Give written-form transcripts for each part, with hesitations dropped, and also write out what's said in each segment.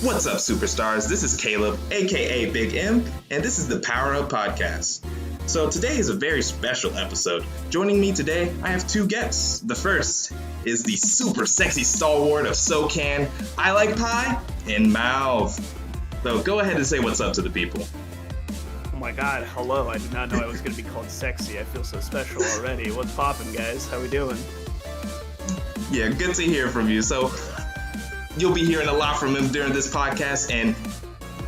What's up, superstars? This is Caleb, aka BigM, and this is the Power Up Podcast. So today is a very special episode. Joining me today, I have two guests. The first is the super sexy stalwart of SoCan, I Like Pie in Mouth. So go ahead and say what's up to the people. Oh my god, hello. I did not know I was going to be called sexy. I feel so special already. What's poppin', guys? How we doing? Yeah, good to hear from you. So you'll be hearing a lot from him during this podcast, and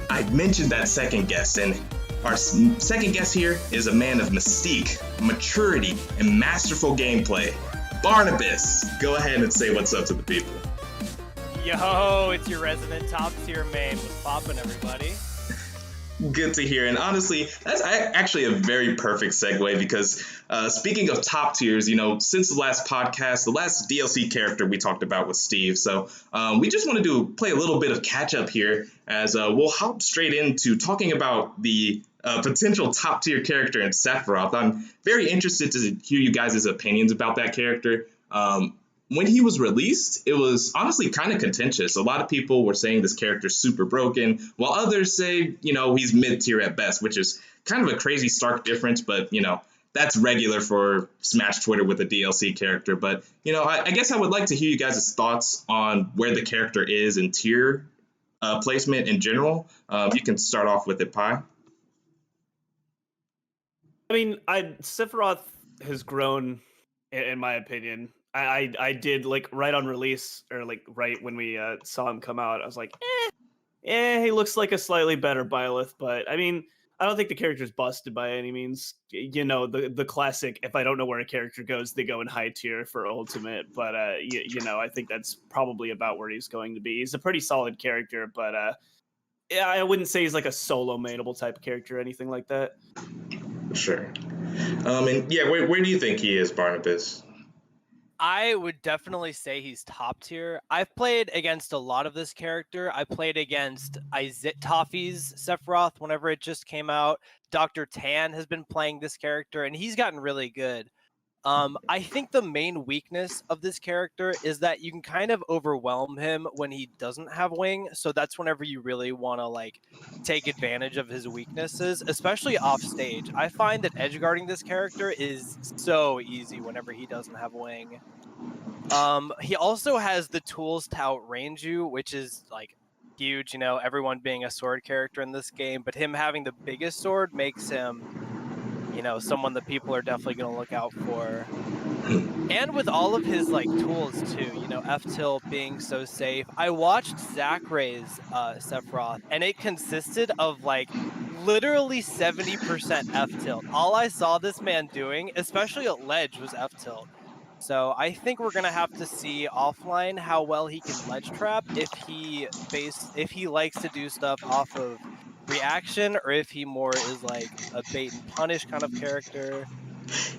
I mentioned that second guest, and our second guest here is a man of mystique, maturity, and masterful gameplay. Barnabas, go ahead and say what's up to the people. Yo, it's your resident top tier main. What's poppin', everybody? Good to hear. And honestly, that's actually a very perfect segue because speaking of top tiers, since the last podcast, the last DLC character we talked about was Steve. So we just wanted to play a little bit of catch up here as we'll hop straight into talking about the potential top tier character in Sephiroth. I'm very interested to hear you guys' opinions about that character. When he was released, it was honestly kind of contentious. A lot of people were saying this character's super broken, while others say, he's mid-tier at best, which is kind of a crazy stark difference, but, that's regular for Smash Twitter with a DLC character. But, I guess I would like to hear you guys' thoughts on where the character is in tier placement in general. You can start off with it, Pi. I mean, Sephiroth has grown, in my opinion. I did, right on release, or right when we saw him come out, I was like, he looks like a slightly better Byleth, but I mean, I don't think the character's busted by any means. The classic, if I don't know where a character goes, they go in high tier for ultimate, but I think that's probably about where he's going to be. He's a pretty solid character, but I wouldn't say he's like a solo mainable type of character or anything like that. Sure. And yeah, where do you think he is, Barnabas? I would definitely say he's top tier. I've played against a lot of this character. I played against Toffee's Sephiroth whenever it just came out. Dr. Tan has been playing this character, and he's gotten really good. I think the main weakness of this character is that you can kind of overwhelm him when he doesn't have wing. So that's whenever you really want to take advantage of his weaknesses, especially off stage. I find that edgeguarding this character is so easy whenever he doesn't have wing. He also has the tools to outrange you, which is huge. Everyone being a sword character in this game, but him having the biggest sword makes him someone that people are definitely going to look out for. And with all of his tools too, F-tilt being so safe. I watched Zakray's Sephiroth, and it consisted of literally 70% F-tilt. All I saw this man doing, especially at ledge, was F-tilt. So I think we're gonna have to see offline how well he can ledge trap if he likes to do stuff off of reaction, or if he more is a bait and punish kind of character.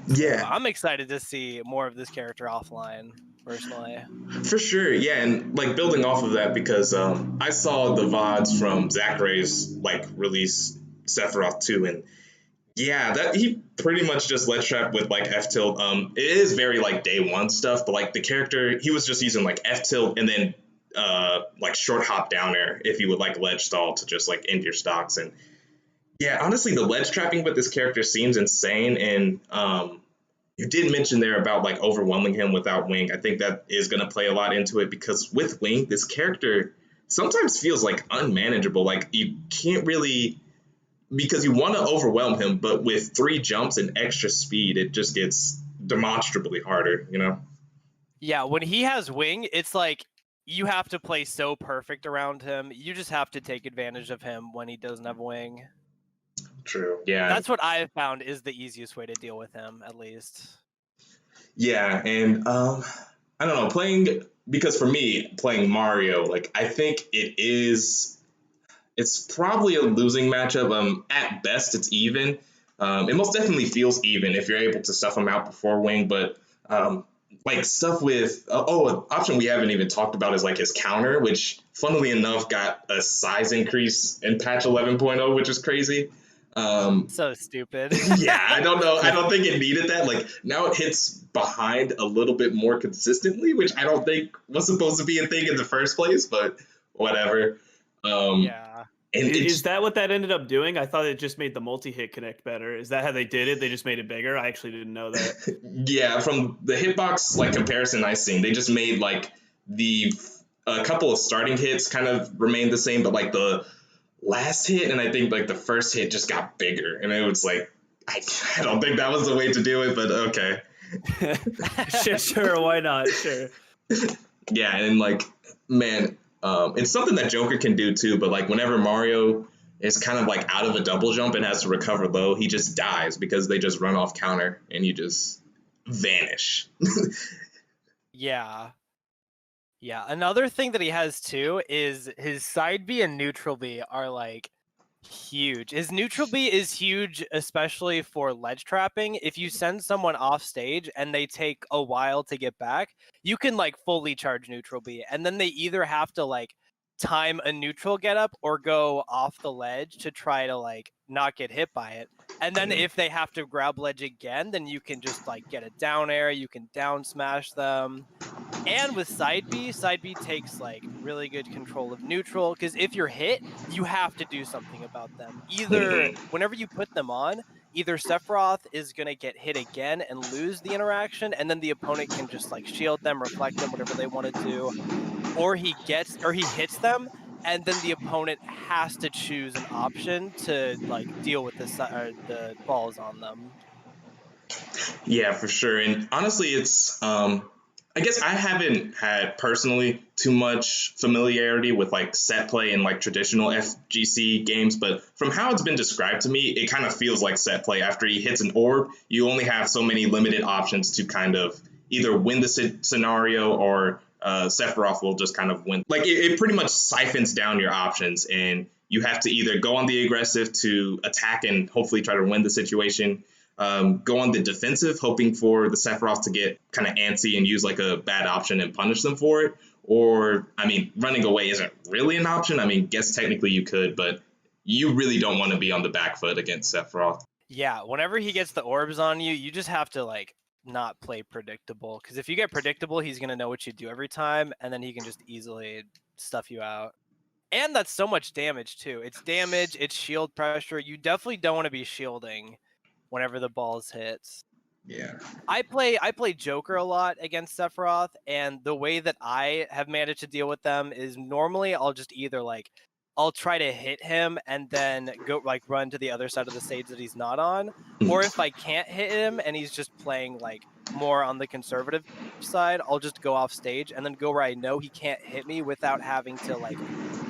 Yeah, so I'm excited to see more of this character offline personally. For sure. Yeah, and building off of that, because I saw the VODs from Zakray's release Sephiroth 2, and yeah, that he pretty much just ledge trap with F tilt. It is very day one stuff, but the character, he was just using F tilt and then short hop down air if you would ledge stall to just end your stocks. And yeah, honestly, the ledge trapping with this character seems insane. And you did mention there about overwhelming him without wing. I think that is going to play a lot into it, because with wing, this character sometimes feels unmanageable. You can't really, because you want to overwhelm him, but with 3 jumps and extra speed, it just gets demonstrably harder, Yeah, when he has wing, it's you have to play so perfect around him. You just have to take advantage of him when he doesn't have wing. True. Yeah. That's what I've found is the easiest way to deal with him, at least. Yeah, and I don't know, because for me, playing Mario, I think it's probably a losing matchup. At best, it's even. It most definitely feels even if you're able to stuff him out before wing, but stuff with an option we haven't even talked about is his counter, which funnily enough got a size increase in patch 11.0, which is crazy. So stupid. Yeah, I don't know. I don't think it needed that. Now it hits behind a little bit more consistently, which I don't think was supposed to be a thing in the first place, but whatever. Yeah. And Is that what that ended up doing? I thought it just made the multi-hit connect better. Is that how they did it? They just made it bigger? I actually didn't know that. yeah, from the hitbox like comparison I seen, they just made like the a couple of starting hits kind of remained the same, but like the last hit and I think like the first hit just got bigger, and it was like I don't think that was the way to do it, but okay. Sure, why not? Sure. Yeah, and like man, it's something that Joker can do too, but like whenever Mario is kind of like out of a double jump and has to recover low, he just dies because they just run off counter and you just vanish. Yeah. Yeah. Another thing that he has too is his side B and neutral B are like huge. His neutral B is huge, especially for ledge trapping. If you send someone off stage and they take a while to get back, you can like fully charge neutral B. And then they either have to like time a neutral get up or go off the ledge to try to like not get hit by it. And then if they have to grab ledge again, then you can just like get a down air, you can down smash them. And with side B takes like really good control of neutral because if you're hit, you have to do something about them. Either whenever you put them on, either Sephiroth is gonna get hit again and lose the interaction, and then the opponent can just like shield them, reflect them, whatever they want to do, or he hits them, and then the opponent has to choose an option to like deal with the balls on them. Yeah, for sure. And honestly, it's I guess I haven't had personally too much familiarity with like set play and like traditional FGC games, but from how it's been described to me, it kind of feels like set play. After he hits an orb, you only have so many limited options to kind of either win the scenario or Sephiroth will just kind of win. Like it pretty much siphons down your options, and you have to either go on the aggressive to attack and hopefully try to win the situation, go on the defensive, hoping for the Sephiroth to get kind of antsy and use like a bad option and punish them for it. Or, I mean, running away isn't really an option. I mean, guess technically you could, but you really don't want to be on the back foot against Sephiroth. Yeah, whenever he gets the orbs on you, you just have to like not play predictable. Because if you get predictable, he's gonna know what you do every time, and then he can just easily stuff you out. And that's so much damage too. It's damage, it's shield pressure. You definitely don't want to be shielding whenever the balls hits. Yeah. I play Joker a lot against Sephiroth, and the way that I have managed to deal with them is normally I'll just either like I'll try to hit him and then go like run to the other side of the stage that he's not on, or if I can't hit him and he's just playing like more on the conservative side, I'll just go off stage and then go where I know he can't hit me without having to like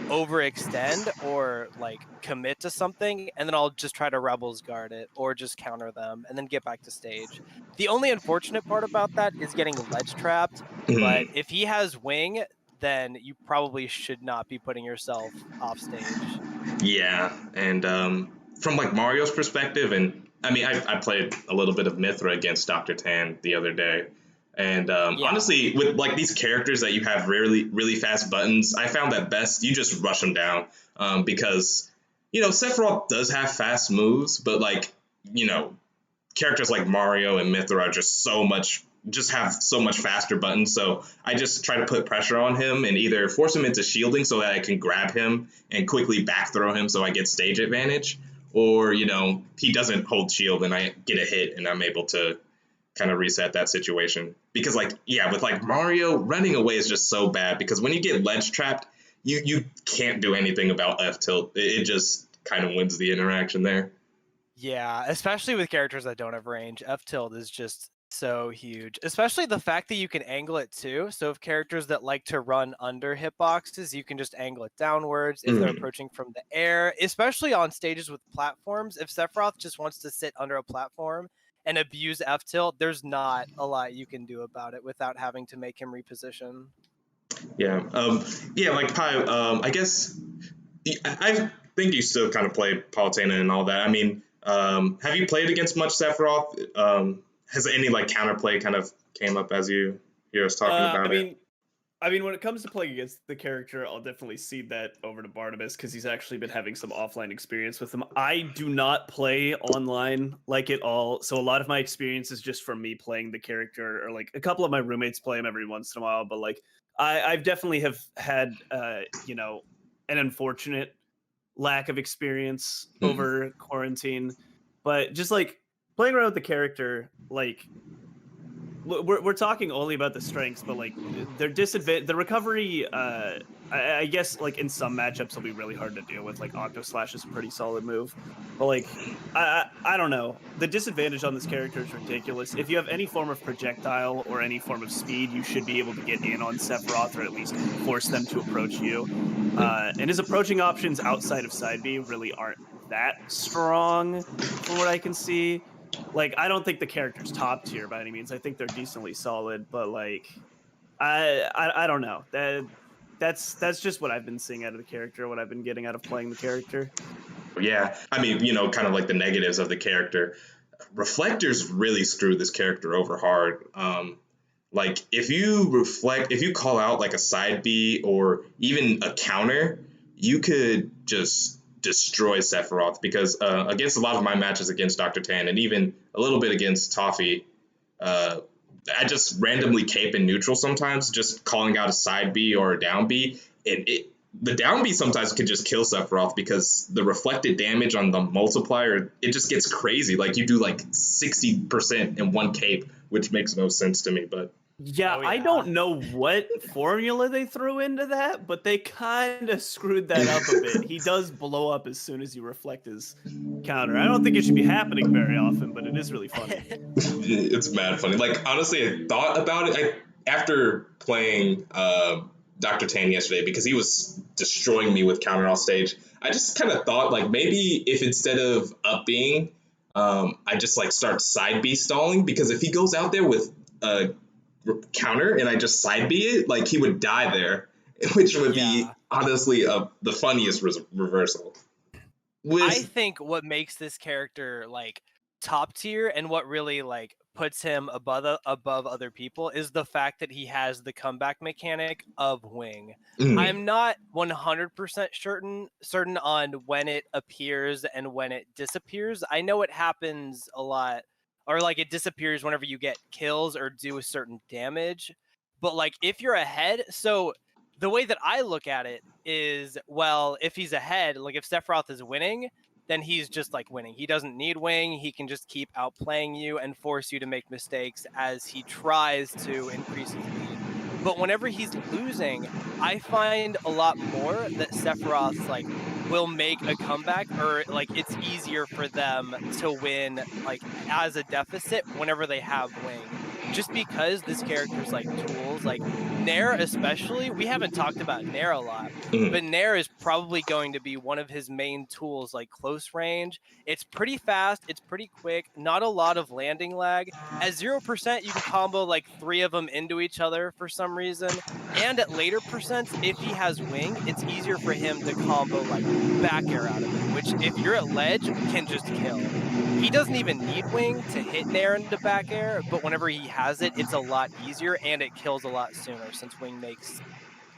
overextend or like commit to something, and then I'll just try to rebels guard it or just counter them and then get back to stage. The only unfortunate part about that is getting ledge trapped, but if he has wing, then you probably should not be putting yourself off stage. Yeah, and from like Mario's perspective, and I mean, I played a little bit of Mithra against Dr. Tan the other day, and Yeah. honestly, with like these characters that you have really fast buttons, I found that best you just rush them down, because you know Sephiroth does have fast moves, but like you know characters like Mario and Mithra are just have so much faster buttons. So I just try to put pressure on him and either force him into shielding so that I can grab him and quickly back throw him so I get stage advantage, or you know he doesn't hold shield and I get a hit and I'm able to kind of reset that situation. Because like yeah, with like Mario, running away is just so bad because when you get ledge trapped, you can't do anything about F tilt. It just kind of wins the interaction there. Yeah, especially with characters that don't have range. F tilt is just so huge. Especially the fact that you can angle it too. So if characters that like to run under hitboxes, you can just angle it downwards if they're approaching from the air, especially on stages with platforms. If Sephiroth just wants to sit under a platform and abuse F tilt, there's not a lot you can do about it without having to make him reposition. Yeah. Yeah, like Pi, I guess I think you still kind of play Palutena and all that. I mean, have you played against much Sephiroth? Has any like counterplay kind of came up as you hear us talking about it? I mean, when it comes to playing against the character, I'll definitely cede that over to Barnabas because he's actually been having some offline experience with him. I do not play online like at all, so a lot of my experience is just from me playing the character, or like a couple of my roommates play him every once in a while. But like, I've definitely have had, you know, an unfortunate lack of experience over quarantine. But just like playing around with the character, like we're talking only about the strengths, but like their disadvantage, the recovery. I guess like in some matchups it'll be really hard to deal with. Like Octo Slash is a pretty solid move, but like I don't know. The disadvantage on this character is ridiculous. If you have any form of projectile or any form of speed, you should be able to get in on Sephiroth or at least force them to approach you. And his approaching options outside of side B really aren't that strong, from what I can see. Like, I don't think the character's top tier by any means. I think they're decently solid, but like, I don't know. That's just what I've been seeing out of the character, what I've been getting out of playing the character. Yeah, I mean, kind of like the negatives of the character. Reflectors really screw this character over hard. Like if you call out like a side B or even a counter, you could just destroy Sephiroth because against a lot of my matches against Dr. Tan and even a little bit against Toffee, I just randomly cape in neutral sometimes, just calling out a side B or a down B. The down B sometimes can just kill Sephiroth because the reflected damage on the multiplier, it just gets crazy. Like you do like 60% in one cape, which makes no sense to me. But yeah, I don't know what formula they threw into that, but they kind of screwed that up a bit. He does blow up as soon as you reflect his counter. I don't think it should be happening very often, but it is really funny. It's mad funny. Like honestly, I thought about it after playing Dr. Tan yesterday because he was destroying me with counter off stage. I just kind of thought like maybe if instead of upping, I just like start side B stalling because if he goes out there with counter and I just side B it, like he would die there, which would be honestly the funniest reversal. I think what makes this character like top tier and what really like puts him above other people is the fact that he has the comeback mechanic of wing. I'm not 100% certain on when it appears and when it disappears. I know it happens a lot, or like it disappears whenever you get kills or do a certain damage. But like if you're ahead, so the way that I look at it is, well, if he's ahead, like if Sephiroth is winning, then he's just like winning. He doesn't need wing. He can just keep outplaying you and force you to make mistakes as he tries to increase his lead. But whenever he's losing, I find a lot more that Sephiroth like will make a comeback, or like it's easier for them to win like as a deficit whenever they have wing. Just because this character's like tools, like Nair especially, we haven't talked about Nair a lot, but Nair is probably going to be one of his main tools, like close range. It's pretty fast, it's pretty quick, not a lot of landing lag. At 0%, you can combo like 3 of them into each other for some reason. And at later percents, if he has wing, it's easier for him to combo like back air out of it, which if you're at ledge, can just kill. He doesn't even need wing to hit Nair into back air, but whenever he has it, it's a lot easier and it kills a lot sooner since wing makes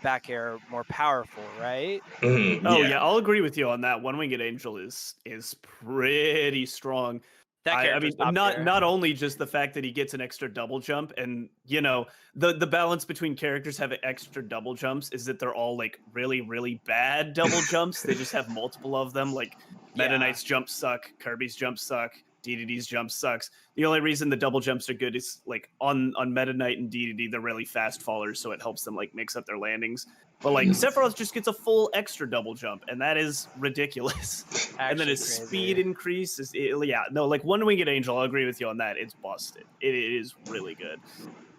back air more powerful, right? Yeah, I'll agree with you on that. One Winged Angel is pretty strong. I mean, not only just the fact that he gets an extra double jump, and the balance between characters having extra double jumps is that they're all like really, really bad double jumps. They just have multiple of them. Like Meta Knight's jumps suck, Kirby's jumps suck, DDD's jump sucks. The only reason the double jumps are good is like on Meta Knight and DDD, they're really fast fallers, so it helps them like mix up their landings. But like Sephiroth just gets a full extra double jump, and that is ridiculous. And then his speed increase is like One Winged Angel. I'll agree with you on that. It's busted. It is really good.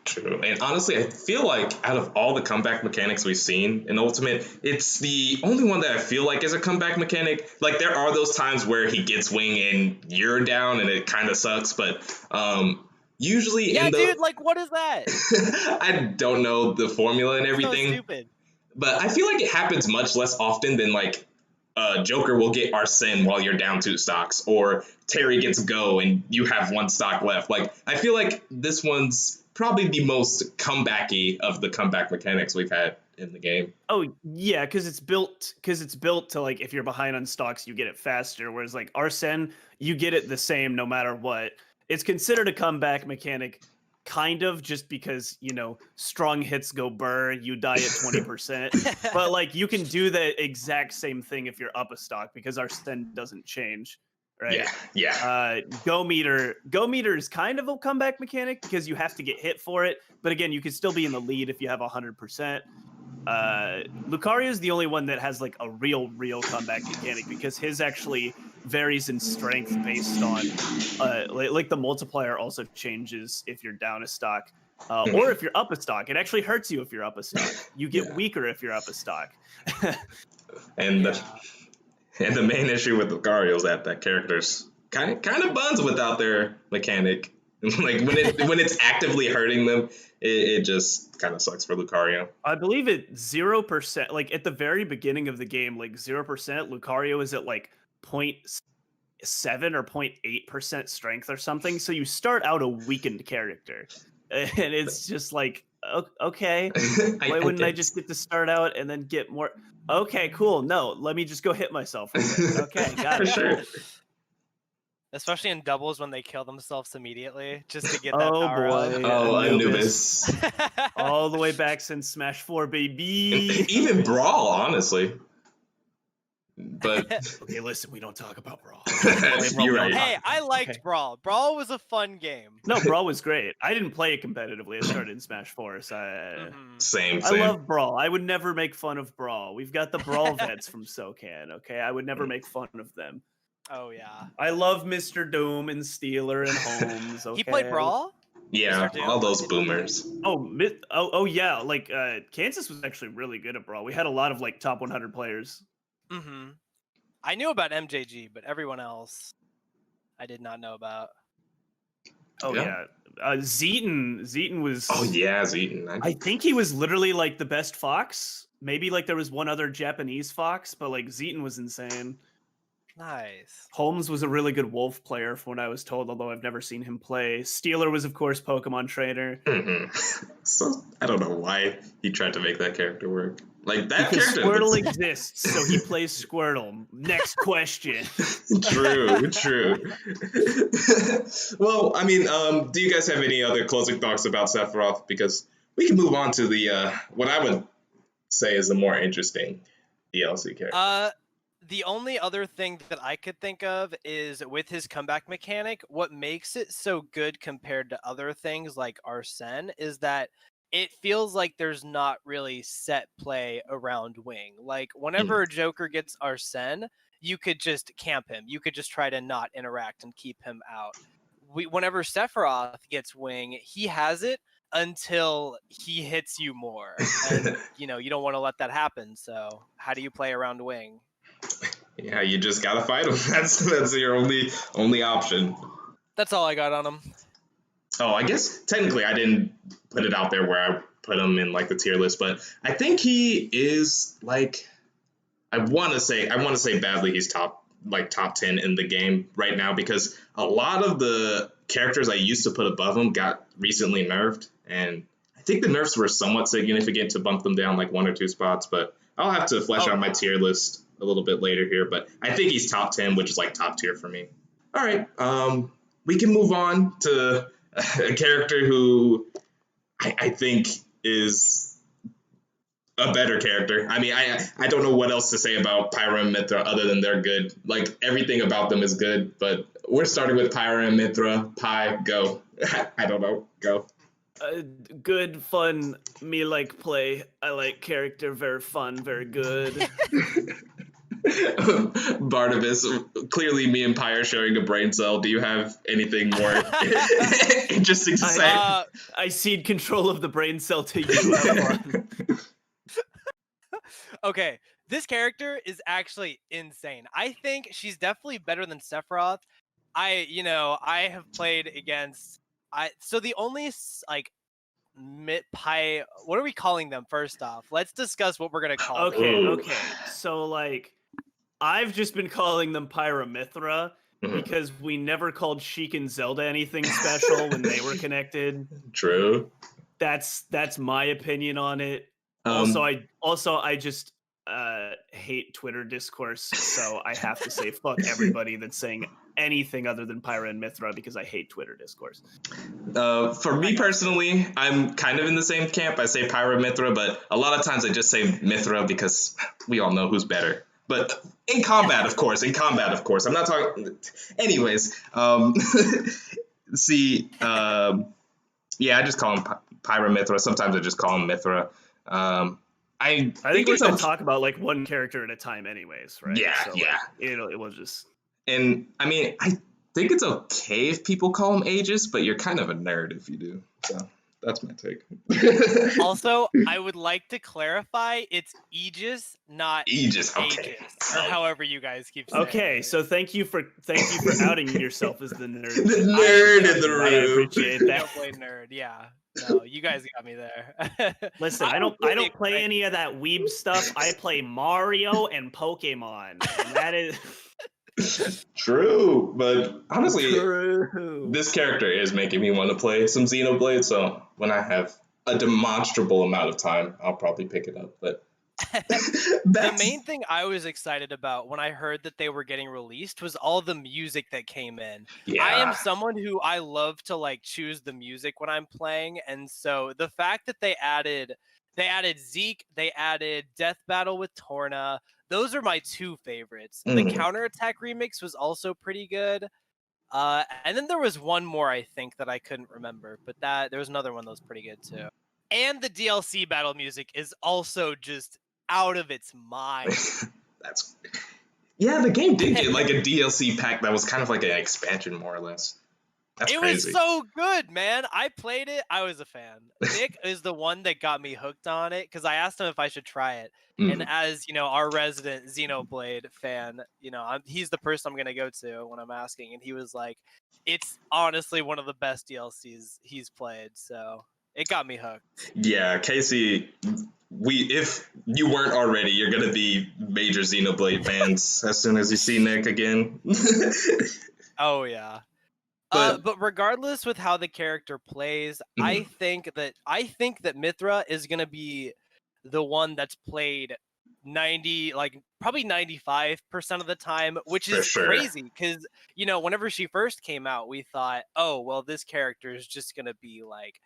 True. And honestly, I feel like out of all the comeback mechanics we've seen in Ultimate, it's the only one that I feel like is a comeback mechanic. Like there are those times where he gets wing and you're down and it kind of sucks, but usually dude, like what is that? I don't know the formula and everything. So stupid. But I feel like it happens much less often than like Joker will get Arsene while you're down 2 stocks, or Terry gets go and you have 1 stock left. Like I feel like this one's probably the most comebacky of the comeback mechanics we've had in the game. Oh yeah, because it's built to like if you're behind on stocks, you get it faster. Whereas like Arsene, you get it the same no matter what. It's considered a comeback mechanic kind of, just because, you know, strong hits go burr, you die at 20%. But like you can do the exact same thing if you're up a stock because our send doesn't change, right? Yeah. Go meter is kind of a comeback mechanic because you have to get hit for it. But again, you can still be in the lead if you have 100%. Lucario is the only one that has like a real comeback mechanic because his actually varies in strength based on like the multiplier also changes if you're down a stock or if you're up a stock. It actually hurts you if you're up a stock. You get weaker if you're up a stock. And the main issue with Lucario is that character's kind of buns without their mechanic. Like when it's actively hurting them, it just kind of sucks for Lucario. I believe it 0%. Like at the very beginning of the game, like 0%. Lucario is at like 0.7 or 0.8% strength or something. So you start out a weakened character, and it's just like, okay, why wouldn't I just get to start out and then get more? Okay, cool. No, let me just go hit myself. Okay, got it. For sure. Especially in doubles when they kill themselves immediately just to get that power boy. up. Oh, Anubis. All the way back since Smash 4, baby. Even Brawl, honestly. But okay, listen, we don't talk about Brawl. You're right. Hey, I liked Brawl. Brawl was a fun game. No, Brawl was great. I didn't play it competitively. I started in Smash 4, so Same. I love Brawl. I would never make fun of Brawl. We've got the Brawl vets from SoCan, okay? I would never make fun of them. Oh, yeah. I love Mr. Doom and Steeler and Holmes, okay? He played Brawl? Yeah, all those boomers. Oh yeah, like Kansas was actually really good at Brawl. We had a lot of like top 100 players. I knew about MJG, but everyone else I did not know about. Oh yeah. Zeton was. Oh yeah, Zeton. I think he was literally like the best Fox. Maybe like there was one other Japanese Fox, but like Zeton was insane. Nice. Holmes was a really good Wolf player from what I was told, although I've never seen him play. Steeler was, of course, Pokemon trainer. So I don't know why he tried to make that character work. Like that because character. Squirtle exists, so he plays Squirtle. Next question. True. Well, I mean, do you guys have any other closing thoughts about Sephiroth? Because we can move on to the what I would say is the more interesting DLC character. The only other thing that I could think of is with his comeback mechanic, what makes it so good compared to other things like Arsene is that it feels like there's not really set play around Wing. Like whenever a Joker gets Arsene, you could just camp him. You could just try to not interact and keep him out. Whenever Sephiroth gets Wing, he has it until he hits you more. And, you don't want to let that happen. So how do you play around Wing? Yeah, you just gotta fight him. That's your only option. That's all I got on him. Oh, I guess technically I didn't put it out there where I put him in like the tier list, but I think he is like I want to say badly he's top 10 in the game right now because a lot of the characters I used to put above him got recently nerfed, and I think the nerfs were somewhat significant to bump them down like 1 or 2 spots, but I'll have to flesh out my tier list a little bit later here, but I think he's top 10, which is like top tier for me. All right, we can move on to a character who I think is a better character. I mean, I don't know what else to say about Pyra and Mithra other than they're good. Like, everything about them is good, but we're starting with Pyra and Mithra. Pi, go. I don't know, go. Good, fun, me like play. I like character, very fun, very good. Barnabas, clearly me and Pi are sharing a brain cell. Do you have anything more interesting to say? I cede control of the brain cell to you. Okay, this character is actually insane. I think she's definitely better than Sephiroth. I have played against so the only like Pi, what are we calling them first off? Let's discuss what we're going to call them. Okay. So like I've just been calling them Pyra Mithra because we never called Sheik and Zelda anything special when they were connected. True. That's my opinion on it. Also, I just hate Twitter discourse, so I have to say fuck everybody that's saying anything other than Pyra and Mithra because I hate Twitter discourse. For me personally, I'm kind of in the same camp. I say Pyra Mithra, but a lot of times I just say Mithra because we all know who's better. But in combat, of course. I'm not talking. Anyways, see, yeah, I just call him Pyra Mithra. Sometimes I just call him Mithra. I think we're it's going to talk about like one character at a time, anyways, right? Yeah, so, yeah. Like, it will just. And I mean, I think it's okay if people call him Aegis, but you're kind of a nerd if you do. So that's my take. Also, I would like to clarify, it's Aegis, not Aegis, okay. Aegis, or however you guys keep saying Okay, it. so thank you for outing yourself as the nerd. The nerd in the I room. appreciate that. Play nerd, yeah. No, you guys got me there. Listen, I don't play any of that weeb stuff. I play Mario and Pokemon, and that is true. But honestly, true. This character is making me want to play some Xenoblade. So when I have a demonstrable amount of time, I'll probably pick it up. But the main thing I was excited about when I heard that they were getting released was all the music that came in. Yeah. I am someone who I love to like choose the music when I'm playing, and so the fact that they added Zeke, they added Death Battle with Torna. Those are my two favorites. The Counterattack remix was also pretty good. And then there was one more I think that I couldn't remember, but there was another one that was pretty good too. And the DLC battle music is also just out of its mind. Yeah, the game did get like a DLC pack that was kind of like an expansion, more or less. That's crazy. Was so good, man. I played it. I was a fan. Nick is the one that got me hooked on it because I asked him if I should try it. And as you know, our resident Xenoblade fan, he's the person I'm gonna go to when I'm asking, and he was like, "It's honestly one of the best DLCs he's played." So it got me hooked. Yeah, Casey, if you weren't already, you're gonna be major Xenoblade fans as soon as you see Nick again. Oh yeah. But regardless with how the character plays, I think that Mithra is gonna be the one that's played probably 95% of the time, which is crazy because whenever she first came out, we thought, oh well, this character is just gonna be like,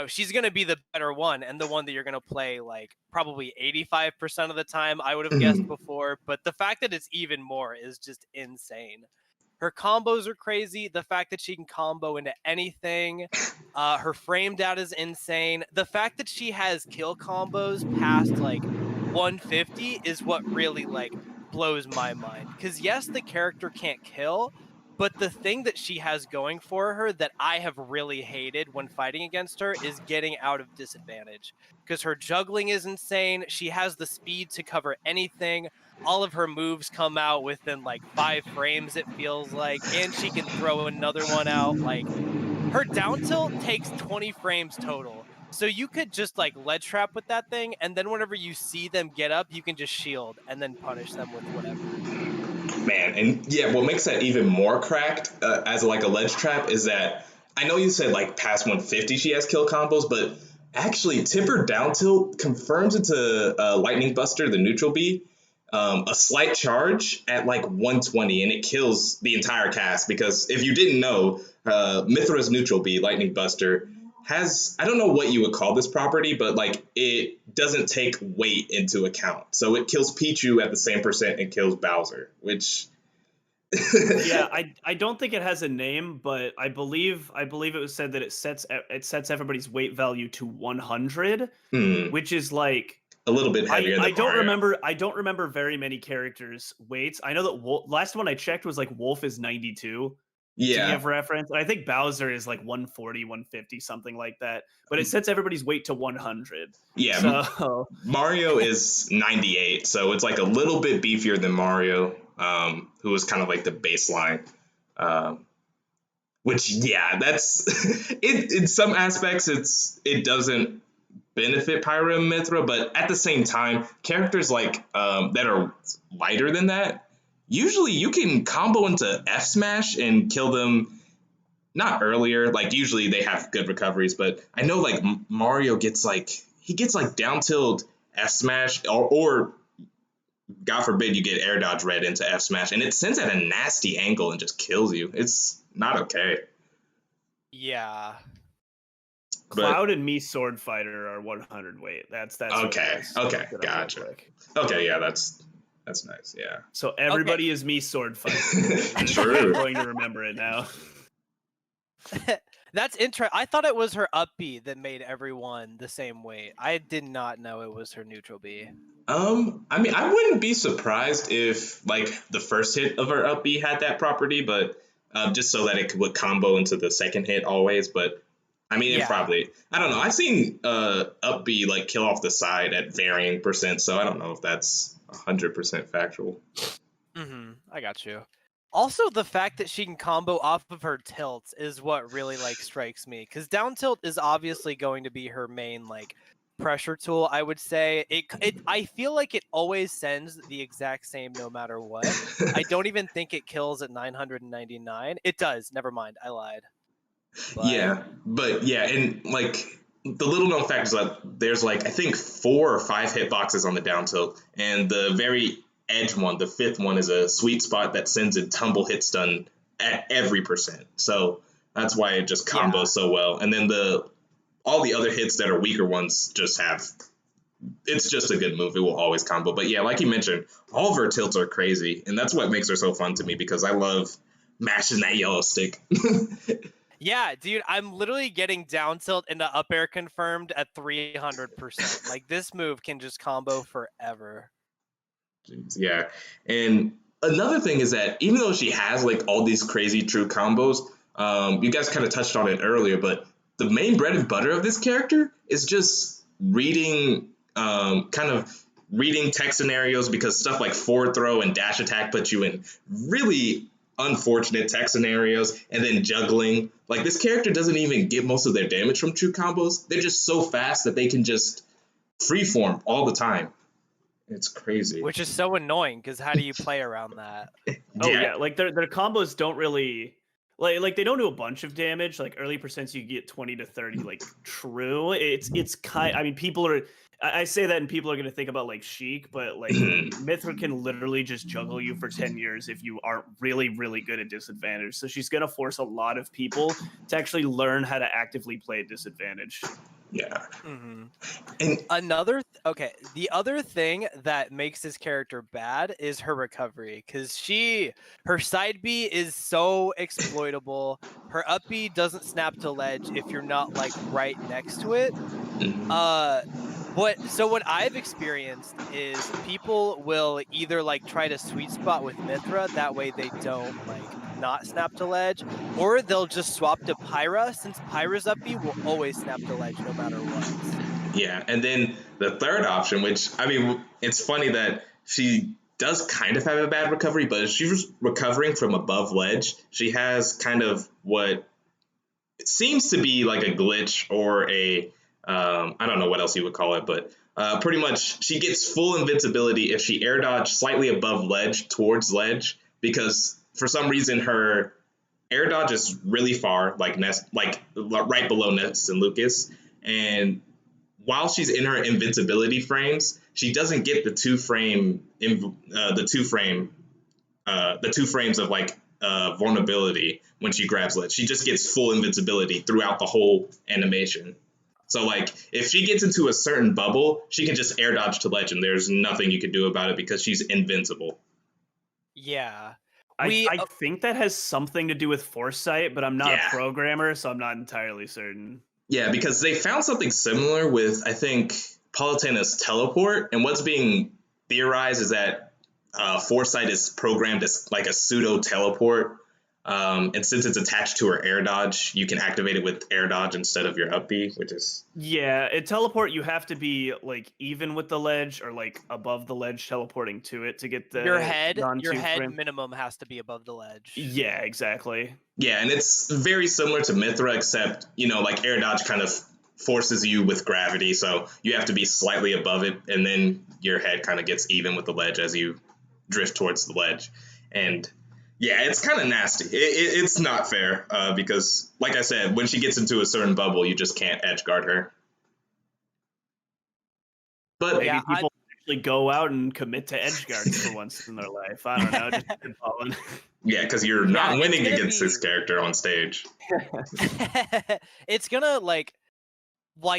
she's gonna be the better one and the one that you're gonna play like probably 85% of the time. I would have guessed before, but the fact that it's even more is just insane. Her combos are crazy. The fact that she can combo into anything, her frame data is insane. The fact that she has kill combos past like 150 is what really like blows my mind. Because yes, the character can't kill, but the thing that she has going for her that I have really hated when fighting against her is getting out of disadvantage. Because her juggling is insane. She has the speed to cover anything. All of her moves come out within like 5 frames, it feels like. And she can throw another one out. Like, her down tilt takes 20 frames total. So you could just like ledge trap with that thing. And then whenever you see them get up, you can just shield and then punish them with whatever. Man, and yeah, what makes that even more cracked as like a ledge trap is that I know you said like past 150 she has kill combos, but actually Tipper down tilt confirms into Lightning Buster, the neutral B, a slight charge at like 120, and it kills the entire cast. Because if you didn't know, Mithra's neutral B, Lightning Buster, has, I don't know what you would call this property, but like it doesn't take weight into account. So it kills Pichu at the same percent it kills Bowser, which yeah, I don't think it has a name, but I believe it was said that it sets everybody's weight value to 100, which is like a little bit heavier than Mario. I don't remember very many characters' weights. I know that last one I checked was like Wolf is 92. Yeah. To give reference. I think Bowser is like 140, 150, something like that. But it sets everybody's weight to 100. Yeah. So Mario is 98, so it's like a little bit beefier than Mario, who is kind of like the baseline. Which, yeah, that's it. In some aspects, it doesn't benefit Pyra and Mithra, but at the same time, characters like that are lighter than that, usually you can combo into F smash and kill them. Not earlier, like usually they have good recoveries, but I know like Mario gets like down tilt F smash or God forbid you get air dodge read into F smash, and it sends at a nasty angle and just kills you. It's not okay. Yeah. Cloud and me sword fighter are 100 weight. That's Okay, what it is. okay, Look it up real gotcha. quick. Okay, yeah, that's nice. Yeah. So everybody is me sword fighter. True. I'm going to remember it now. That's interesting. I thought it was her up B that made everyone the same weight. I did not know it was her neutral B. I mean, I wouldn't be surprised if like the first hit of her up B had that property, but just so that it would combo into the second hit always. But I mean, it Yeah. probably, I don't know. I've seen up B like kill off the side at varying percent, so I don't know if that's 100% factual. I got you. Also, the fact that she can combo off of her tilts is what really like strikes me, because down tilt is obviously going to be her main like pressure tool. I would say I feel like it always sends the exact same no matter what. I don't even think it kills at 999. It does. Never mind. I lied. But Yeah, but yeah, and like the little known fact is that there's like I think 4 or 5 hitboxes on the down tilt, and the very edge one, the fifth one, is a sweet spot that sends a tumble hit stun at every percent. So that's why it just combos so well. And then all the other hits that are weaker ones just have, it's just a good move. It will always combo. But yeah, like you mentioned, all of her tilts are crazy, and that's what makes her so fun to me because I love mashing that yellow stick. yeah, dude, I'm literally getting down tilt into up air confirmed at 300%. Like this move can just combo forever. Yeah. And another thing is that even though she has like all these crazy true combos, you guys kind of touched on it earlier, but the main bread and butter of this character is just reading, kind of reading tech scenarios, because stuff like forward throw and dash attack puts you in really unfortunate tech scenarios, and then juggling. Like this character doesn't even get most of their damage from true combos. They're just so fast that they can just freeform all the time. It's crazy. Which is so annoying, because how do you play around that? Oh yeah, like their combos don't really like they don't do a bunch of damage. Like early percents, you get 20 to 30 like true. It's kind. I mean, people are. I say that and people are gonna think about like Sheik, but like Mithra can literally just juggle you for 10 years if you aren't really good at disadvantage. So she's gonna force a lot of people to actually learn how to actively play at disadvantage. Yeah. And And the other thing that makes this character bad is her recovery, because her side B is so exploitable. Her up B doesn't snap to ledge if you're not like right next to it. What I've experienced is people will either like try to sweet spot with Mithra, that way they don't like not snap to ledge, or they'll just swap to Pyra, since Pyra's up B will always snap to ledge no matter what. yeah, and then the third option, which I mean, it's funny that she does kind of have a bad recovery, but if she was recovering from above ledge, she has kind of what seems to be like a glitch or a I don't know what else you would call it, but pretty much she gets full invincibility if she air dodge slightly above ledge towards ledge, because for some reason her air dodge is really far, like right below Ness and Lucas, and while she's in her invincibility frames, she doesn't get the two frames of like vulnerability when she grabs ledge. She just gets full invincibility throughout the whole animation. So like if she gets into a certain bubble, she can just air dodge to ledge, and there's nothing you can do about it because she's invincible. Yeah. I think that has something to do with foresight, but I'm not Yeah. a programmer, so I'm not entirely certain. Yeah, because they found something similar with, I think, Palutena's teleport, and what's being theorized is that Foresight is programmed as like a pseudo teleport, and since it's attached to her air dodge, you can activate it with air dodge instead of your up B, which is teleport. You have to be like even with the ledge or like above the ledge, teleporting to it to get the your head frame. minimum has to be above the ledge. Yeah, exactly. Yeah, and it's very similar to Mithra, except like air dodge kind of forces you with gravity, so you have to be slightly above it, and then your head kind of gets even with the ledge as you drift towards the ledge. And yeah, it's kind of nasty. It's not fair because, like I said, when she gets into a certain bubble, you just can't edge guard her. But Maybe people actually go out and commit to edge guards for once in their life. I don't know, just spitballing. Yeah, because you're not winning gonna against be- this character on stage. It's gonna like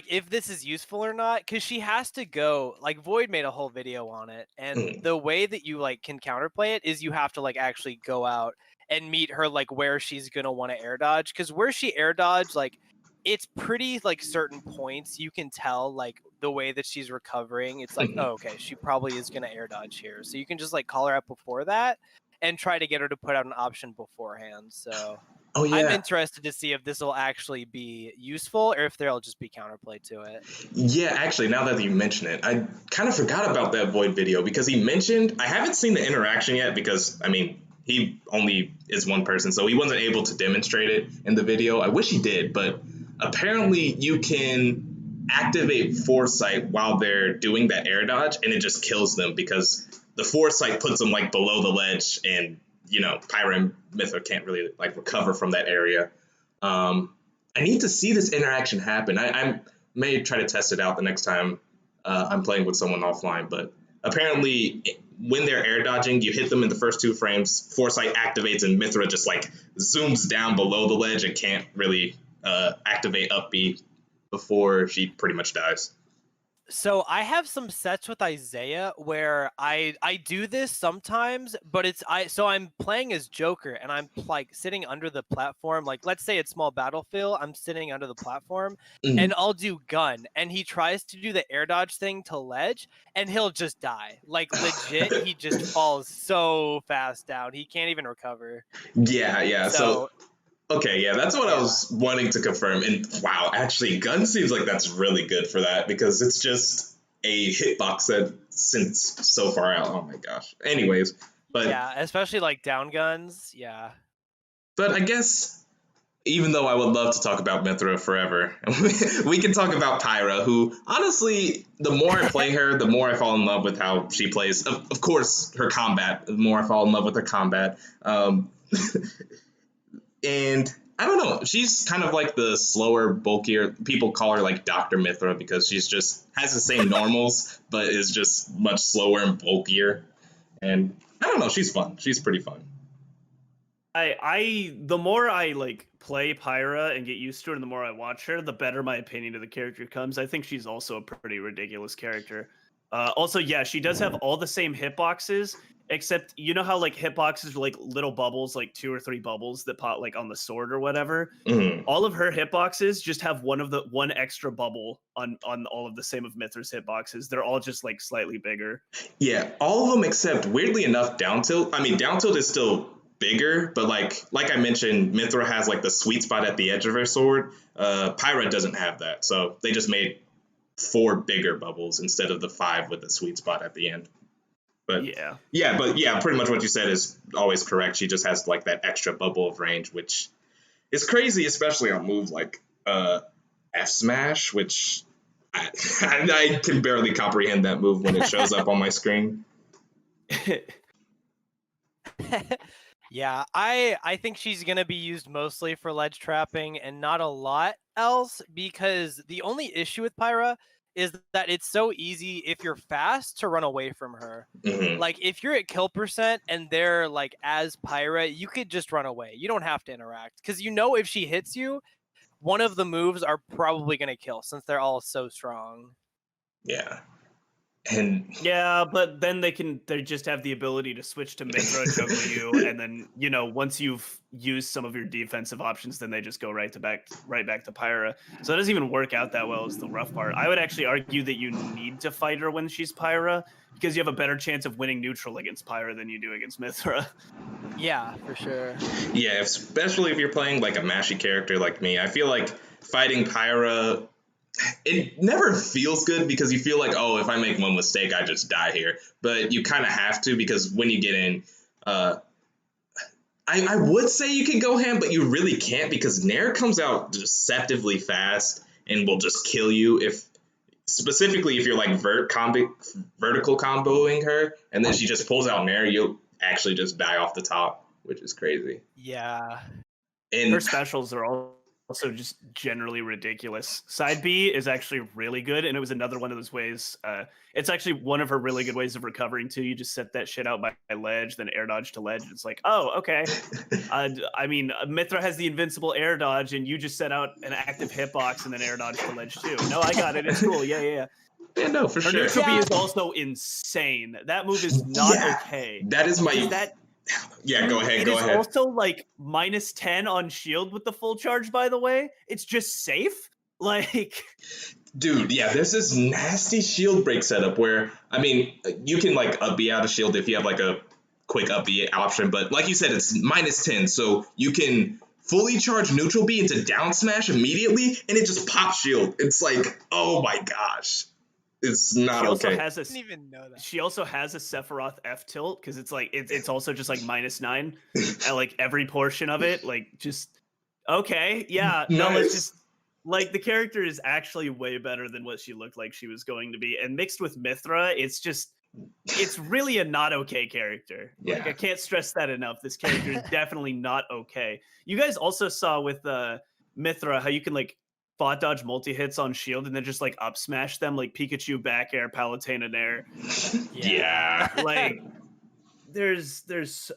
if this is useful or not, because she has to go. Like Void made a whole video on it, and the way that you like can counterplay it is you have to like actually go out and meet her like where she's gonna want to air dodge. Because where she air dodge, like it's pretty like certain points you can tell like the way that she's recovering. It's like, oh, okay, she probably is gonna air dodge here. So you can just like call her out before that and try to get her to put out an option beforehand. So Oh yeah. I'm interested to see if this will actually be useful or if there'll just be counterplay to it. Yeah, actually, now that you mention it, I kind of forgot about that Void video because he mentioned, I haven't seen the interaction yet because, I mean, he only is one person, so he wasn't able to demonstrate it in the video. I wish he did, but apparently you can activate Foresight while they're doing that air dodge, and it just kills them because the Foresight puts them like below the ledge, and you know, Pyra and Mithra can't really like recover from that area. I need to see this interaction happen. I may try to test it out the next time I'm playing with someone offline, but apparently when they're air dodging, you hit them in the first 2 frames, Foresight activates, and Mithra just like zooms down below the ledge and can't really activate up B before she pretty much dies. So I have some sets with Isaiah where I do this sometimes, but I'm playing as Joker and I'm like sitting under the platform. Like let's say it's small battlefield, I'm sitting under the platform and I'll do gun, and he tries to do the air dodge thing to ledge and he'll just die. Like legit, he just falls so fast down. He can't even recover. Yeah. So okay, yeah, that's what I was wanting to confirm. And wow, actually, gun seems like that's really good for that because it's just a hitbox that since so far out. Oh my gosh. Anyways, but yeah, especially like down guns. Yeah. But I guess even though I would love to talk about Mithra forever, we can talk about Pyra, who honestly, the more I play her, the more I fall in love with how she plays. Of course, her combat. The more I fall in love with her combat. And I don't know, she's kind of like the slower, bulkier. People call her like Dr. Mithra because she's just has the same normals, but is just much slower and bulkier. And I don't know, she's fun. She's pretty fun. The more I like play Pyra and get used to her, and the more I watch her, the better my opinion of the character comes. I think she's also a pretty ridiculous character. Also, yeah, she does have all the same hitboxes, except you know how like hitboxes are like little bubbles, like 2 or 3 bubbles that pop like on the sword or whatever. All of her hitboxes just have one extra bubble on all of the same of Mithra's hitboxes. They're all just like slightly bigger. Yeah, all of them except weirdly enough down tilt. I mean, down tilt is still bigger, but like I mentioned, Mithra has like the sweet spot at the edge of her sword. Pyra doesn't have that, so they just made 4 bigger bubbles instead of the 5 with the sweet spot at the end. But yeah, pretty much what you said is always correct. She just has like that extra bubble of range, which is crazy, especially on moves like F Smash, which I can barely comprehend that move when it shows up on my screen. Yeah, I think she's going to be used mostly for ledge trapping and not a lot else, because the only issue with Pyra is that it's so easy if you're fast to run away from her. Like if you're at kill percent and they're like as Pyra, you could just run away. You don't have to interact because you know if she hits you, one of the moves are probably going to kill since they're all so strong. Yeah. And yeah, but then they just have the ability to switch to Mithra, juggle you, and then you know once you've used some of your defensive options, then they just go right back to Pyra. So it doesn't even work out that well. Is the rough part. I would actually argue that you need to fight her when she's Pyra because you have a better chance of winning neutral against Pyra than you do against Mithra. Yeah, for sure. Yeah, especially if you're playing like a mashy character like me. I feel like fighting Pyra, it never feels good because you feel like, oh, if I make one mistake, I just die here. But you kind of have to because when you get in, I would say you can go ham, but you really can't because Nair comes out deceptively fast and will just kill you specifically if you're like vertical comboing her, and then she just pulls out Nair, you'll actually just die off the top, which is crazy. Yeah. And her specials are all also just generally ridiculous. Side B is actually really good, and it was another one of those ways. It's actually one of her really good ways of recovering too. You just set that shit out by ledge, then air dodge to ledge. It's like, oh, okay. I mean, Mithra has the invincible air dodge, and you just set out an active hitbox and then air dodge to ledge too. No, I got it. It's cool. Yeah. Yeah, no, for Her sure. neutral B is also insane. That move is not okay. That is my. Yeah, go ahead. It is also like -10 on shield with the full charge, by the way. It's just safe. Like, dude, yeah, there's this nasty shield break setup where, I mean, you can like up B out of shield if you have like a quick up B option, but like you said, it's -10, so you can fully charge neutral B into down smash immediately, and it just pops shield. It's like, oh my gosh. It's not okay. I didn't even know that. She also has a Sephiroth F tilt because it's like it's also just like -9 at like every portion of it. Like, just okay, yeah. Nice. No, let's just like, the character is actually way better than what she looked like she was going to be, and mixed with Mithra, it's really a not okay character. Yeah. Like, I can't stress that enough. This character is definitely not okay. You guys also saw with Mithra how you can like bot dodge multi-hits on shield and then just like up smash them, like Pikachu back air, Palutena air. Yeah. Like, there's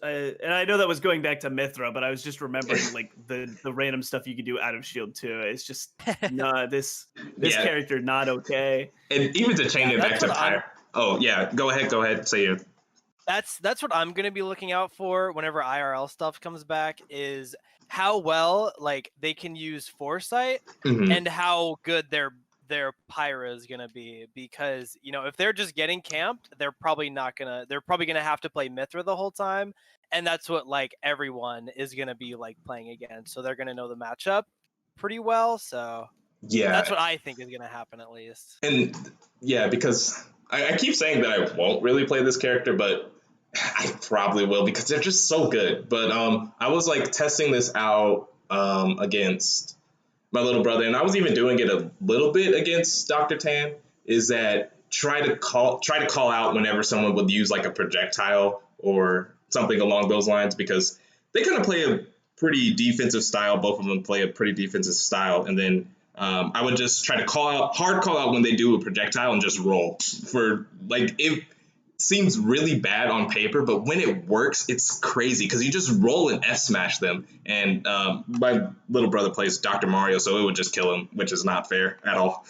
and I know that was going back to Mithra, but I was just remembering like the random stuff you could do out of shield too. It's just nah, this character not okay. And even to chain it back to Pyre. Oh yeah, go ahead, say it. That's what I'm gonna be looking out for whenever IRL stuff comes back, is how well like they can use foresight and how good their Pyra is gonna be, because if they're just getting camped, they're probably gonna have to play Mithra the whole time, and that's what like everyone is gonna be like playing against, so they're gonna know the matchup pretty well. So yeah, that's what I think is gonna happen at least. And yeah, because I keep saying that I won't really play this character, but I probably will because they're just so good. But I was like testing this out against my little brother, and I was even doing it a little bit against Dr. Tan, is that try to call out whenever someone would use like a projectile or something along those lines, because they kind of play a pretty defensive style. Both of them play a pretty defensive style, and then I would just try to hard call out when they do a projectile and just roll for like, it seems really bad on paper, but when it works, it's crazy because you just roll and F smash them. And my little brother plays Dr. Mario, so it would just kill him, which is not fair at all.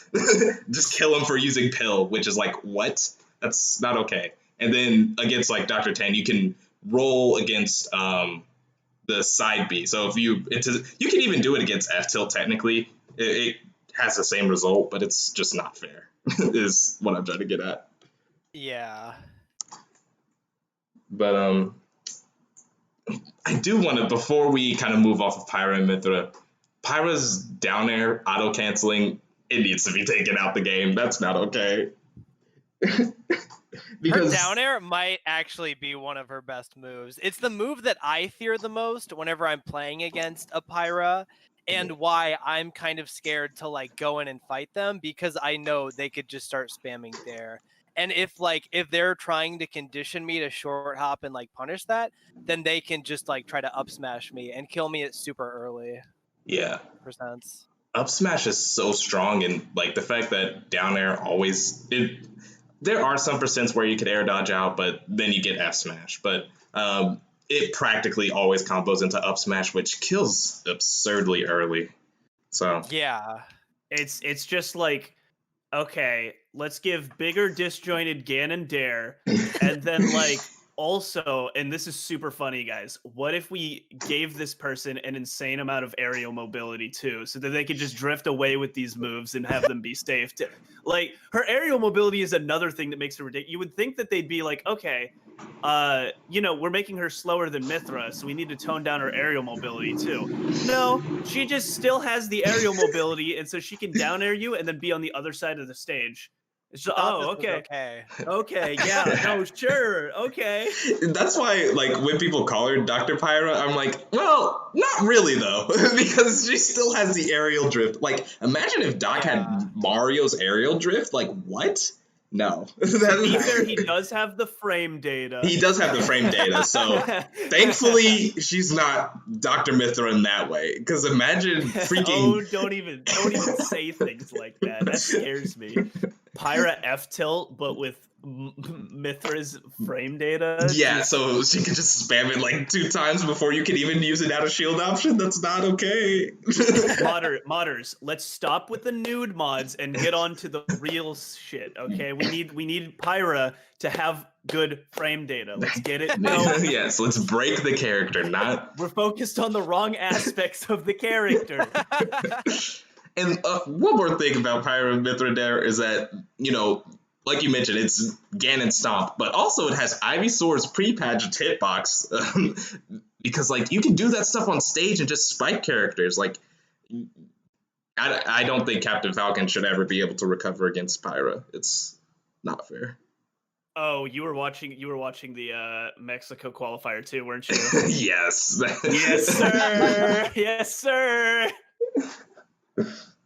Just kill him for using pill, which is like, what? That's not okay. And then against like Dr. Tan, you can roll against the side B. So if you can even do it against F tilt technically. It has the same result, but it's just not fair, is what I'm trying to get at. Yeah. But I do want to, before we kind of move off of Pyra and Mithra, Pyra's down air auto canceling, it needs to be taken out the game. That's not okay. Because her down air might actually be one of her best moves. It's the move that I fear the most whenever I'm playing against a Pyra, and why I'm kind of scared to like go in and fight them, because I know they could just start spamming there. And if they're trying to condition me to short hop and like punish that, then they can just like try to up smash me and kill me at super early. Yeah. Percents. Up smash is so strong, and like the fact that down air always there are some percents where you could air dodge out, but then you get F smash. But it practically always combos into up smash, which kills absurdly early. So yeah, it's just like, okay, let's give bigger disjointed Ganon Dare, and then like also, and this is super funny, guys, what if we gave this person an insane amount of aerial mobility too, so that they could just drift away with these moves and have them be safe? Like, her aerial mobility is another thing that makes it ridiculous. You would think that they'd be like, okay, we're making her slower than Mithra, so we need to tone down her aerial mobility too. No, she just still has the aerial mobility, and so she can down air you and then be on the other side of the stage. It's just, okay, yeah, no, sure, okay. That's why, like, when people call her Dr. Pyra, I'm like, well, not really though, because she still has the aerial drift. Like, imagine if Doc had Mario's aerial drift. Like, what? No. To be fair, he does have the frame data. He does have the frame data, so thankfully she's not Dr. Mithra in that way. Because imagine freaking. Oh, don't even say things like that. That scares me. Pyra F tilt, but with Mithra's frame data. Yeah, so she could just spam it like 2 times before you can even use an out of shield option. That's not okay. Modders, let's stop with the nude mods and get on to the real shit. Okay, we need Pyra to have good frame data. Let's get it. No, Yes, let's break the character. Not. we're focused on the wrong aspects of the character. And one more thing about Pyra Mithra there is that, like you mentioned, it's Ganon Stomp, but also it has Ivysaur's pre-pageant hitbox, because, like, you can do that stuff on stage and just spike characters. Like, I don't think Captain Falcon should ever be able to recover against Pyra. It's not fair. Oh, you were watching the Mexico qualifier too, weren't you? Yes. Yes, sir. Yes, sir.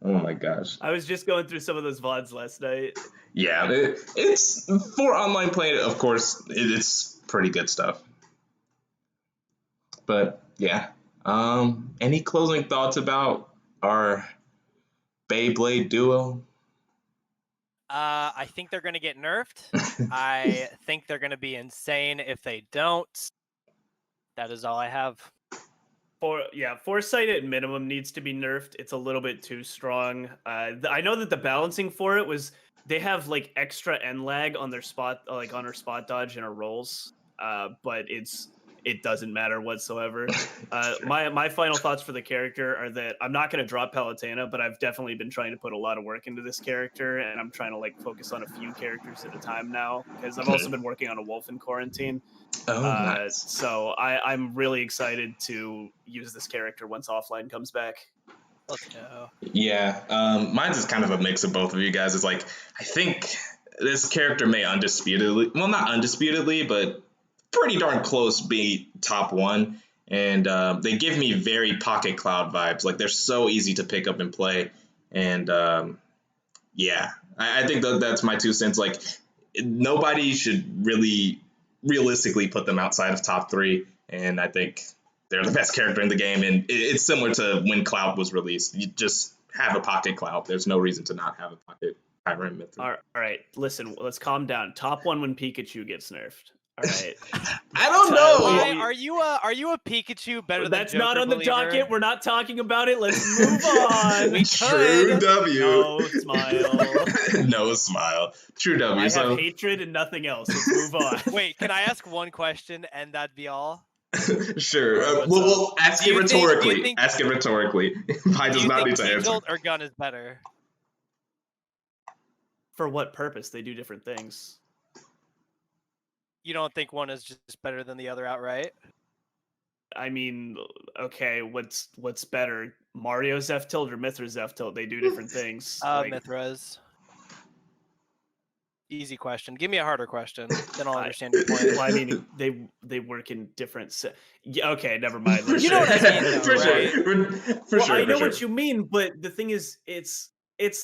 Oh my gosh. I was just going through some of those VODs last night. Yeah, it's for online play, of course, it's pretty good stuff. But yeah, any closing thoughts about our Beyblade duo? I think they're going to get nerfed. I think they're going to be insane if they don't. That is all I have. Foresight at minimum needs to be nerfed. It's a little bit too strong. I know that the balancing for it was they have like extra end lag on their spot, like on her spot dodge and her rolls, but it doesn't matter whatsoever. My final thoughts for the character are that I'm not going to drop Palutena, but I've definitely been trying to put a lot of work into this character, and I'm trying to like focus on a few characters at a time now because I've also been working on a wolf in quarantine. Oh, nice. So I'm really excited to use this character once offline comes back. Let's go. Yeah, mine's is kind of a mix of both of you guys. It's like, I think this character may undisputedly, well, not undisputedly, but pretty darn close be top 1. And they give me very Pocket Cloud vibes. Like, they're so easy to pick up and play. And yeah, I think that's my 2 cents. Like, nobody should really realistically put them outside of top 3, and I think they're the best character in the game, and it's similar to when Cloud was released. You just have a Pocket Cloud. There's no reason to not have a Pocket Pyra and Mithra. All right, listen, let's calm down. Top 1 when Pikachu gets nerfed. All right. I don't know. Why, are you a Pikachu better than That's Joker not on the believer? docket. We're not talking about it. Let's move on. True W. No smile. No smile. True W. I have hatred and nothing else. Let's move on. Wait, can I ask one question and that'd be all? Sure. We'll ask it rhetorically. Ask it rhetorically. Pi does not need to answer. Jolt or gun is better? For what purpose? They do different things. You don't think one is just better than the other outright? I mean, okay, what's better? Mario's F tilt or Mithra's F tilt? They do different things. Mithra's. Easy question. Give me a harder question, then I'll understand your point. Well, I mean, they work in different. Yeah, okay, never mind. You know what I mean, though, For right? sure. For sure. I know what you mean, but the thing is, it's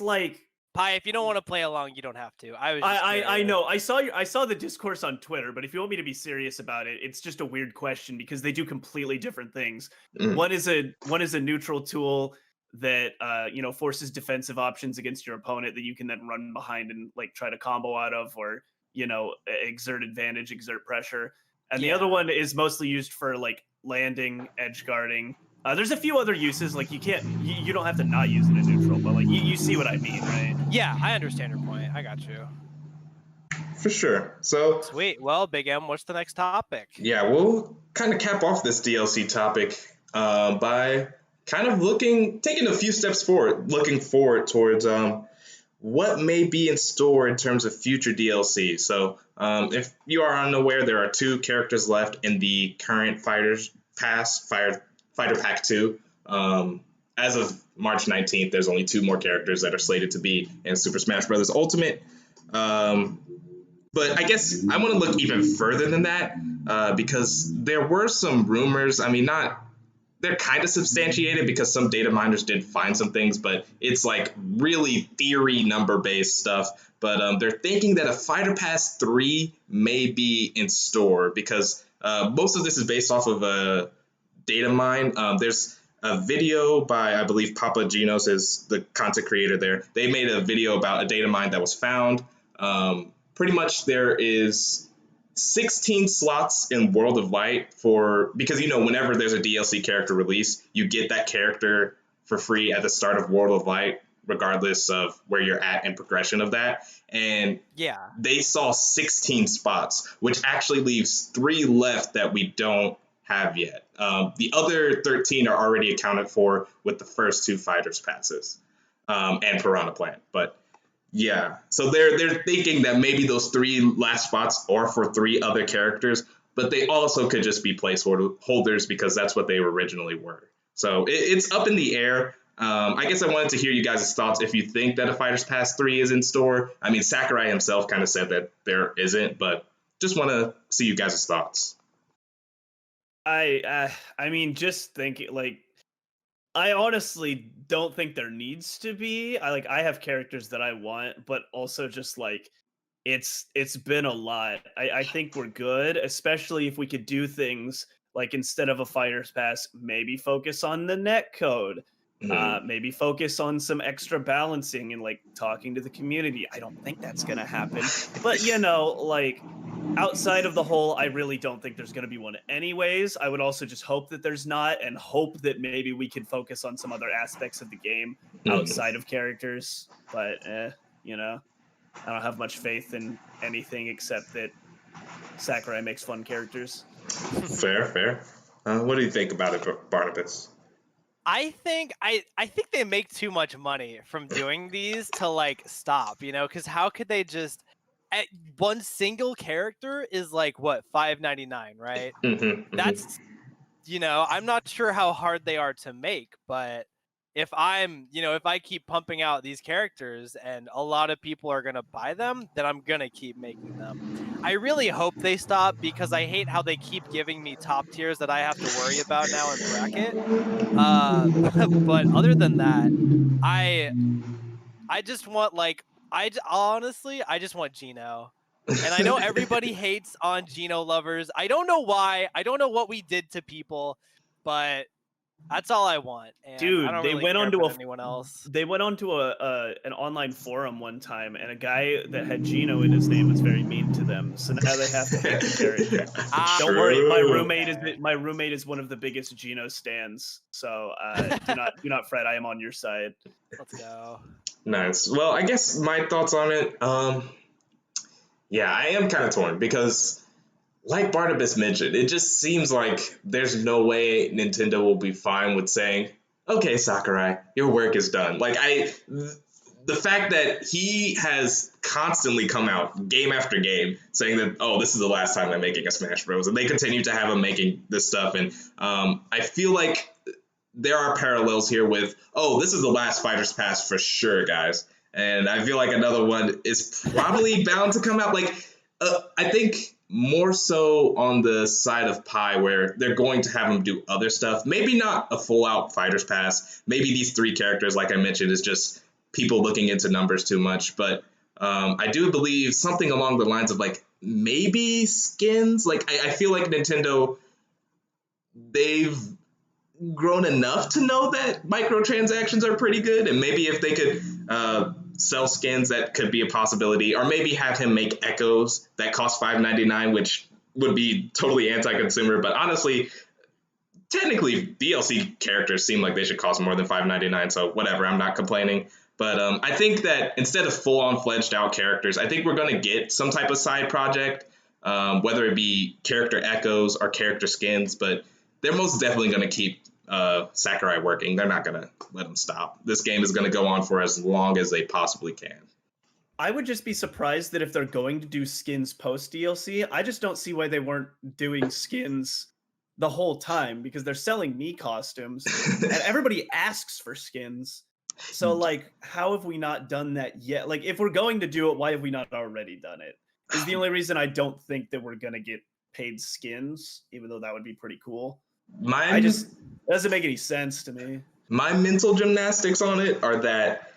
like. Pi, if you don't want to play along, you don't have to. I know. I saw the discourse on Twitter, but if you want me to be serious about it, it's just a weird question because they do completely different things. One is a neutral tool that forces defensive options against your opponent that you can then run behind and like try to combo out of, or exert advantage, exert pressure. And the other one is mostly used for like landing, edge guarding. There's a few other uses, like you don't have to not use it in neutral, but like you see what I mean, right? Yeah, I understand your point. I got you. For sure. So sweet. Well, Big M, what's the next topic? Yeah, we'll kind of cap off this DLC topic by kind of taking a few steps forward, looking forward towards what may be in store in terms of future DLC. So if you are unaware, there are 2 characters left in the current Fighters Pass, Fighter Pack 2. As of March 19th, there's only 2 more characters that are slated to be in Super Smash Bros. Ultimate. But I guess I want to look even further than that because there were some rumors. I mean, not they're kind of substantiated because some data miners did find some things, but it's like really theory number based stuff. But they're thinking that a Fighter Pass 3 may be in store because most of this is based off of a data mine. There's a video by, I believe, Papa Genos is the content creator there. They made a video about a data mine that was found. Pretty much there is 16 slots in World of Light because whenever there's a DLC character release, you get that character for free at the start of World of Light, regardless of where you're at in progression of that. And Yeah. they saw 16 spots, which actually leaves 3 left that we don't have yet. The other 13 are already accounted for with the first 2 fighters passes and Piranha Plant. But yeah, so they're thinking that maybe those 3 last spots are for 3 other characters, but they also could just be placeholders because that's what they originally were. So it's up in the air. I guess I wanted to hear you guys' thoughts if you think that a Fighters Pass 3 is in store. I mean, Sakurai himself kind of said that there isn't, but just want to see you guys' thoughts. I mean, just thinking, like, I honestly don't think there needs to be. I have characters that I want, but also just like it's been a lot. I think we're good, especially if we could do things like instead of a fighter's pass, maybe focus on the net code. Maybe focus on some extra balancing and like talking to the community. I don't think that's gonna happen. But like outside of the whole, I really don't think there's going to be one anyways. I would also just hope that there's not, and hope that maybe we can focus on some other aspects of the game outside of characters. But, I don't have much faith in anything except that Sakurai makes fun characters. Fair. What do you think about it, Barnabas? I think they make too much money from doing these to like stop, because how could they just one single character is like what, $5.99, right? That's I'm not sure how hard they are to make, but if I keep pumping out these characters and a lot of people are going to buy them, then I'm going to keep making them. I really hope they stop because I hate how they keep giving me top tiers that I have to worry about now in bracket. But other than that, I just want honestly, I just want Gino. And I know everybody hates on Gino lovers. I don't know why. I don't know what we did to people, but that's all I want. And dude, I don't they really went care onto about anyone else. They went onto an online forum one time, and a guy that had Gino in his name was very mean to them. So now they have to hate the character. Don't worry, my roommate is one of the biggest Gino stans. So do not fret. I am on your side. Let's go. Nice. Well, I guess my thoughts on it. Yeah, I am kind of torn because, like Barnabas mentioned, it just seems like there's no way Nintendo will be fine with saying, "Okay, Sakurai, your work is done." Like the fact that he has constantly come out game after game saying that, "Oh, this is the last time I'm making a Smash Bros." And they continue to have him making this stuff, and I feel like there are parallels here with, "Oh, this is the last Fighters Pass for sure, guys." And I feel like another one is probably bound to come out. Like, I think more so on the side of Pi, where they're going to have them do other stuff. Maybe not a full-out Fighters Pass. Maybe these 3 characters, like I mentioned, is just people looking into numbers too much. But I do believe something along the lines of, like, maybe skins. Like, I feel like Nintendo, they've grown enough to know that microtransactions are pretty good, and maybe if they could sell skins, that could be a possibility, or maybe have him make echoes that cost $5.99, which would be totally anti-consumer. But honestly, technically DLC characters seem like they should cost more than $5.99, so whatever, I'm not complaining. But I think that instead of full-on fledged out characters, I think we're going to get some type of side project, whether it be character echoes or character skins, but they're most definitely going to keep Sakurai working. They're not going to let him stop. This game is going to go on for as long as they possibly can. I would just be surprised that if they're going to do skins post DLC, I just don't see why they weren't doing skins the whole time, because they're selling me costumes and everybody asks for skins. So like, how have we not done that yet? Like, if we're going to do it, why have we not already done it? Is the only reason I don't think that we're going to get paid skins, even though that would be pretty cool. It doesn't make any sense to me. My mental gymnastics on it are that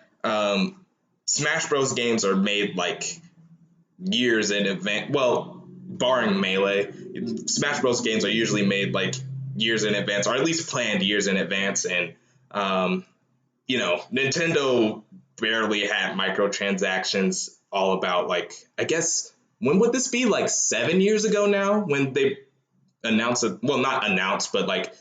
Smash Bros. Games are made like years in advance. Well, barring Melee, Smash Bros. Games are usually made like years in advance, or at least planned years in advance. And Nintendo barely had microtransactions. All about like, I guess, when would this be? Like 7 years ago now, when they announced it. Well, not announced, but like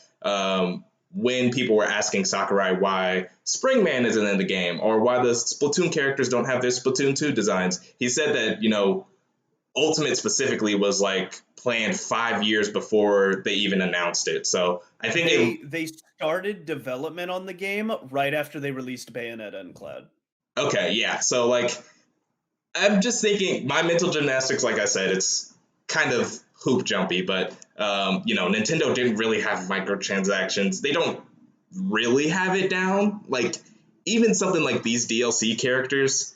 when people were asking Sakurai why Springman isn't in the game or why the Splatoon characters don't have their Splatoon 2 designs. He said that, Ultimate specifically was like planned 5 years before they even announced it. So I think they started development on the game right after they released Bayonetta and Cloud. Okay, yeah. So like I'm just thinking my mental gymnastics, like I said, it's kind of hoop jumpy, but Nintendo didn't really have microtransactions. They don't really have it down. Like even something like these DLC characters,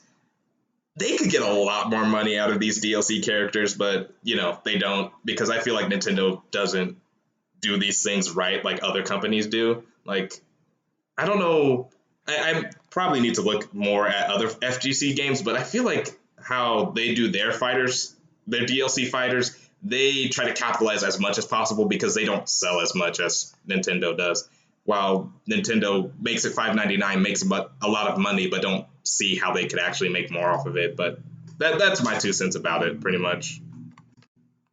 they could get a lot more money out of these DLC characters, but they don't, because I feel like Nintendo doesn't do these things right like other companies do. Like I don't know. I probably need to look more at other FGC games, but I feel like how they do their fighters, their DLC fighters, they try to capitalize as much as possible because they don't sell as much as Nintendo does. While Nintendo makes it $5.99, makes a lot of money, but don't see how they could actually make more off of it. But that's my 2 cents about it, pretty much.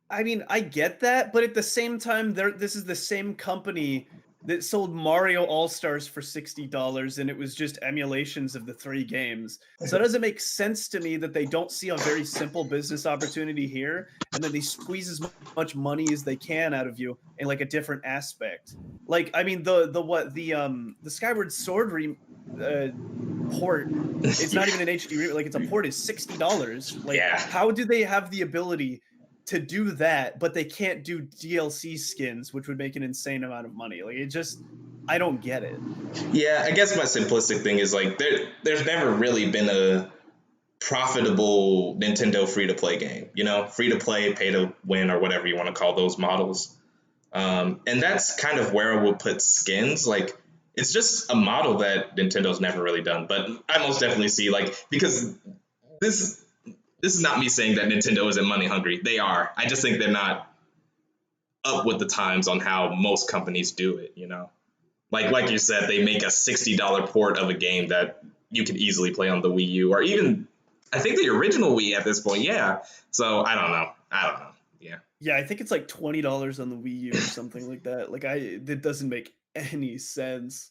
I mean, I get that, but at the same time, this is the same company that sold Mario All-Stars for $60, and it was just emulations of the 3 games. So it doesn't make sense to me that they don't see a very simple business opportunity here, and then they squeeze as much money as they can out of you in like a different aspect. Like, I mean, the Skyward Sword port, it's not even an HD, like it's a port, is $60. Like, how do they have the ability to do that, but they can't do DLC skins, which would make an insane amount of money? Like, I don't get it. Yeah, I guess my simplistic thing is like there's never really been a profitable Nintendo free-to-play game, free-to-play, pay-to-win, or whatever you want to call those models. And that's kind of where I would put skins. Like, it's just a model that Nintendo's never really done, but I most definitely see, like, because this is not me saying that Nintendo isn't money hungry. They are. I just think they're not up with the times on how most companies do it, Like you said, they make a $60 port of a game that you can easily play on the Wii U, or even, I think the original Wii at this point, yeah. So, I don't know. Yeah. Yeah, I think it's like $20 on the Wii U or something like that. Like, it doesn't make any sense.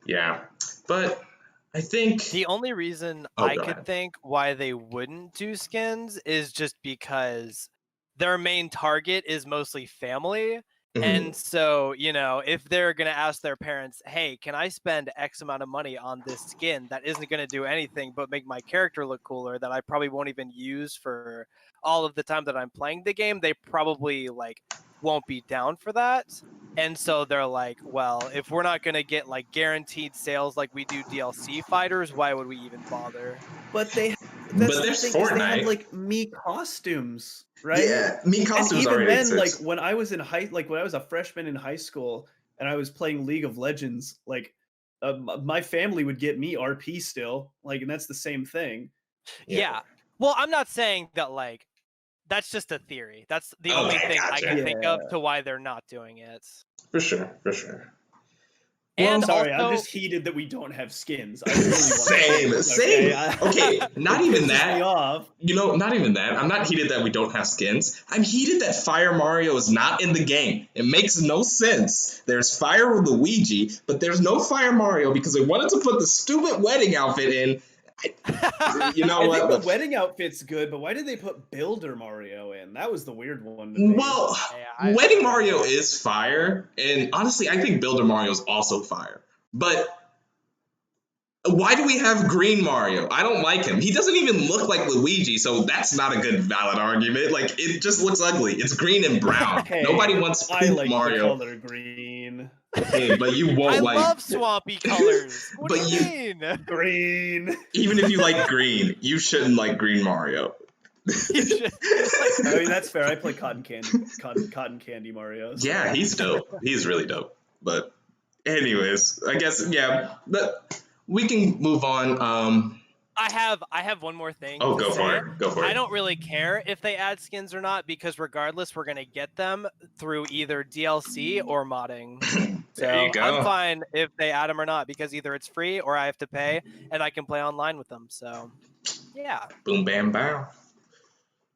Yeah. But I think the only reason I could think why they wouldn't do skins is just because their main target is mostly family. Mm-hmm. And so, if they're going to ask their parents, hey, can I spend X amount of money on this skin that isn't going to do anything but make my character look cooler, that I probably won't even use for all of the time that I'm playing the game, they probably won't be down for that. And so they're like, well, if we're not going to get guaranteed sales like we do DLC fighters, why would we even bother? But there's Fortnite. They have Mii costumes, right? Yeah, Mii costumes. And even then, when I was when I was a freshman in high school and I was playing League of Legends, my family would get me RP still, and that's the same thing. Yeah. Well, I'm not saying that that's just a theory. That's the only thing I can think of to why they're not doing it. For sure. And sorry, I'm just heated that we don't have skins. I really want Same. Okay, not even that. Not even that. I'm not heated that we don't have skins. I'm heated that Fire Mario is not in the game. It makes no sense. There's Fire Luigi, but there's no Fire Mario because they wanted to put the stupid wedding outfit in. I think the wedding outfit's good, but why did they put Builder Mario in? That was the weird one. Well, Wedding Mario is fire, and honestly, I think Builder Mario is also fire. But why do we have Green Mario? I don't like him. He doesn't even look like Luigi, so that's not a good valid argument. It just looks ugly. It's green and brown. Hey, nobody wants Mario. The color green. Okay, but you won't I love swampy colors. What do you mean? Green. Even if you like green, you shouldn't like Green Mario. You should, like, I mean, that's fair. I play Cotton Candy Mario. So. Yeah, he's dope. He's really dope. But anyways, I guess but we can move on. I have one more thing. Oh, to go say. for it. Go for it. I don't really care if they add skins or not because regardless, we're gonna get them through either DLC or modding. There you go. I'm fine if they add them or not because either it's free or I have to pay and I can play online with them. So, yeah. Boom, bam, bow.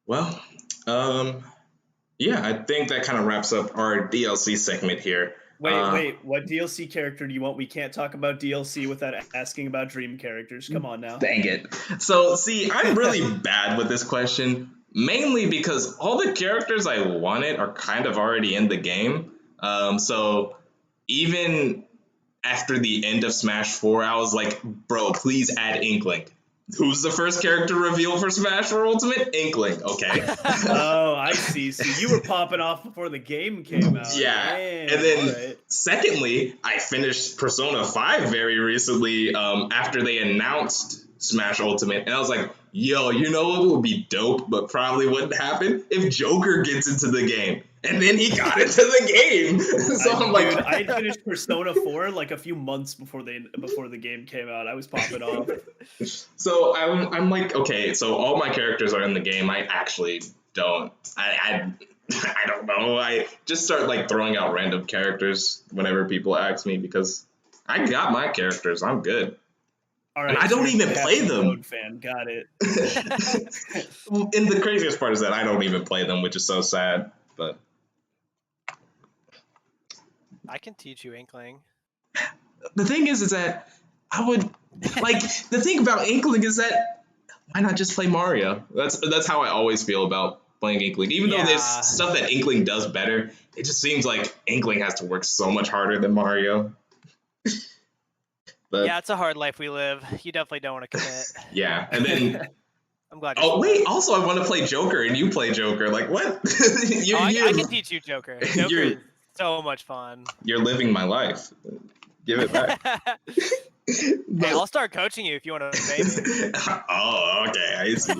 Well, yeah, I think that kind of wraps up our DLC segment here. Wait, what DLC character do you want? We can't talk about DLC without asking about dream characters. Come on now. Dang it. So, see, I'm really bad with this question, mainly because all the characters I wanted are kind of already in the game. So, even after the end of Smash 4, I was like, bro, please add Inkling. Who's the first character reveal for Smash 4 Ultimate? Inkling, okay. Oh, I see. So you were popping off before the game came out. Yeah. Damn, And then, alright. secondly, I finished Persona 5 very recently after they announced Smash Ultimate. And I was like, yo, you know what would be dope, but probably wouldn't happen? If Joker gets into the game. And then he got into the game. So I'm like, Dude, I finished Persona 4 like a few months before the game came out. I was popping off. so I'm like, okay, so all my characters are in the game. I actually don't. I don't know. I just start like throwing out random characters whenever people ask me because I got my characters. I'm good. All right, And I don't even play them. Code fan, got it. And the craziest part is that I don't even play them, which is so sad. But I can teach you Inkling. the thing is that I would like the thing about Inkling is that why not just play Mario? That's how I always feel about playing Inkling. Even though there's Yeah. stuff that Inkling does better, it just seems like Inkling has to work so much harder than Mario. But Yeah, it's a hard life we live. You definitely don't want to commit. yeah, and then I'm glad. oh wait, also I want to play Joker and you play Joker. Like what? I can teach you Joker. Joker You're- is so much fun. You're living my life. Give it back. Hey, I'll start coaching you if you want to pay me. Oh, okay. I see.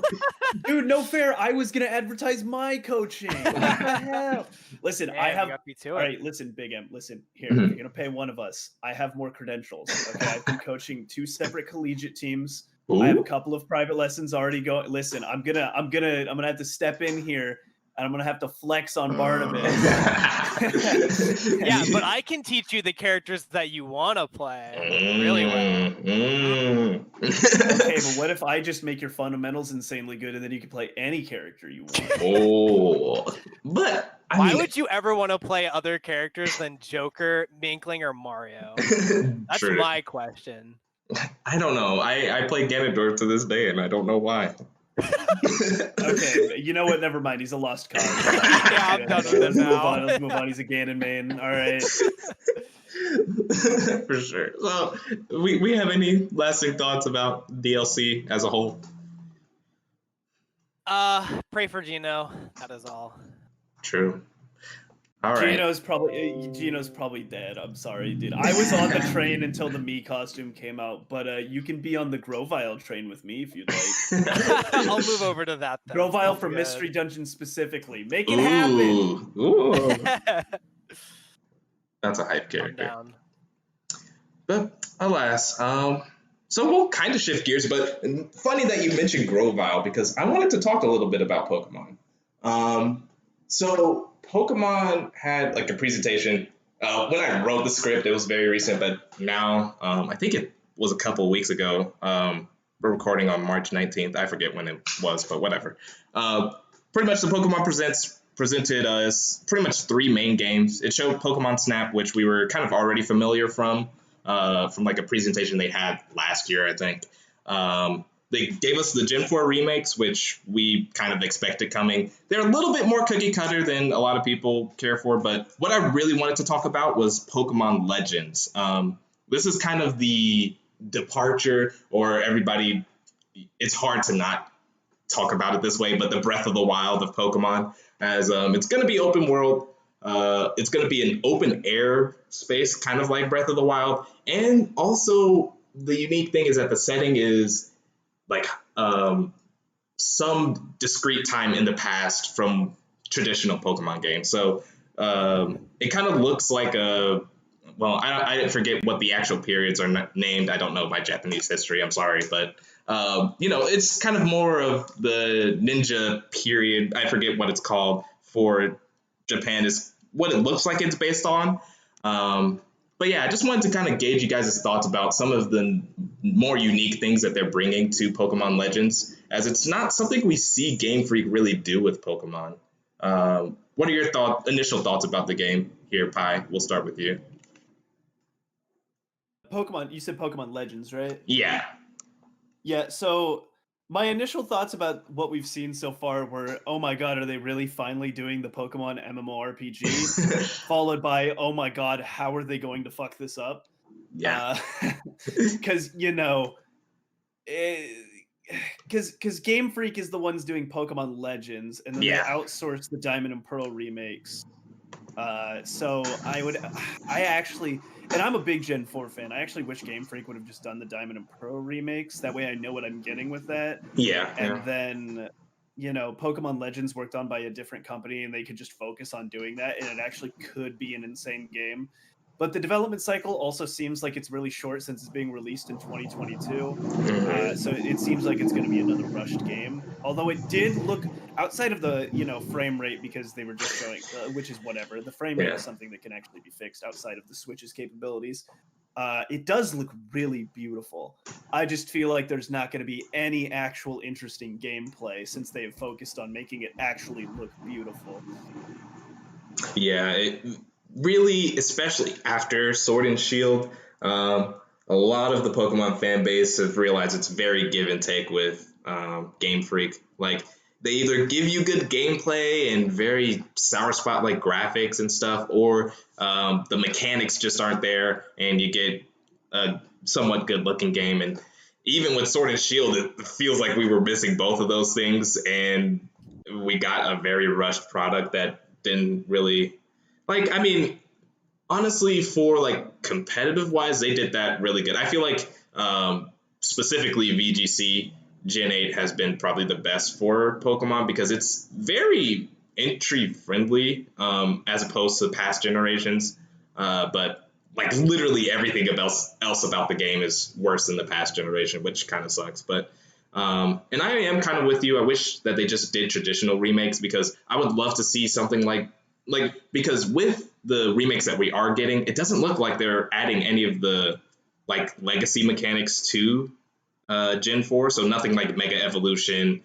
Dude, no fair. I was gonna advertise my coaching. What the hell? Listen, I Damn, have. you got me to it. All right, listen, Big M. Listen here. Mhm. You're gonna pay one of us. I have more credentials. Okay, I've been coaching 2 separate collegiate teams. I have a Ooh. couple of private lessons already going. Listen, I'm gonna have to step in here, and I'm gonna have to flex on Barnabas. Yeah, but I can teach you the characters that you want to play really well. Okay, but what if I just make your fundamentals insanely good, and then you can play any character you want? Oh, but I Why mean, would you ever want to play other characters than Joker, Minkling, or Mario? That's true. my question. I don't know. I play Ganondorf to this day, and I don't know why. Okay, you know what? Never mind. He's a lost cause. Yeah, I'm done with it Let's move now. on. Let's move on. He's a Ganon main. All right. For sure. So, we have any lasting thoughts about DLC as a whole? Pray for Gino. That is all. True. All right. Gino's probably dead. I'm sorry, dude. I was on the train until the Mii costume came out, but you can be on the Grovile train with me if you'd like. I'll move over to that then. Grovile for Good. Mystery Dungeon specifically. Make it happen. Ooh. That's a hype I'm character. down. But alas, so we'll kind of shift gears, but funny that you mentioned Grovile because I wanted to talk a little bit about Pokemon. So Pokemon had like a presentation. When I wrote the script, it was very recent, but now I think it was a couple weeks ago. We're recording on March 19th. I forget when it was, but whatever. Pretty much the Pokemon presented us pretty much 3 main games. It showed Pokemon Snap, which we were kind of already familiar from like a presentation they had last year, I think. They gave us the Gen 4 remakes, which we kind of expected coming. They're a little bit more cookie cutter than a lot of people care for, but what I really wanted to talk about was Pokemon Legends. This is kind of the departure, or everybody, it's hard to not talk about it this way, but the Breath of the Wild of Pokemon, as it's going to be open world. It's going to be an open air space, kind of like Breath of the Wild. And also, the unique thing is that the setting is like some discrete time in the past from traditional Pokemon games. So it kind of looks like I forget what the actual periods are named. I don't know my Japanese history. I'm sorry, but it's kind of more of the ninja period. I forget what it's called for Japan is what it looks like it's based on. But yeah, I just wanted to kind of gauge you guys' thoughts about some of the more unique things that they're bringing to Pokemon Legends, as it's not something we see Game Freak really do with Pokemon. What are your initial thoughts about the game here, Pi? We'll start with you. Pokemon, you said Pokemon Legends, right? Yeah. Yeah, so my initial thoughts about what we've seen so far were, oh my god, are they really finally doing the Pokemon MMORPG? Followed by, oh my god, how are they going to fuck this up? Yeah. Because, because Game Freak is the ones doing Pokemon Legends, and then they outsource the Diamond and Pearl remakes. So I actually, and I'm a big Gen 4 fan. I actually wish Game Freak would have just done the Diamond and Pearl remakes. That way I know what I'm getting with that. Yeah. And then, Pokemon Legends worked on by a different company and they could just focus on doing that. And it actually could be an insane game. But the development cycle also seems like it's really short since it's being released in 2022. So it seems like it's going to be another rushed game. Although it did look, outside of the frame rate, because they were just showing, which is whatever. The frame rate is something that can actually be fixed outside of the Switch's capabilities. It does look really beautiful. I just feel like there's not going to be any actual interesting gameplay since they have focused on making it actually look beautiful. Yeah. Really, especially after Sword and Shield, a lot of the Pokemon fan base have realized it's very give and take with Game Freak. Like, they either give you good gameplay and very sour spot like graphics and stuff, or the mechanics just aren't there and you get a somewhat good looking game. And even with Sword and Shield, it feels like we were missing both of those things, and we got a very rushed product that didn't really. Honestly, for competitive wise, they did that really good. I feel like specifically VGC Gen 8 has been probably the best for Pokemon because it's very entry friendly as opposed to past generations. But literally everything else about the game is worse than the past generation, which kind of sucks. But and I am kind of with you. I wish that they just did traditional remakes because I would love to see something because with the remakes that we are getting, it doesn't look like they're adding any of the legacy mechanics to Gen 4. So nothing like Mega Evolution.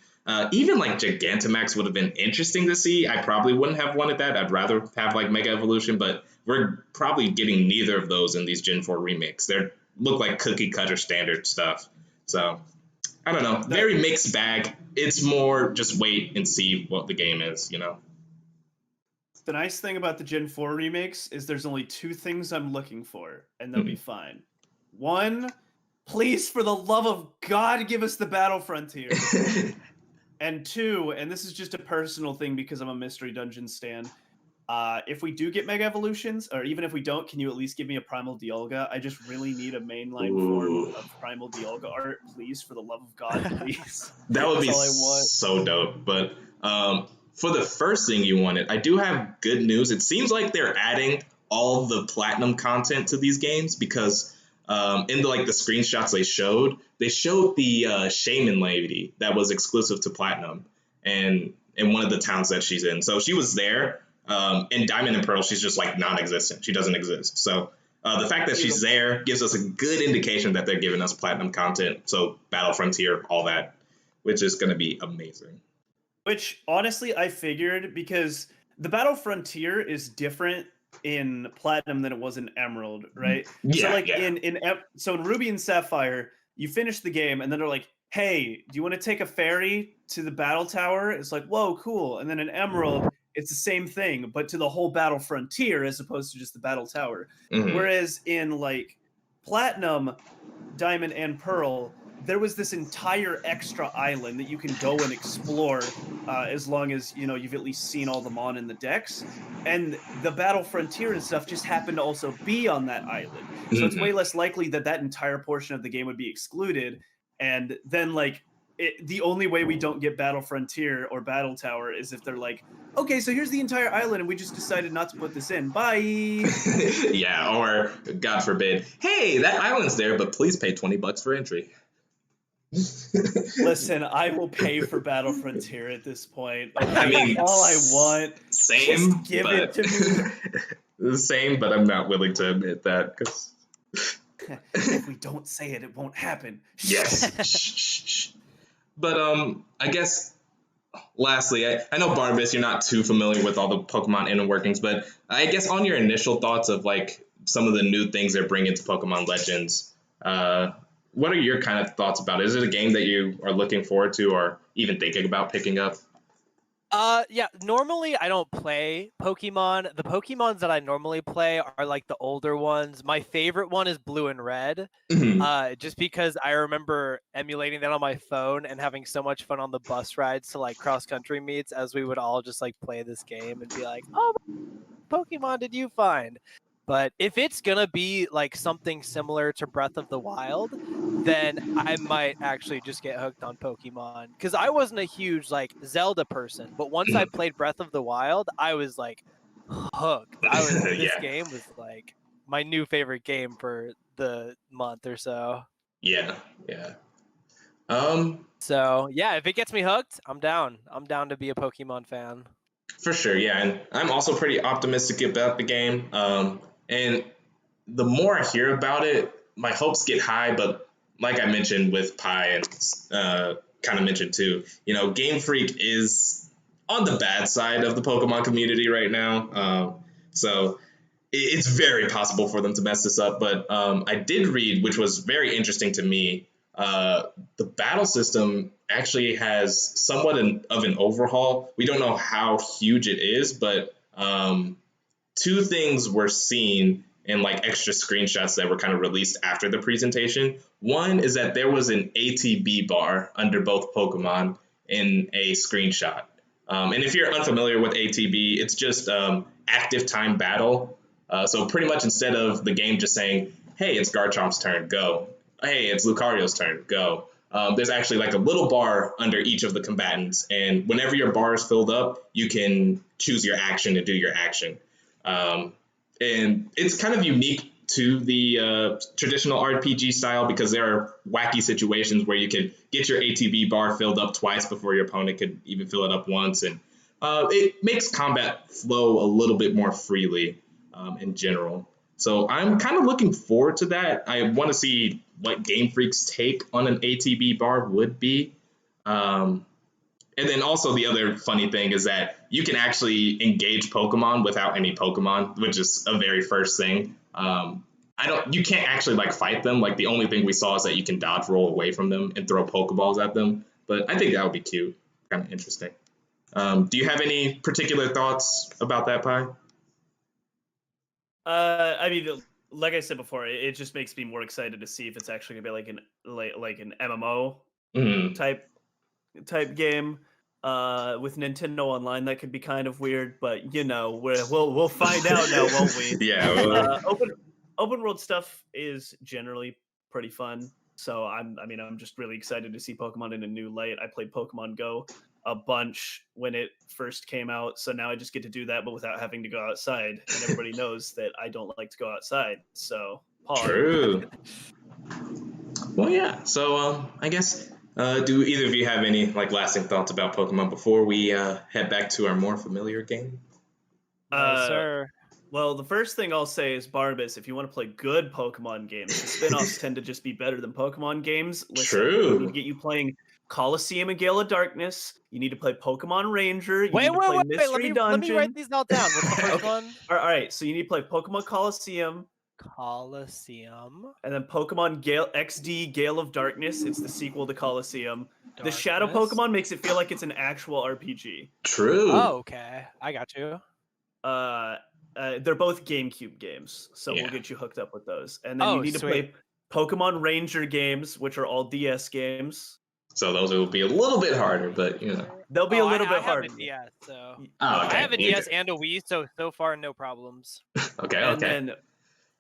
Even Gigantamax would have been interesting to see. I probably wouldn't have wanted that. I'd rather have Mega Evolution, but we're probably getting neither of those in these Gen 4 remakes. They look like cookie cutter standard stuff. So I don't know. Very mixed bag. It's more just wait and see what the game is, The nice thing about the Gen 4 remakes is there's only two things I'm looking for, and they'll be fine. One, please, for the love of God, give us the Battle Frontier. And two, and this is just a personal thing because I'm a Mystery Dungeon stan, if we do get Mega Evolutions, or even if we don't, can you at least give me a Primal Dialga? I just really need a mainline form of Primal Dialga art, please, for the love of God, please. That would be so dope, but... for the first thing you wanted, I do have good news. It seems like they're adding all the platinum content to these games because in the screenshots they showed the shaman lady that was exclusive to platinum and in one of the towns that she's in. So she was there. In Diamond and Pearl, she's just non-existent. She doesn't exist. So the fact that she's there gives us a good indication that they're giving us platinum content. So Battle Frontier, all that, which is going to be amazing. Which, honestly, I figured because the Battle Frontier is different in Platinum than it was in Emerald, right? Yeah, so in Ruby and Sapphire, you finish the game, and then they're like, hey, do you want to take a ferry to the Battle Tower? It's like, whoa, cool. And then in Emerald, it's the same thing, but to the whole Battle Frontier as opposed to just the Battle Tower. Whereas in, Platinum, Diamond, and Pearl, there was this entire extra island that you can go and explore as long as, you've at least seen all the Mon in the decks. And the Battle Frontier and stuff just happened to also be on that island. So it's way less likely that entire portion of the game would be excluded. And then, the only way we don't get Battle Frontier or Battle Tower is if they're like, okay, so here's the entire island and we just decided not to put this in. Bye. Yeah, or God forbid, hey, that island's there, but please pay $20 for entry. Listen, I will pay for Battle Frontier at this point. Okay? I mean, all I want, same, just give but, it to me. Same, but I'm not willing to admit that because if we don't say it, it won't happen. yes. But I guess lastly, I know Barnabas, you're not too familiar with all the Pokemon inner workings, but I guess on your initial thoughts of like some of the new things they're bringing to Pokemon Legends, what are your kind of thoughts about it? Is it a game that you are looking forward to or even thinking about picking up? Yeah, normally I don't play Pokemon. The Pokemons that I normally play are like the older ones. My favorite one is Blue and Red. Just because I remember emulating that on my phone and having so much fun on the bus rides to like cross country meets as we would all just like play this game and be like, oh, what Pokemon did you find? But if it's gonna be like something similar to Breath of the Wild, then I might actually just get hooked on Pokemon. Because I wasn't a huge like Zelda person, but once I played Breath of the Wild, I was like hooked. This game was like my new favorite game for the month or so. Yeah. So yeah, if it gets me hooked, I'm down. I'm down to be a Pokemon fan. For sure, yeah, and I'm also pretty optimistic about the game. And the more I hear about it, my hopes get high. But like I mentioned with Pi and kind of mentioned too, Game Freak is on the bad side of the Pokemon community right now. So it's very possible for them to mess this up. But I did read, which was very interesting to me, the battle system actually has somewhat of an overhaul. We don't know how huge it is, but two things were seen in like extra screenshots that were kind of released after the presentation. One is that there was an ATB bar under both Pokemon in a screenshot. And if you're unfamiliar with ATB, it's just active time battle. So pretty much instead of the game just saying, hey, it's Garchomp's turn, go. Hey, it's Lucario's turn, go. There's actually like a little bar under each of the combatants. And whenever your bar is filled up, you can choose your action to do your action. And it's kind of unique to the traditional RPG style because there are wacky situations where you could get your ATB bar filled up twice before your opponent could even fill it up once. And it makes combat flow a little bit more freely in general. So I'm kind of looking forward to that. I want to see what Game Freak's take on an ATB bar would be. And then also the other funny thing is that you can actually engage Pokemon without any Pokemon, which is a very first thing. You can't actually like fight them. Like the only thing we saw is that you can dodge roll away from them and throw Pokeballs at them. But I think that would be cute, kind of interesting. Do you have any particular thoughts about that, Pi? I mean, like I said before, it just makes me more excited to see if it's actually gonna be like an MMO type game with Nintendo Online. That could be kind of weird, but we'll find out now, won't we? Yeah. Open world stuff is generally pretty fun, so I'm just really excited to see Pokemon in a new light. I played Pokemon Go a bunch when it first came out, so now I just get to do that but without having to go outside, and everybody knows that I don't like to go outside, so pause. True. Well, yeah, so I guess do either of you have any like lasting thoughts about Pokemon before we head back to our more familiar game? Sir. Well, the first thing I'll say is, Barnabas, if you want to play good Pokemon games, the spin-offs tend to just be better than Pokemon games. Listen, True. We need to get you playing Coliseum and Gale of Darkness. You need to play Pokemon Ranger. You Wait, need to play Mystery Dungeon. let me write these all down. What's the first one? All right, so you need to play Pokemon Coliseum. And then Pokemon Gale XD Gale of Darkness. It's the sequel to Coliseum. The Shadow Pokemon makes it feel like it's an actual RPG. True. Oh, okay. I got you. They're both GameCube games, so we'll get you hooked up with those. And then you need to play Pokemon Ranger games, which are all DS games. So those will be a little bit harder, but they'll be a little bit harder. I have a DS, so okay. I have a DS and a Wii, so far no problems. Okay.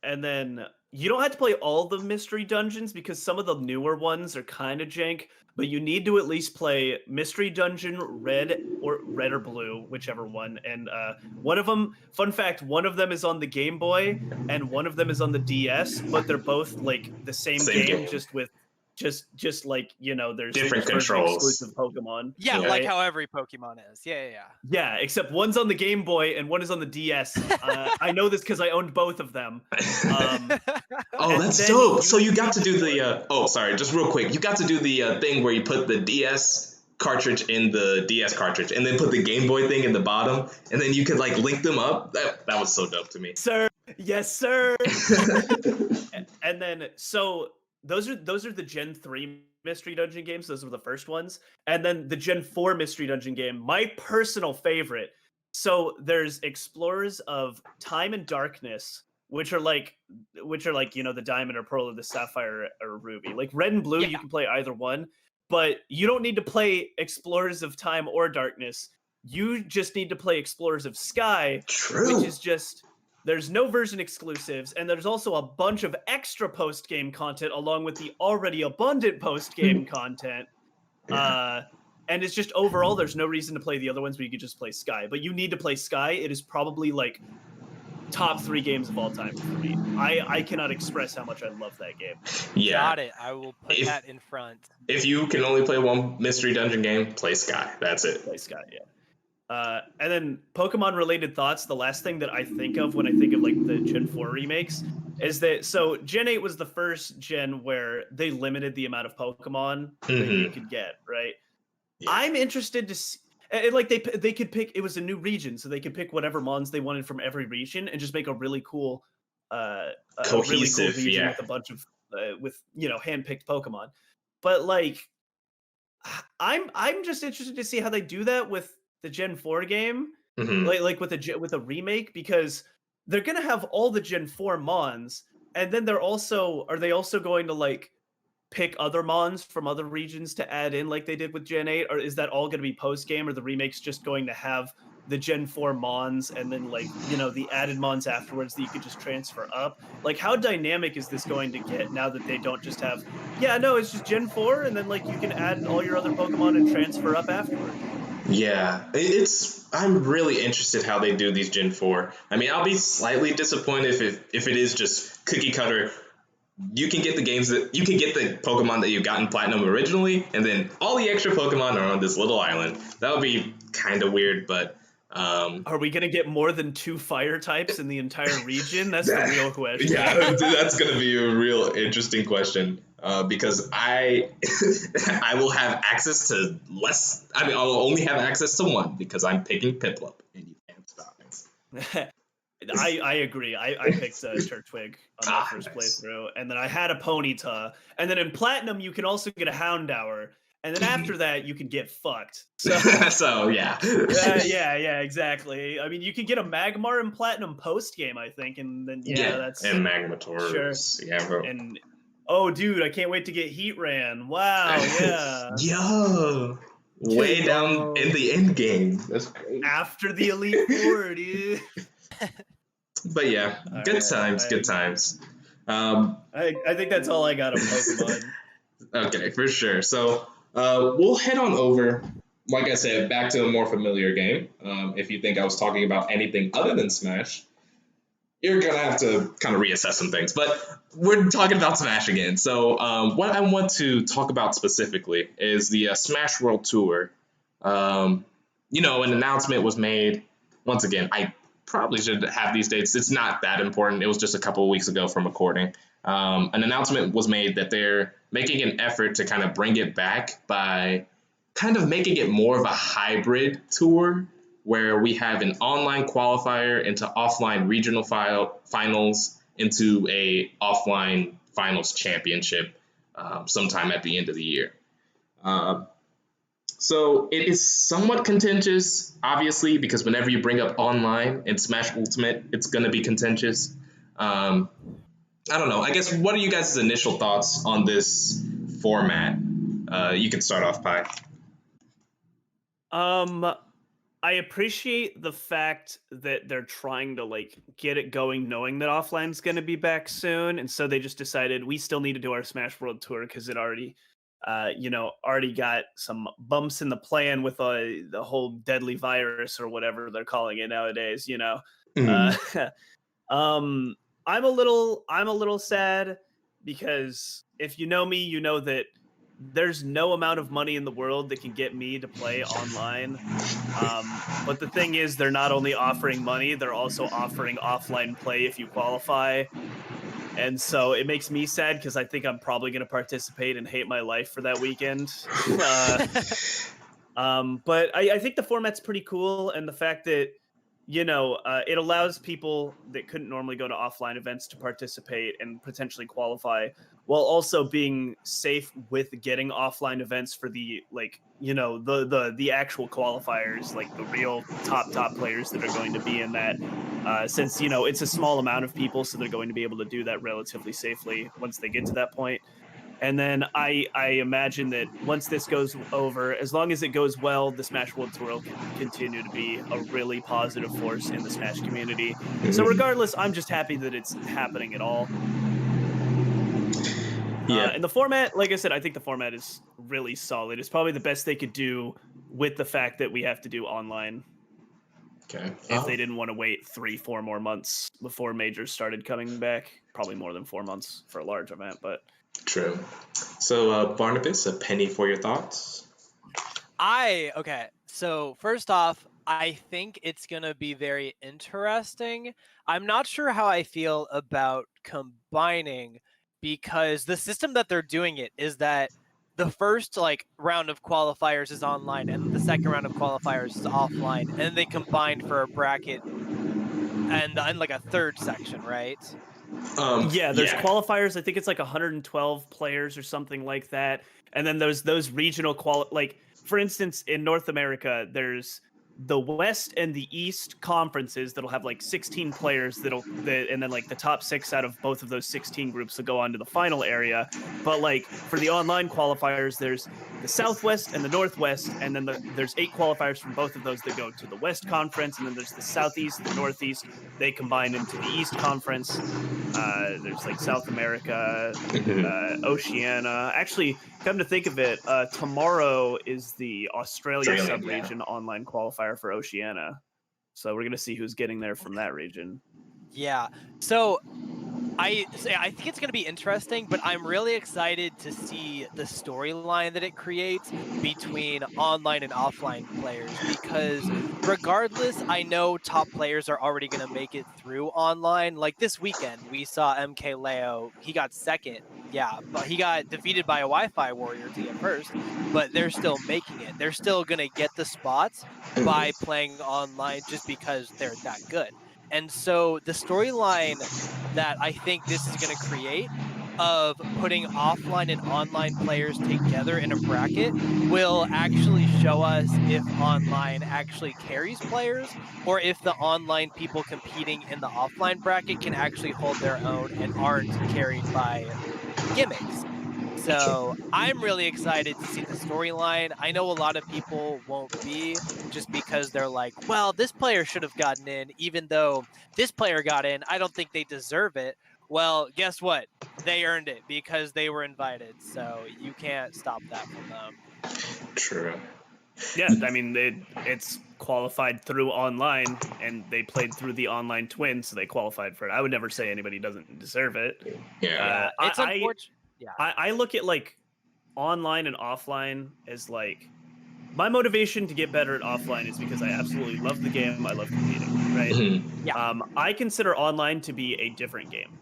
And then you don't have to play all the mystery dungeons because some of the newer ones are kind of jank, but you need to at least play Mystery Dungeon Red or Blue, whichever one. And one of them, fun fact, one of them is on the Game Boy and one of them is on the DS, but they're both like the same game, just with just like, you know, there's different version controls. exclusive Pokemon. Yeah, right? like how every Pokemon is. Yeah. Yeah, except one's on the Game Boy and one is on the DS. I know this because I owned both of them. Oh, that's dope. So you got to do the oh, sorry, just real quick. You got to do the thing where you put the DS cartridge in the DS cartridge and then put the Game Boy thing in the bottom, and then you could like link them up. That was so dope to me. Sir, yes, sir. And then so those are the Gen 3 Mystery Dungeon games. Those were the first ones. And then the Gen 4 Mystery Dungeon game, my personal favorite. So there's Explorers of Time and Darkness, which are like, you know, the Diamond or Pearl or the Sapphire or Ruby. Like Red and Blue, you can play either one, but you don't need to play Explorers of Time or Darkness. You just need to play Explorers of Sky, which is just, there's no version exclusives, and there's also a bunch of extra post-game content along with the already abundant post-game content. And it's just overall, there's no reason to play the other ones, but you could just play Sky. But you need to play Sky. It is probably like top 3 games of all time for me. I cannot express how much I love that game. Yeah. Got it. I will put that in front. If you can only play one Mystery Dungeon game, play Sky. That's it. Play Sky, yeah. And then Pokemon related thoughts. The last thing that I think of when I think of like the Gen 4 remakes is that, so Gen 8 was the first gen where they limited the amount of Pokemon that you could get, right? Yeah. I'm interested to see, like they could pick, it was a new region, so they could pick whatever mons they wanted from every region and just make a really cool, cohesive region with a bunch of, with, you know, handpicked Pokemon. But like, I'm just interested to see how they do that with the Gen 4 game, like with a remake, because they're gonna have all the Gen 4 mons, and then are they also going to like pick other mons from other regions to add in like they did with Gen 8, or is that all gonna be post game, or the remake's just going to have the Gen 4 mons and then like, you know, the added mons afterwards that you could just transfer up? Like, how dynamic is this going to get now that they don't just have, it's just Gen 4 and then like you can add all your other Pokemon and transfer up afterwards? Yeah, I'm really interested how they do these Gen 4. I mean, I'll be slightly disappointed if it is just cookie cutter. You can get the Pokemon that you got in Platinum originally, and then all the extra Pokemon are on this little island. That would be kind of weird, but are we gonna get more than 2 fire types in the entire region? That's the real question. Yeah, that's gonna be a real interesting question. Because I will have access to less. I mean, I'll only have access to one because I'm picking Piplup, and you can't stop it. I agree. I picked Turtwig on my first playthrough, and then I had a Ponyta, and then in Platinum you can also get a Houndour, and then after that you can get fucked. So yeah. Yeah, exactly. I mean, you can get a Magmar in Platinum post game, I think, and then that's and Magmatours. Sure. Yeah, bro. And oh, dude, I can't wait to get Heatran. Wow, yeah. Yo, way down in the end game. That's great. After the Elite Four, dude. But yeah, good times. I think that's all I got on Pokemon. Okay, for sure. So we'll head on over, like I said, back to a more familiar game. If you think I was talking about anything other than Smash, you're going to have to kind of reassess some things. But we're talking about Smash again. So what I want to talk about specifically is the Smash World Tour. An announcement was made. Once again, I probably should have these dates. It's not that important. It was just a couple of weeks ago from recording. An announcement was made that they're making an effort to kind of bring it back by kind of making it more of a hybrid tour, where we have an online qualifier into offline regional finals into a offline finals championship sometime at the end of the year. So it is somewhat contentious, obviously, because whenever you bring up online in Smash Ultimate, it's going to be contentious. I don't know. I guess, what are you guys' initial thoughts on this format? You can start off, Pi. I appreciate the fact that they're trying to like get it going, knowing that offline's going to be back soon, and so they just decided we still need to do our Smash World Tour because it already, already got some bumps in the plan with the whole deadly virus or whatever they're calling it nowadays. Mhm. Uh, um, I'm a little sad because if you know me, you know that there's no amount of money in the world that can get me to play online. But the thing is, they're not only offering money, they're also offering offline play if you qualify. And so it makes me sad because I think I'm probably going to participate and hate my life for that weekend. uh, but I think the format's pretty cool, and the fact that it allows people that couldn't normally go to offline events to participate and potentially qualify, while also being safe with getting offline events for the the actual qualifiers, like the real top players that are going to be in that. Since it's a small amount of people, so they're going to be able to do that relatively safely once they get to that point. And then I imagine that once this goes over, as long as it goes well, the Smash World Tour will continue to be a really positive force in the Smash community. So Mhm. regardless, I'm just happy that it's happening at all. Yeah. And the format, like I said, I think the format is really solid. It's probably the best they could do with the fact that we have to do online. Okay. If they didn't want to wait 3-4 more months before majors started coming back, probably more than 4 months for a large event, but True. So, Barnabas, a penny for your thoughts. Okay. So first off, I think it's gonna be very interesting. I'm not sure how I feel about combining because the system that they're doing it is that the first like round of qualifiers is online and the second round of qualifiers is offline, and they combine for a bracket and like a third section, right? yeah, there's Yeah. qualifiers. I think it's like 112 players or something like that. And then there's those regional like for instance, in North America, there's the West and the East conferences that'll have like 16 players and then like the top 6 out of both of those 16 groups will go on to the final area. But like for the online qualifiers, there's the Southwest and the Northwest, and then there's 8 qualifiers from both of those that go to the West Conference, and then there's the Southeast, the Northeast. They combine into the East Conference. There's like South America, Mhm. Oceania. Actually, come to think of it, tomorrow is the Australia Australian, yeah. sub-region online qualifier for Oceania. So we're gonna see who's getting there from that region. Yeah. So I think it's going to be interesting, but I'm really excited to see the storyline that it creates between online and offline players because regardless, I know top players are already going to make it through online. Like this weekend, we saw MK Leo. He got second. Yeah, but he got defeated by a Wi-Fi warrior to get first, but they're still making it. They're still going to get the spots by playing online just because they're that good. And so the storyline that I think this is going to create of putting offline and online players together in a bracket will actually show us if online actually carries players or if the online people competing in the offline bracket can actually hold their own and aren't carried by gimmicks. So I'm really excited to see the storyline. I know a lot of people won't be just because they're like, well, this player should have gotten in, even though this player got in. I don't think they deserve it. Well, guess what? They earned it because they were invited. So you can't stop that from them. True. Yeah, I mean it's qualified through online, and they played through the online twin, so they qualified for it. I would never say anybody doesn't deserve it. Yeah. Yeah, it's unfortunate. Yeah. I look at like online and offline as like my motivation to get better at offline is because I absolutely love the game. I love competing, right? Mhm. Yeah. I consider online to be a different game.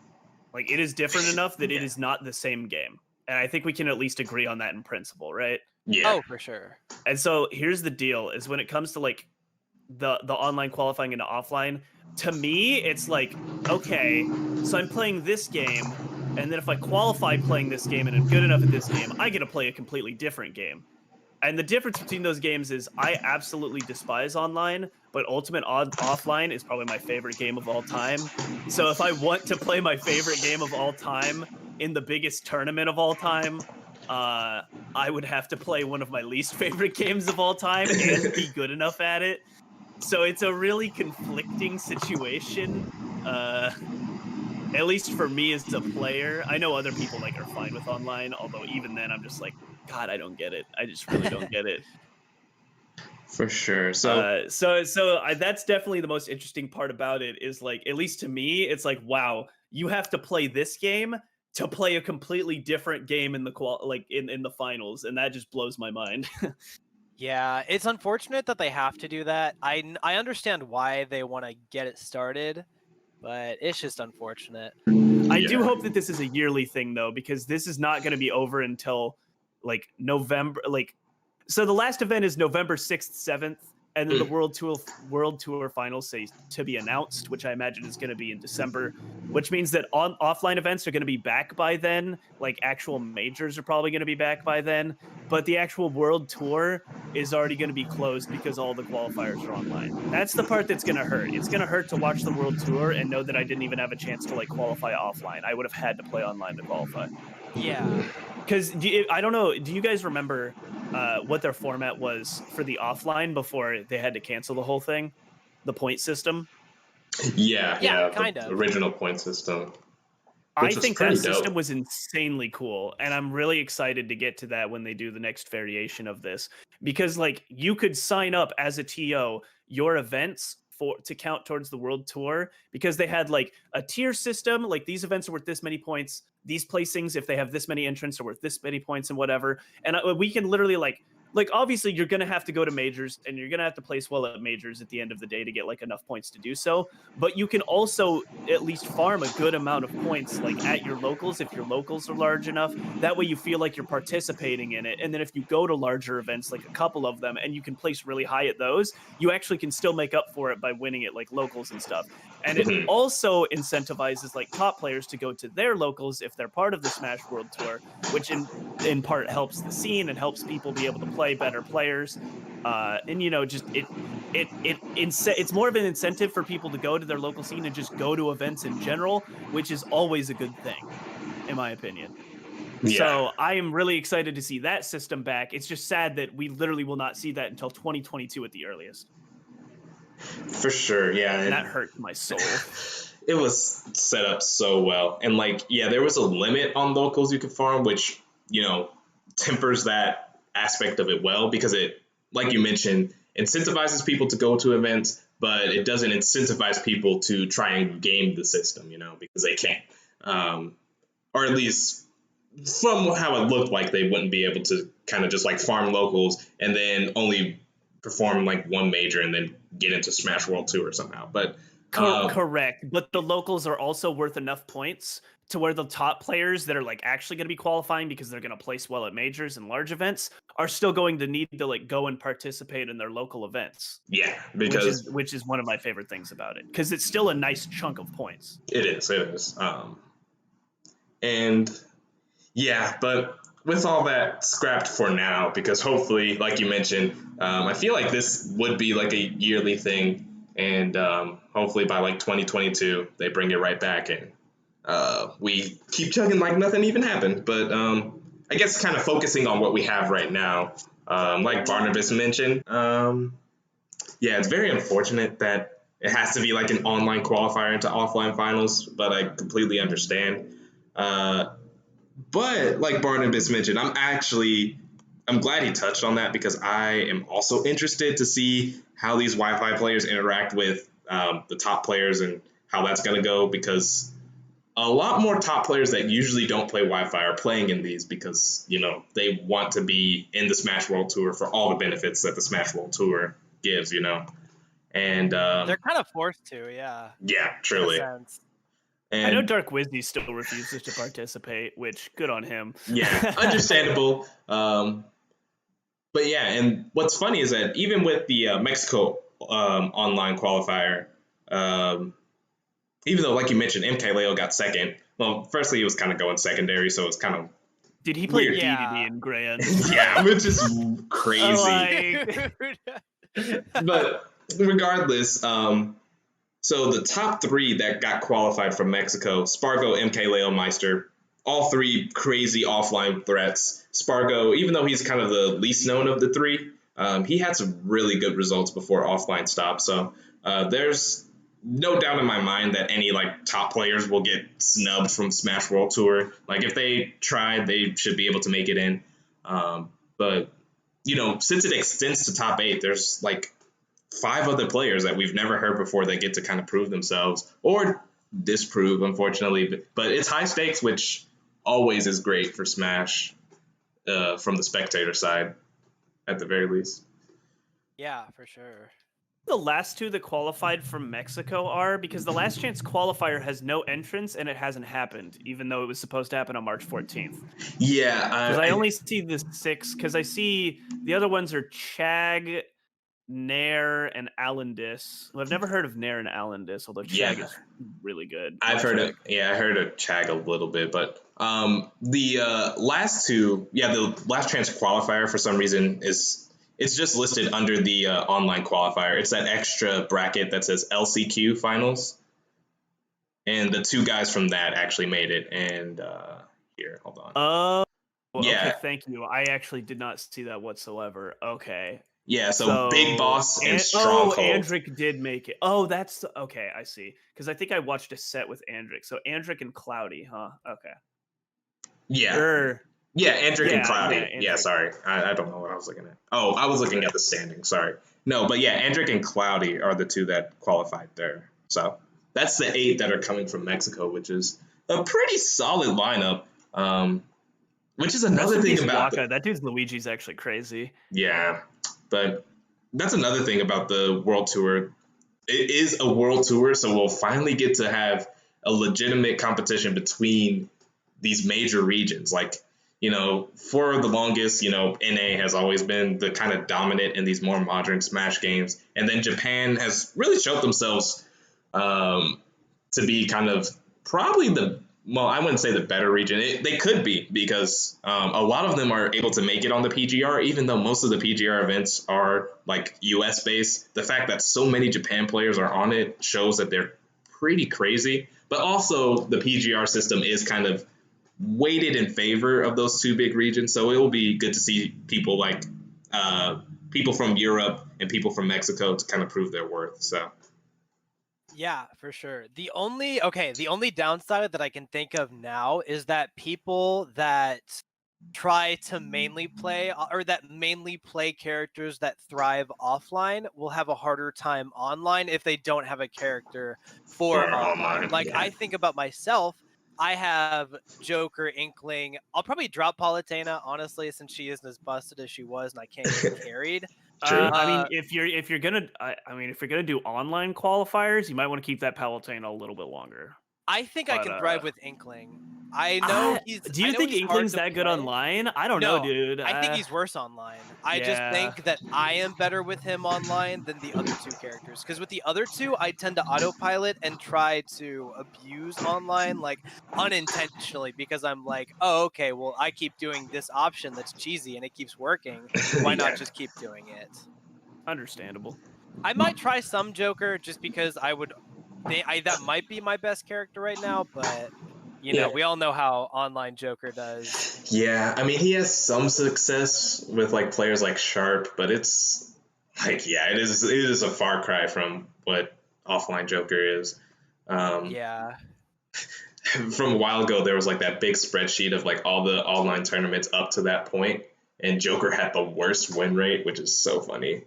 Like it is different enough that it Yeah. is not the same game. And I think we can at least agree on that in principle, right? Yeah. Oh, for sure. And so here's the deal is when it comes to like the online qualifying into offline, to me, it's like, okay, so I'm playing this game, and then if I qualify playing this game and I'm good enough at this game, I get to play a completely different game. And the difference between those games is I absolutely despise online, but Ultimate Offline is probably my favorite game of all time. So if I want to play my favorite game of all time in the biggest tournament of all time, I would have to play one of my least favorite games of all time and be good enough at it. So it's a really conflicting situation. At least for me as a player. I know other people like are fine with online, although even then I'm just like, God, I don't get it. I just really don't get it. For sure. So That's definitely the most interesting part about it is like, at least to me, it's like, wow, you have to play this game to play a completely different game in the in the finals, and that just blows my mind. Yeah, it's unfortunate that they have to do that. I understand why they want to get it started, but it's just unfortunate. I do hope that this is a yearly thing though, because this is not going to be over until like November. So the last event is November 6th, 7th, and then the World Tour finals say to be announced, which I imagine is going to be in December, which means that offline events are going to be back by then. Like actual majors are probably going to be back by then, but the actual World Tour is already going to be closed because all the qualifiers are online. That's the part that's going to hurt. It's going to hurt to watch the World Tour and know that I didn't even have a chance to like qualify offline. I would have had to play online to qualify. Yeah. Because I don't know. Do you guys remember what their format was for the offline before they had to cancel the whole thing? The point system? Yeah, kind the of. original point system. I think that system dope. was insanely cool, and I'm really excited to get to that when they do the next variation of this. Because like you could sign up as a TO your events to count towards the World Tour, because they had like a tier system, like these events are worth this many points, these placings if they have this many entrants are worth this many points and whatever. And we can literally like obviously you're going to have to go to majors and you're going to have to place well at majors at the end of the day to get like enough points to do so, but you can also at least farm a good amount of points like at your locals if your locals are large enough. That way you feel like you're participating in it, and then if you go to larger events, like a couple of them, and you can place really high at those, you actually can still make up for it by winning at like locals and stuff. And it also incentivizes like top players to go to their locals if they're part of the Smash World Tour, which in part helps the scene and helps people be able to play better players. And you know, just it's more of an incentive for people to go to their local scene and just go to events in general, which is always a good thing, in my opinion. Yeah. So I am really excited to see that system back. It's just sad that we literally will not see that until 2022 at the earliest. For sure, yeah. And that hurt my soul. It was set up so well. And like, yeah, there was a limit on locals you could farm, which, you know, tempers that aspect of it well, because it, like you mentioned, incentivizes people to go to events, but it doesn't incentivize people to try and game the system, you know, because they can't. Or at least from how it looked like, they wouldn't be able to kind of just like farm locals and then only perform like one major and then get into Smash World Tour somehow. But correct, but the locals are also worth enough points to where the top players that are like actually going to be qualifying because they're going to place well at majors and large events are still going to need to like go and participate in their local events. Yeah, because which is one of my favorite things about it, because it's still a nice chunk of points. It is. And yeah, but with all that scrapped for now, because hopefully, like you mentioned, I feel like this would be like a yearly thing, and hopefully by like 2022 they bring it right back and we keep chugging like nothing even happened. But I guess kind of focusing on what we have right now, like Barnabas mentioned, yeah, it's very unfortunate that it has to be like an online qualifier into offline finals, but I completely understand. But like Barnabas mentioned, I'm glad he touched on that, because I am also interested to see how these Wi-Fi players interact with the top players and how that's going to go, because a lot more top players that usually don't play Wi-Fi are playing in these because, you know, they want to be in the Smash World Tour for all the benefits that the Smash World Tour gives, you know. And they're kind of forced to, yeah. Yeah, truly. And I know Dark Wizzy still refuses to participate, which good on him. Yeah, understandable. But yeah, and what's funny is that even with the Mexico online qualifier, even though, like you mentioned, MK Leo got second. Well, firstly, he was kind of going secondary, so it's kind of Did he play DDD in Grand? Yeah, which is crazy. But regardless, so the top three that got qualified from Mexico: Spargo, MK Leo, Meister. All three crazy offline threats. Spargo, even though he's kind of the least known of the three, He had some really good results before offline stopped. So there's no doubt in my mind that any like top players will get snubbed from Smash World Tour. Like if they try, they should be able to make it in. But since it extends to top 8, there's like 5 other players that we've never heard before that get to kind of prove themselves or disprove, unfortunately. But it's high stakes, which always is great for Smash from the spectator side, at the very least. Yeah, for sure. The last 2 that qualified from Mexico are, because the Last Chance qualifier has no entrance and it hasn't happened, even though it was supposed to happen on March 14th. Yeah. Because I only see the 6, because I see the other ones are Chag, Nair, and Alendis. Well, I've never heard of Nair and Alendis, although Chag is really good. I've heard it. Yeah, I heard of Chag a little bit, but the last 2, the Last Chance qualifier for some reason it's just listed under the online qualifier. It's that extra bracket that says LCQ finals, and the 2 guys from that actually made it. And here, hold on. Well, yeah. Okay, thank you. I actually did not see that whatsoever. Okay. Yeah, so Big Boss and Stronghold. Andric did make it. Oh, that's okay. I see. Because I think I watched a set with Andric. So Andric and Cloudy, huh? Okay. Yeah. Yeah, Andric and Cloudy. Yeah, Sorry. I don't know what I was looking at. Oh, I was looking at the standing. Sorry. No, but yeah, Andric and Cloudy are the 2 that qualified there. So that's the 8 that are coming from Mexico, which is a pretty solid lineup. Which is another thing about that dude's Luigi's actually crazy. Yeah, but that's another thing about the World Tour. It is a World Tour, so we'll finally get to have a legitimate competition between these major regions. Like, for the longest, NA has always been the kind of dominant in these more modern Smash games. And then Japan has really showed themselves to be kind of probably I wouldn't say the better region. They could be, because a lot of them are able to make it on the PGR, even though most of the PGR events are like US based. The fact that so many Japan players are on it shows that they're pretty crazy. But also the PGR system is kind of weighted in favor of those 2 big regions. So it will be good to see people like people from Europe and people from Mexico to kind of prove their worth. So. Yeah, for sure. The only downside that I can think of now is that people that try to mainly play characters that thrive offline will have a harder time online if they don't have a character for online. Like, I think about myself, I have Joker, Inkling. I'll probably drop Palutena, honestly, since she isn't as busted as she was and I can't get carried. I mean, if you're gonna do online qualifiers, you might want to keep that Palutena a little bit longer. I think I can thrive with Inkling. I know he's. Do you think Inkling's that good online? I don't know, dude. I think he's worse online. I just think that I am better with him online than the other 2 characters. Because with the other 2, I tend to autopilot and try to abuse online, like unintentionally, because I'm like, oh, okay, well, I keep doing this option that's cheesy and it keeps working. Why not just keep doing it? Understandable. I might try some Joker just because that might be my best character right now, but. We all know how online Joker does. Yeah, I mean, he has some success with like players like Sharp, but it's like, it is a far cry from what offline Joker is. Yeah. From a while ago, there was like that big spreadsheet of like all the online tournaments up to that point, and Joker had the worst win rate, which is so funny.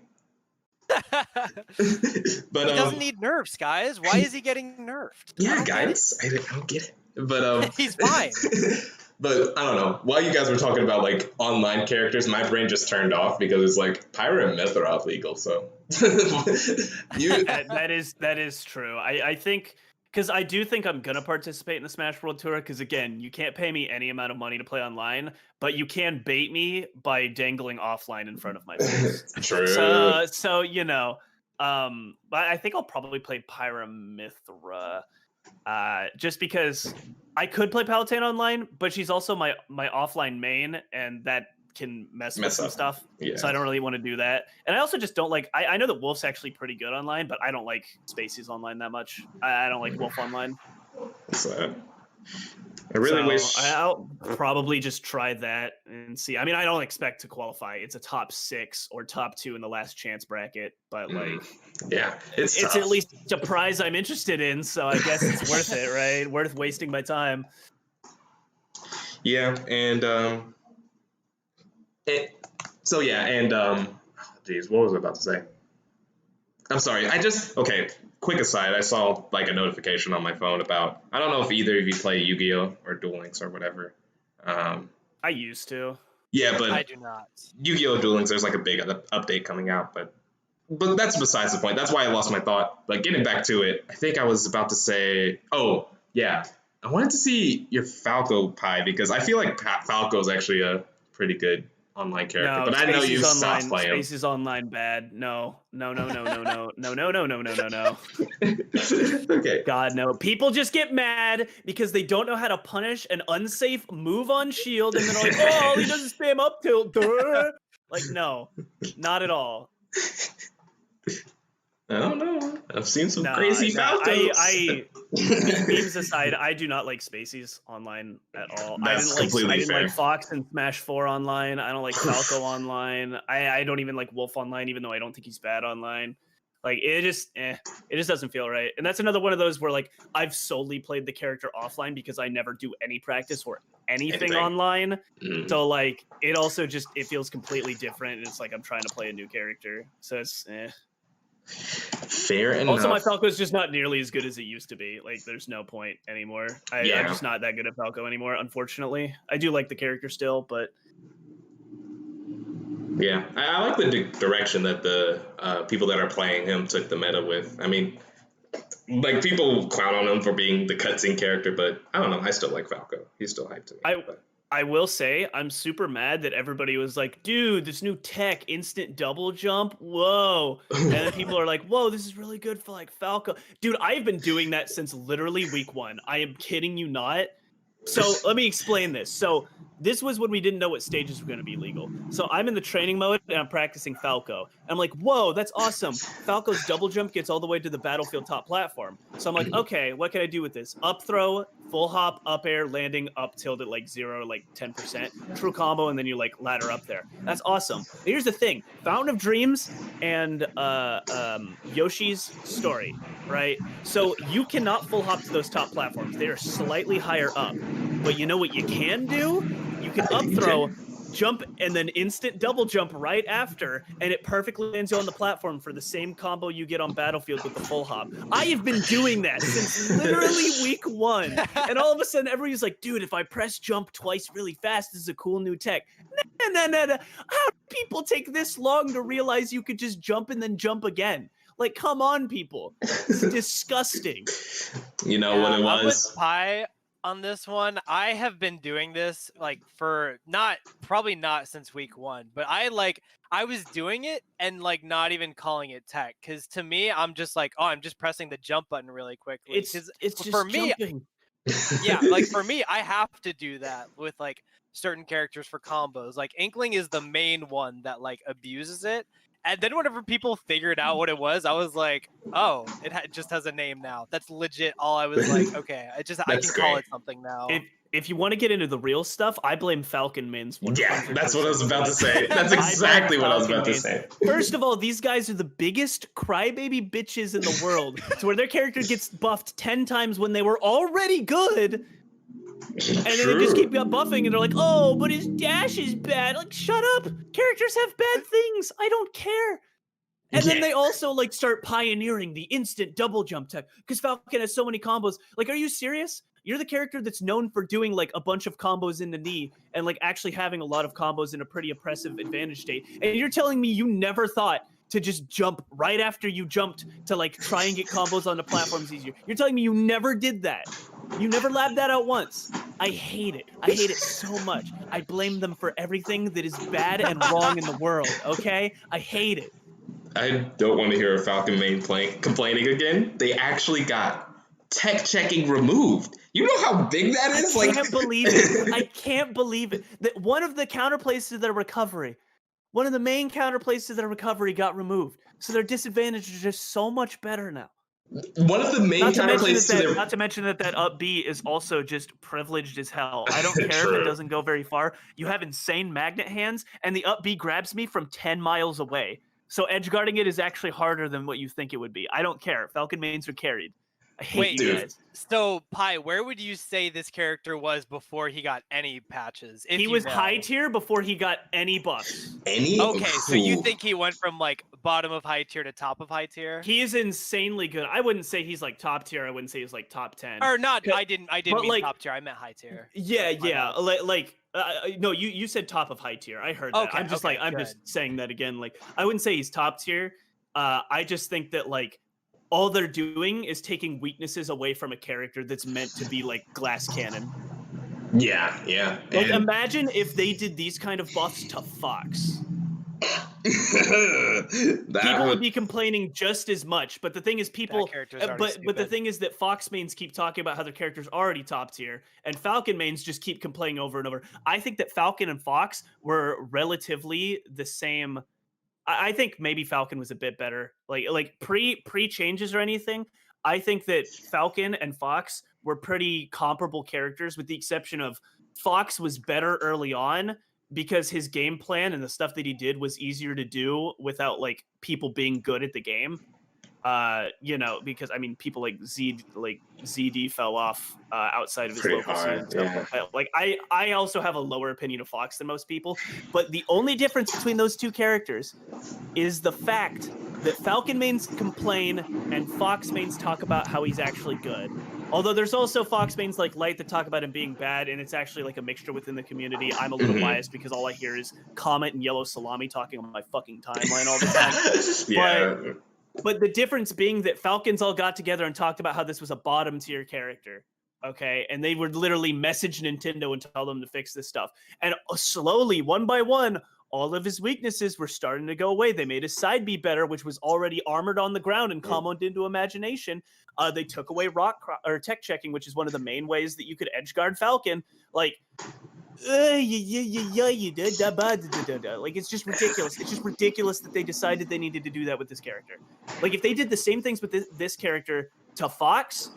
But he doesn't need nerfs, guys. Why is he getting nerfed? Yeah, guys, I don't get it. But he's fine. But I don't know. While you guys were talking about like online characters, my brain just turned off because it's like Pyra and Myth are off legal. So that is true. I think, because I do think I'm gonna participate in the Smash World Tour, because again, you can't pay me any amount of money to play online, but you can bait me by dangling offline in front of my face. True. So but I think I'll probably play Pyra Mythra. Just because I could play Palutena online, but she's also my offline main, and that can mess with some stuff. Yeah. So I don't really want to do that. And I also just don't like. I know that Wolf's actually pretty good online, but I don't like Spacey's online that much. I don't like Wolf online. What's that? I really wish. I'll probably just try that and see. I mean, I don't expect to qualify. It's a top 6 or top 2 in the last chance bracket, but yeah, it's it's tough. at least a prize I'm interested in, so I guess it's worth it, right? Worth wasting my time. Yeah, and geez, what was I about to say? I'm sorry. Okay. Quick aside. I saw like a notification on my phone about. I don't know if either of you play Yu-Gi-Oh or Duel Links or whatever. I used to. Yeah, but I do not. Yu-Gi-Oh Duel Links, there's like a big update coming out, but that's besides the point. That's why I lost my thought. But getting back to it, I think I was about to say, oh yeah, I wanted to see your Falco Pie because I feel like Falco is actually a pretty good online character, No, but I know you Spaces stopped Online. playing him. Spaces Online bad. No. Okay. God, no. People just get mad because they don't know how to punish an unsafe move on shield, and then they're like, oh, all he does is spam up tilt. Duh. Like, no, not at all. I don't know. I've seen some crazy Falcos. Memes aside, I do not like Spacies Online at all. That's I didn't fair. like Fox and Smash 4 online. I don't like Falco online. I don't even like Wolf online, even though I don't think he's bad online. Like it just doesn't feel right. And that's another one of those where like I've solely played the character offline because I never do any practice or anything online. Mm. So like it also just it feels completely different. And it's like I'm trying to play a new character. So it's fair enough. Also, my Falco is just not nearly as good as it used to be. Like, there's no point anymore. I'm just not that good at Falco anymore, unfortunately. I do like the character still, but... Yeah, I like the direction that the people that are playing him took the meta with. I mean, like, people clown on him for being the cutscene character, but I don't know. I still like Falco. He's still hyped to me. I will say, I'm super mad that everybody was like, dude, this new tech, instant double jump, whoa. And then people are like, whoa, this is really good for, like, Falco. Dude, I've been doing that since literally week 1. I am kidding you not. So let me explain this. So this was when we didn't know what stages were going to be legal. So I'm in the training mode and I'm practicing Falco. I'm like, whoa, that's awesome. Falco's double jump gets all the way to the battlefield top platform. So I'm like, okay, what can I do with this? Up throw, full hop, up air, landing, up tilt at like 0, like 10%. True combo, and then you like ladder up there. That's awesome. But here's the thing. Fountain of Dreams and Yoshi's Story, right? So you cannot full hop to those top platforms. They are slightly higher up. But you know what you can do? You can up throw, jump, and then instant double jump right after, and it perfectly lands you on the platform for the same combo you get on Battlefield with the full hop. I have been doing that since literally week 1. And all of a sudden, everybody's like, dude, if I press jump twice really fast, this is a cool new tech. No. How do people take this long to realize you could just jump and then jump again? Like, come on, people. It's disgusting. You know what it was? I'm with Pi on this one. I have been doing this like for probably not since week 1, but I was doing it and like not even calling it tech, because to me I'm just like, oh, I'm just pressing the jump button really quickly. It's just for me, jumping. Yeah, like for me, I have to do that with like certain characters for combos. Like Inkling is the main one that like abuses it. And then whenever people figured out what it was, I was like, oh, it just has a name now. That's legit all I was like, okay, I can call it something now. If you want to get into the real stuff, I blame Falcon Mins. 100%. Yeah, that's what I was about to say. That's exactly what I was about to say. First of all, these guys are the biggest crybaby bitches in the world. So where their character gets buffed 10 times when they were already good, and then they just keep buffing, and they're like, oh, but his dash is bad. Like, shut up. Characters have bad things. I don't care. And then they also like start pioneering the instant double jump tech because Falcon has so many combos. Like, are you serious? You're the character that's known for doing like a bunch of combos in the knee and like actually having a lot of combos in a pretty oppressive advantage state. And you're telling me you never thought to just jump right after you jumped to like try and get combos on the platforms easier. You're telling me you never did that. You never labbed that out once. I hate it. I hate it so much. I blame them for everything that is bad and wrong in the world, okay? I hate it. I don't want to hear a Falcon main complaining again. They actually got tech checking removed. You know how big that is? I can't believe it. I can't believe it. That one of the counterplays to their recovery, one of the main counterplays to their recovery got removed. So their disadvantage is just so much better now. One of the main counterplays to their... Not to mention that up B is also just privileged as hell. I don't care if it True. doesn't go very far. You have insane magnet hands, and the up B grabs me from 10 miles away. So edge guarding it is actually harder than what you think it would be. I don't care. Falcon mains are carried. I hate you guys. So, Pi, where would you say this character was before he got any patches? He was high tier before he got any buffs. Okay, so you think he went from like bottom of high tier to top of high tier? He is insanely good. I wouldn't say he's like top tier. I wouldn't say he's like top 10. Or not. I didn't mean like, top tier. I meant high tier. Yeah. No, you said top of high tier. I heard that. Okay, I'm just saying that again. Like, I wouldn't say he's top tier. I just think that like all they're doing is taking weaknesses away from a character that's meant to be like glass cannon. Yeah. Like, imagine if they did these kind of buffs to Fox. People would be complaining just as much, but the thing is, but the thing is that Fox mains keep talking about how their character's already top tier, and Falcon mains just keep complaining over and over. I think that Falcon and Fox were relatively the same. I think maybe Falcon was a bit better, like pre changes or anything. I think that Falcon and Fox were pretty comparable characters, with the exception of Fox was better early on because his game plan and the stuff that he did was easier to do without like people being good at the game. Because I mean, people like ZD fell off outside of his local scene. Yeah. Like I also have a lower opinion of Fox than most people, but the only difference between those two characters is the fact that Falcon mains complain and Fox mains talk about how he's actually good. Although there's also Fox mains like Light that talk about him being bad, and it's actually like a mixture within the community. I'm a little biased because all I hear is Comet and Yellow Salami talking on my fucking timeline all the time. But the difference being that Falcons all got together and talked about how this was a bottom tier character. Okay. And they would literally message Nintendo and tell them to fix this stuff. And slowly, one by one, all of his weaknesses were starting to go away. They made his side B better, which was already armored on the ground and comboed into imagination. They took away tech checking, which is one of the main ways that you could edge guard Falcon. Like, like, it's just ridiculous. It's just ridiculous that they decided they needed to do that with this character. Like, if they did the same things with this character to Fox,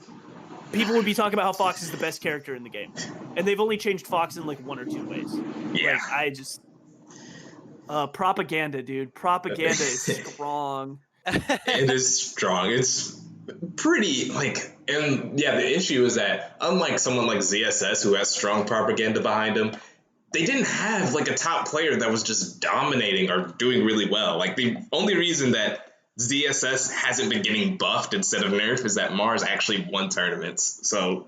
people would be talking about how Fox is the best character in the game. And they've only changed Fox in like one or two ways. Yeah. Like, propaganda, dude. Propaganda is strong. It is strong. It's pretty and the issue is that unlike someone like ZSS who has strong propaganda behind him, they didn't have like a top player that was just dominating or doing really well. Like, the only reason that ZSS hasn't been getting buffed instead of nerfed is that Mars actually won tournaments. So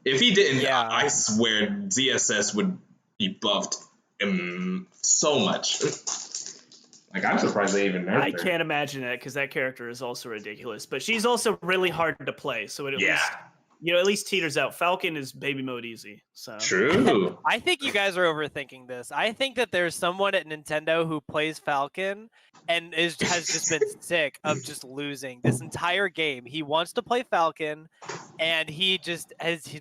if he didn't, I swear ZSS would be buffed so much. Like, I'm surprised they even nerfed her. I can't imagine that, because that character is also ridiculous. But she's also really hard to play, so it at least teeters out. Falcon is baby mode easy. So true. I think you guys are overthinking this. I think that there's someone at Nintendo who plays Falcon and has just been sick of just losing this entire game. He wants to play Falcon, and he's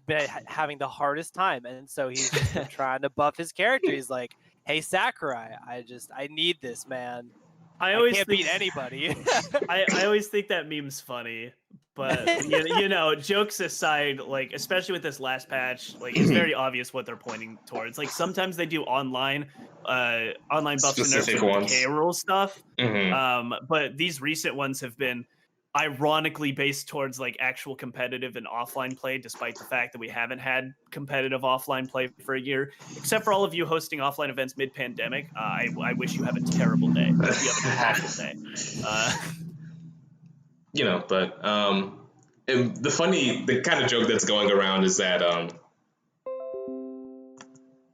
been having the hardest time, and so he's just been trying to buff his character. He's like, hey, Sakurai, I need this, man. I can't beat anybody. I always think that meme's funny, but jokes aside, like, especially with this last patch, like, it's very obvious what they're pointing towards. Like, sometimes they do online buffs and nerfs with decay rule stuff, but these recent ones have been ironically based towards like actual competitive and offline play, despite the fact that we haven't had competitive offline play for a year, except for all of you hosting offline events mid-pandemic. I wish you have a terrible day. I hope you have an awful day. The kind of joke that's going around is that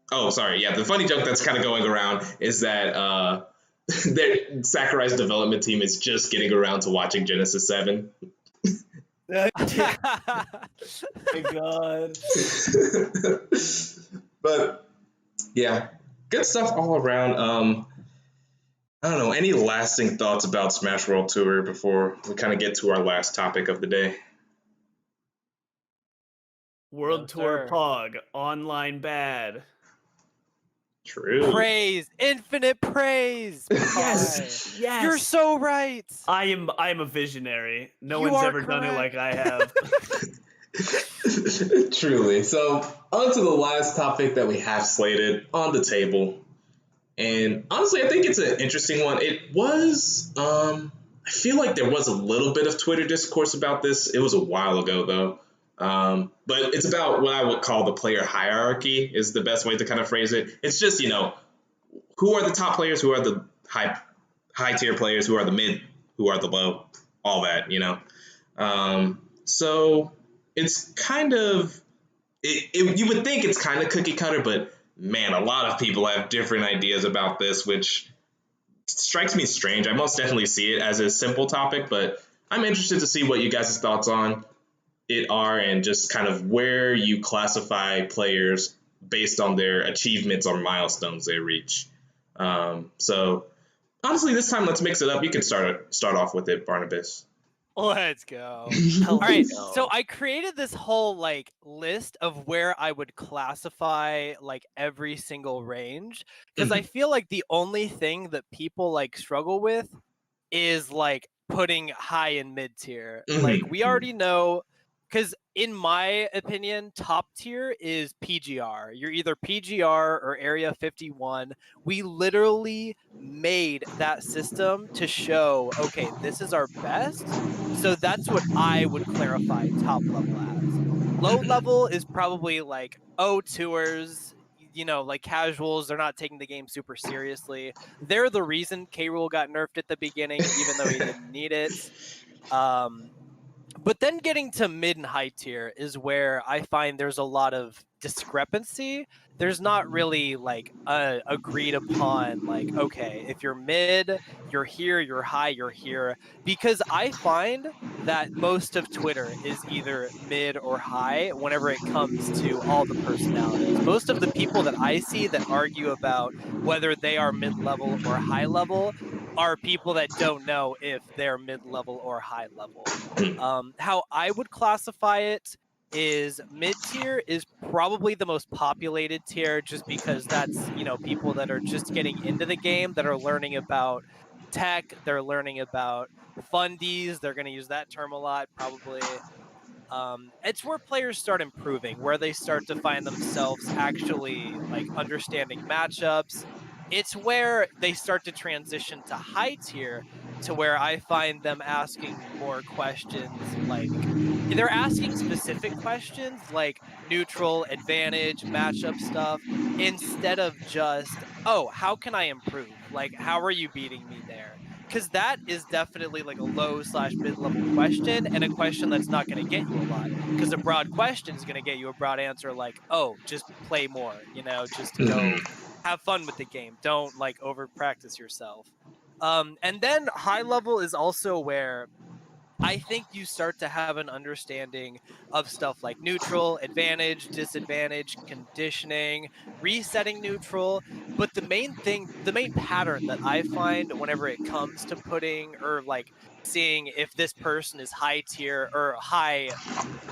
the funny joke that's kind of going around is that Sakurai's development team is just getting around to watching Genesis 7. My God. But yeah, good stuff all around. I don't know, any lasting thoughts about Smash World Tour before we kind of get to our last topic of the day? World Tour Pog, online bad. True. Praise, infinite praise. Yes, yes. You're so right. I am a visionary. No You one's are ever done it like I have. Truly. So, on to the last topic that we have slated on the table. And honestly, I think it's an interesting one. It was, I feel like there was a little bit of Twitter discourse about this. It was a while ago, though. But it's about what I would call the player hierarchy, is the best way to kind of phrase it. It's just, who are the top players, who are the high tier players, who are the mid, who are the low, all that, So it's kind of, you would think it's kind of cookie cutter, but man, a lot of people have different ideas about this, which strikes me strange. I most definitely see it as a simple topic, but I'm interested to see what you guys' thoughts on it are, and just kind of where you classify players based on their achievements or milestones they reach. So honestly, this time let's mix it up. You can start off with it, Barnabas. Let's go. All right. So I created this whole list of where I would classify every single range, because I feel like the only thing that people struggle with is putting high and mid tier. We already know, because in my opinion, top tier is PGR. You're either PGR or Area 51. We literally made that system to show, okay, this is our best. So that's what I would clarify top level as. Low level is probably O2ers, casuals. They're not taking the game super seriously. They're the reason K. Rool got nerfed at the beginning, even though he didn't need it. But then getting to mid and high tier is where I find there's a lot of discrepancy. There's not really agreed upon okay, if you're mid, you're here, you're high, you're here. Because I find that most of Twitter is either mid or high whenever it comes to all the personalities. Most of the people that I see that argue about whether they are mid-level or high-level are people that don't know if they're mid-level or high-level. How I would classify it is mid-tier is probably the most populated tier, just because that's, people that are just getting into the game, that are learning about tech, they're learning about fundies, they're going to use that term a lot probably. It's where players start improving, where they start to find themselves actually understanding matchups. It's where they start to transition to high tier, to where I find them asking more questions. They're asking specific questions like neutral, advantage, matchup stuff, instead of just, oh, how can I improve? How are you beating me there? Because that is definitely a low/mid-level question, and a question that's not going to get you a lot. Because a broad question is going to get you a broad answer oh, just play more, just go have fun with the game. Don't over practice yourself. And then high level is also where I think you start to have an understanding of stuff like neutral, advantage, disadvantage, conditioning, resetting neutral. But the main pattern that I find whenever it comes to putting or seeing if this person is high tier or high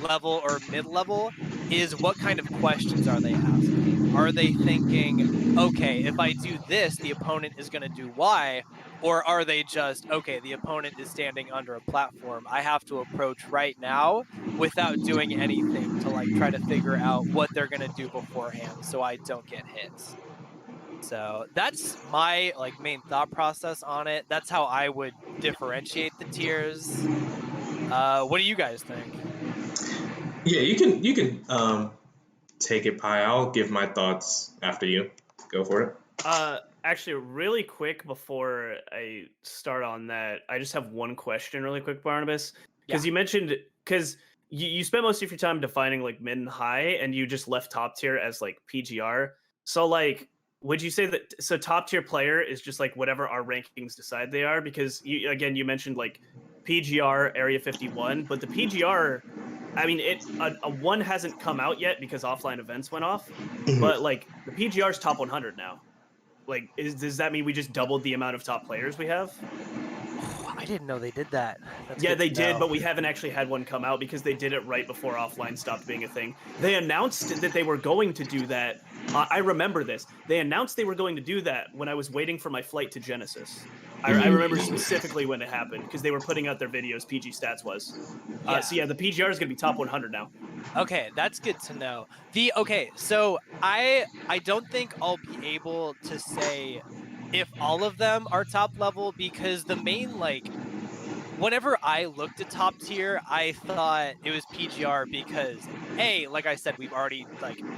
level or mid level is what kind of questions are they asking? Are they thinking, okay, if I do this, the opponent is going to do Y? Or are they just, okay, the opponent is standing under a platform, I have to approach right now without doing anything to try to figure out what they're going to do beforehand so I don't get hits. So that's my main thought process on it. That's how I would differentiate the tiers. What do you guys think? Yeah, you can take it, Pi. I'll give my thoughts after you. Go for it. Actually, really quick before I start on that, I just have one question really quick, Barnabas. Because you mentioned, because you spent most of your time defining mid and high, and you just left top tier as PGR. So would you say that, so top tier player is just whatever our rankings decide they are? Because you mentioned PGR Area 51, but the PGR, I mean, a one hasn't come out yet because offline events went off, but the PGR is top 100 now. Does that mean we just doubled the amount of top players we have? I didn't know they did that. That's Yeah, good they to did, know. but we haven't actually had one come out because they did it right before offline stopped being a thing. They announced that they were going to do that. I remember this. They announced they were going to do that when I was waiting for my flight to Genesis. I remember specifically when it happened because they were putting out their videos. PG Stats was. Yeah. So yeah, the PGR is going to be top 100 now. Okay, that's good to know. So I don't think I'll be able to say if all of them are top level because the main whenever I looked at top tier, I thought it was PGR because like I said, we've already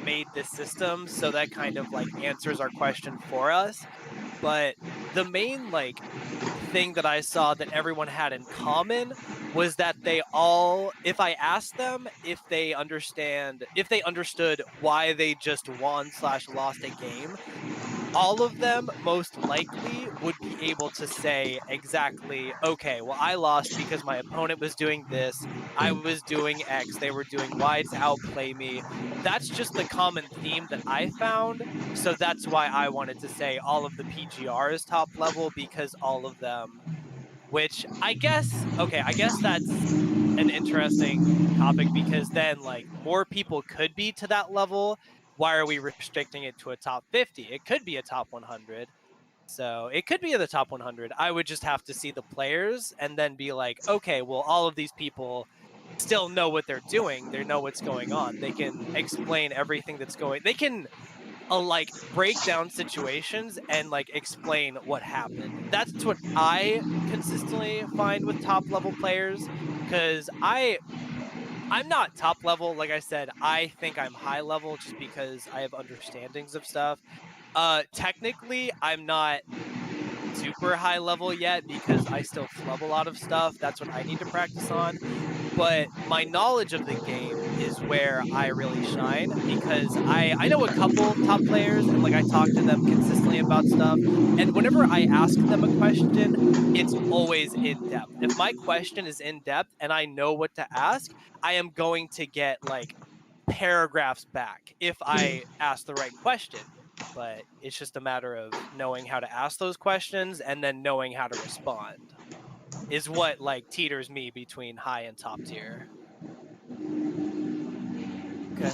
made this system, so that kind of answers our question for us. But the main thing that I saw that everyone had in common was that they all, if I asked them if they understood why they just won/lost a game, all of them most likely would be able to say exactly, okay, well, I lost because my opponent was doing this, I was doing X, they were doing Y to outplay me. That's just the common theme that I found. So that's why I wanted to say all of the PGR is top level because all of them, which I guess that's an interesting topic because then more people could be to that level. Why are we restricting it to a top 50? It could be a top 100. So it could be in the top 100. I would just have to see the players and then be like, okay, well, all of these people still know what they're doing. They know what's going on. They can explain everything that's going. They can break down situations and explain what happened. That's what I consistently find with top level players because I'm not top level. Like I said, I think I'm high level just because I have understandings of stuff. Technically, I'm not super high level yet because I still flub a lot of stuff. That's what I need to practice on. But my knowledge of the game is where I really shine because I know a couple top players and I talk to them consistently about stuff. And whenever I ask them a question, it's always in depth. If my question is in depth and I know what to ask, I am going to get paragraphs back if I ask the right question. But it's just a matter of knowing how to ask those questions and then knowing how to respond is what teeters me between high and top tier. Okay.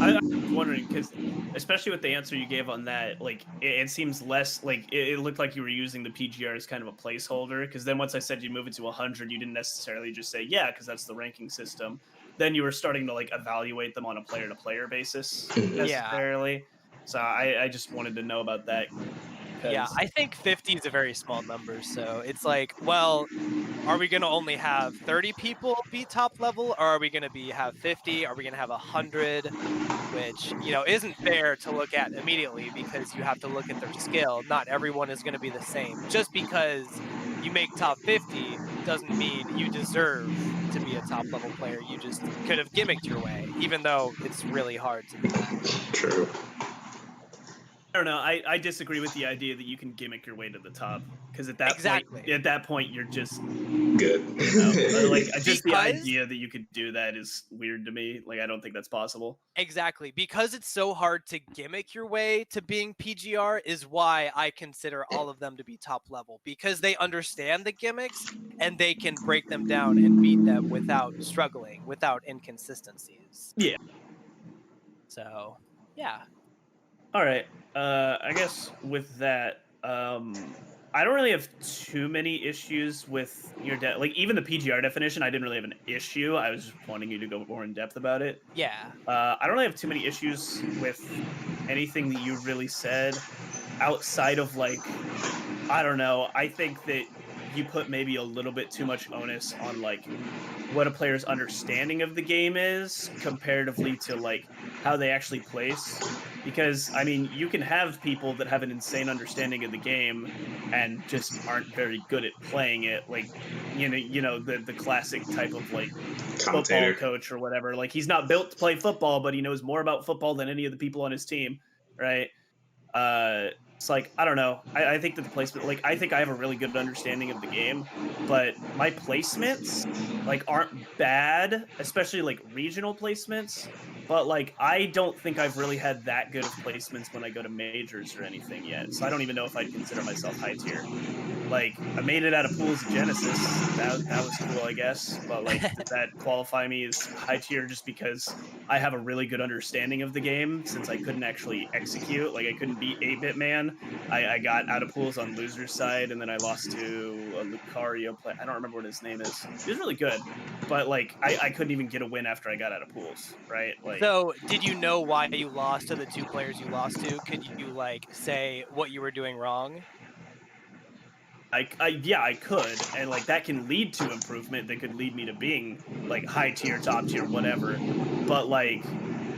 I was wondering because, especially with the answer you gave on that, it seems less it looked like you were using the PGR as kind of a placeholder. Because then once I said you move it to 100, you didn't necessarily just say yeah, because that's the ranking system. Then you were starting to evaluate them on a player-to-player basis necessarily. So I just wanted to know about that. Yeah, I think 50 is a very small number. So it's well, are we going to only have 30 people be top level or are we going to have 50? Are we going to have 100? Which, isn't fair to look at immediately because you have to look at their skill. Not everyone is going to be the same. Just because you make top 50 doesn't mean you deserve to be a top level player. You just could have gimmicked your way, even though it's really hard to do that. True. I don't know. I disagree with the idea that you can gimmick your way to the top because at that point you're just good. Just the idea that you could do that is weird to me. I don't think that's possible. Exactly. Because it's so hard to gimmick your way to being PGR is why I consider all of them to be top level because they understand the gimmicks and they can break them down and beat them without struggling, without inconsistencies. Yeah. So, yeah. All right. I guess with that, I don't really have too many issues with your even the PGR definition, I didn't really have an issue. I was just wanting you to go more in depth about it. Yeah. I don't really have too many issues with anything that you really said outside of I don't know. I think that you put maybe a little bit too much onus on what a player's understanding of the game is comparatively to how they actually place. Because I mean, you can have people that have an insane understanding of the game and just aren't very good at playing it. The classic type of football coach or whatever. He's not built to play football, but he knows more about football than any of the people on his team, right? It's I don't know. I think that the placement, I think I have a really good understanding of the game, but my placements aren't bad, especially regional placements. but like I don't think I've really had that good of placements when I go to majors or anything yet. So I don't even know if I'd consider myself high tier. Like I made it out of pools of Genesis. That was cool, I guess. But like, does that qualify me as high tier just because I have a really good understanding of the game since I couldn't actually execute? Like I couldn't beat 8-Bit Man. I got out of pools on loser's side, and then I lost to a Lucario play. I don't remember what his name is. He was really good, but like I couldn't even get a win after I got out of pools. Right? Like So, did you know why you lost to the two players you lost to? Could you like say what you were doing wrong? yeah, I could, and like that can lead to improvement. That could lead me to being like high tier, top tier, whatever. But like,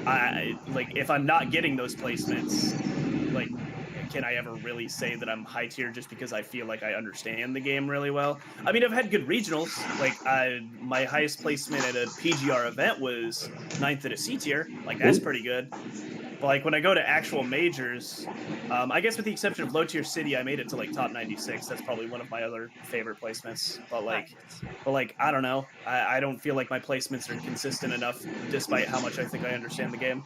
I like if I'm not getting those placements, like, can I ever really say that I'm high tier just because I feel like I understand the game really well? I mean, I've had good regionals. Like, my highest placement at a PGR event was ninth at a C tier. Like, that's pretty good. But like when I go to actual majors, I guess with the exception of low tier city, I made it to like top 96. That's probably one of my other favorite placements. Nice. But like I don't know. I don't feel like my placements are consistent enough, despite how much I think I understand the game.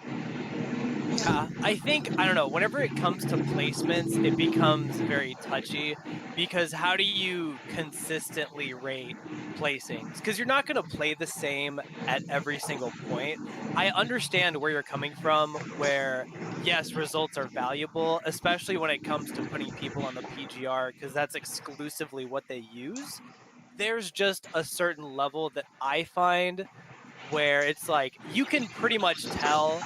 Yeah, I think I don't know, whenever it comes to placements, it becomes very touchy because how do you consistently rate placings? Because you're not going to play the same at every single point. I understand where you're coming from, where yes, results are valuable, especially when it comes to putting people on the PGR, because that's exclusively what they use. There's just a certain level that I find where it's like you can pretty much tell